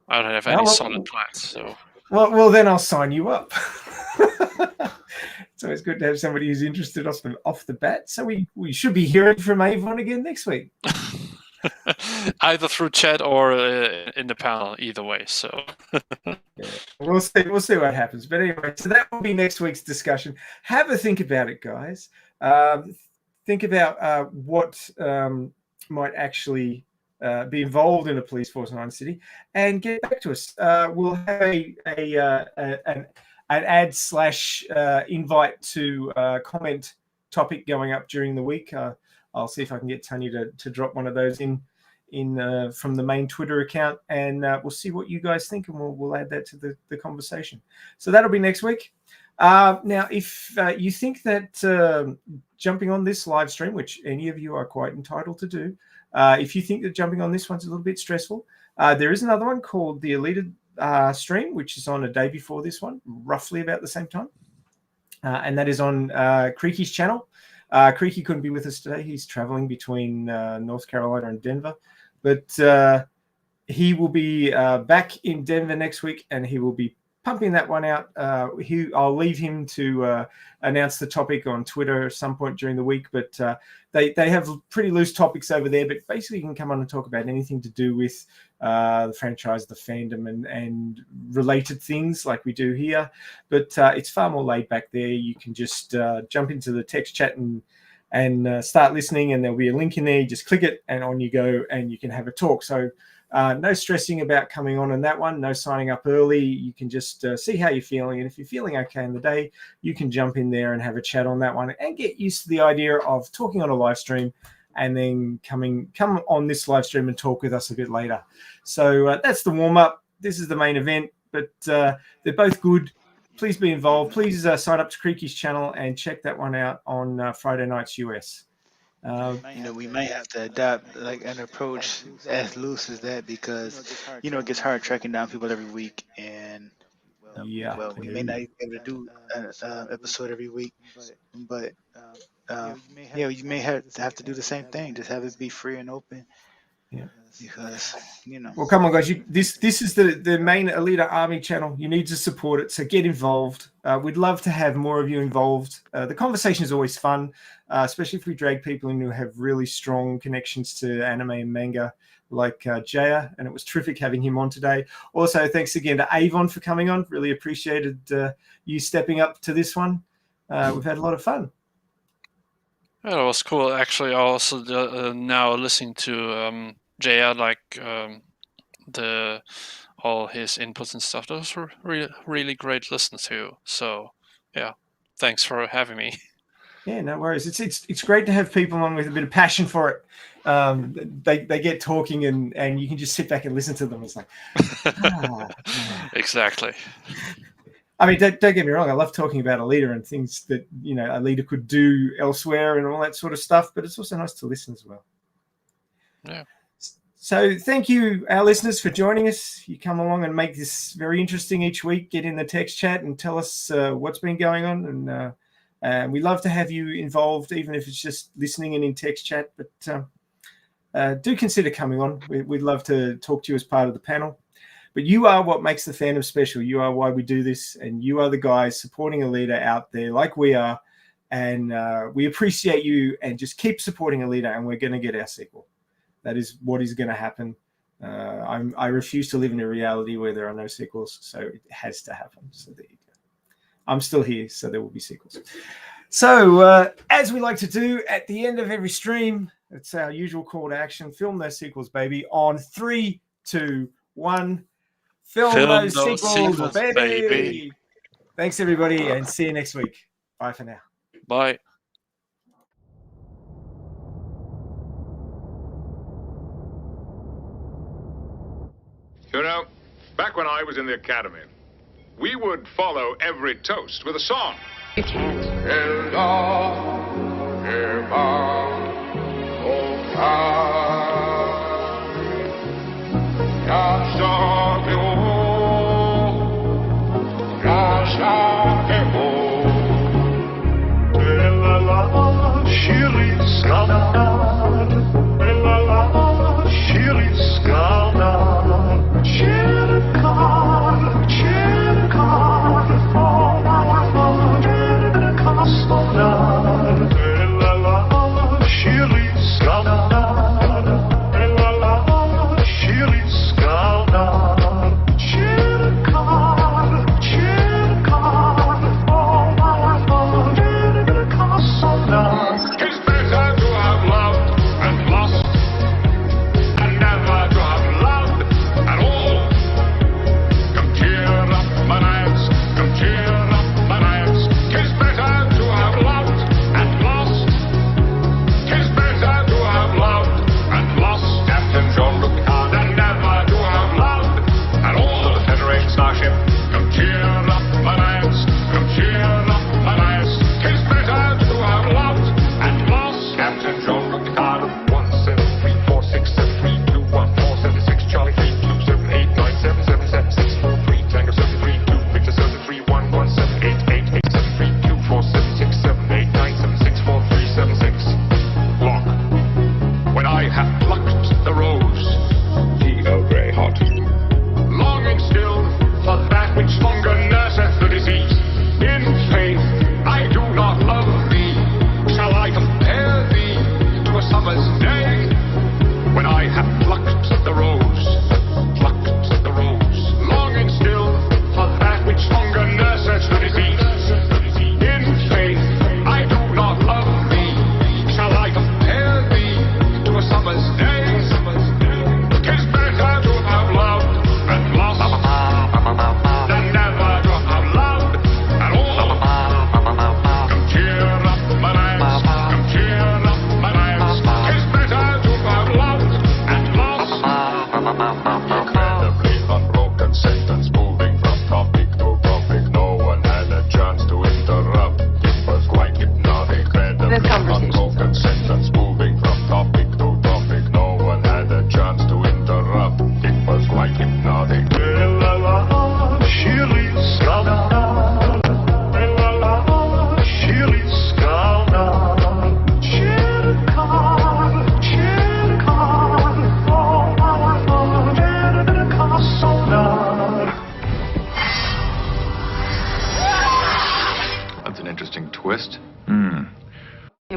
I don't have any solid plans. So well, then I'll sign you up. It's always good to have somebody who's interested off the bat. So we should be hearing from Avon again next week. Either through chat or in the panel, either way. So yeah. We'll see what happens. But anyway, so that will be next week's discussion. Have a think about it, guys. Think about what might actually be involved in a police force in Iron City, and get back to us. We'll have an ad/invite to comment topic going up during the week. I'll see if I can get Tony to drop one of those in from the main Twitter account, and we'll see what you guys think, and we'll add that to the conversation. So that'll be next week. Now, if you think that jumping on this live stream, which any of you are quite entitled to do, if you think that jumping on this one's a little bit stressful, there is another one called the Alita stream, which is on a day before this one, roughly about the same time, and that is on Creaky's channel. Creaky couldn't be with us today. He's traveling between North Carolina and Denver, but he will be back in Denver next week, and he will be pumping that one out. I'll leave him to announce the topic on Twitter at some point during the week. But they have pretty loose topics over there. But basically, you can come on and talk about anything to do with the franchise, the fandom, and related things like we do here. But it's far more laid back there. You can just jump into the text chat and start listening, and there'll be a link in there. You just click it, and on you go, and you can have a talk. So no stressing about coming on that one. No signing up early. You can just see how you're feeling, and if you're feeling okay in the day, you can jump in there and have a chat on that one and get used to the idea of talking on a live stream and then come on this live stream and talk with us a bit later. So that's the warm-up. This is the main event, but they're both good. Please be involved. Please sign up to Creaky's channel and check that one out on Friday nights US. We may have to adapt like an approach as loose as that, because it gets hard tracking down people every week, and we may not be able to do an episode every week, but you may have to do the same thing, just have it be free and open. Yeah. Because well, come on, guys! This is the main Alita Army channel. You need to support it, so get involved. We'd love to have more of you involved. The conversation is always fun, especially if we drag people in who have really strong connections to anime and manga, like Jaya, and it was terrific having him on today. Also, thanks again to Avon for coming on. Really appreciated you stepping up to this one. We've had a lot of fun. Yeah, it was cool. Actually, I also now listening to Jaya, like all his inputs and stuff. Those were really great to listen to. So yeah, thanks for having me. Yeah, no worries. It's great to have people on with a bit of passion for it. They get talking and you can just sit back and listen to them. It's like Exactly. I mean, don't get me wrong. I love talking about Alita and things that Alita could do elsewhere and all that sort of stuff. But it's also nice to listen as well. Yeah. So thank you, our listeners, for joining us. You come along and make this very interesting each week. Get in the text chat and tell us what's been going on. And we love to have you involved, even if it's just listening and in text chat. But do consider coming on. We'd love to talk to you as part of the panel. But you are what makes the fandom special. You are why we do this. And you are the guys supporting Alita out there like we are. And we appreciate you, and just keep supporting Alita, and we're going to get our sequel. That is what is going to happen. I refuse to live in a reality where there are no sequels, so it has to happen. So there you go. I'm still here, so there will be sequels. So as we like to do at the end of every stream, it's our usual call to action. Film those sequels, baby. On 3, 2, 1. Film those sequels, baby. Thanks, everybody, and see you next week. Bye for now. Bye. Back when I was in the academy, we would follow every toast with a song. You can't. It's better to have loved and lost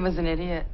was an idiot.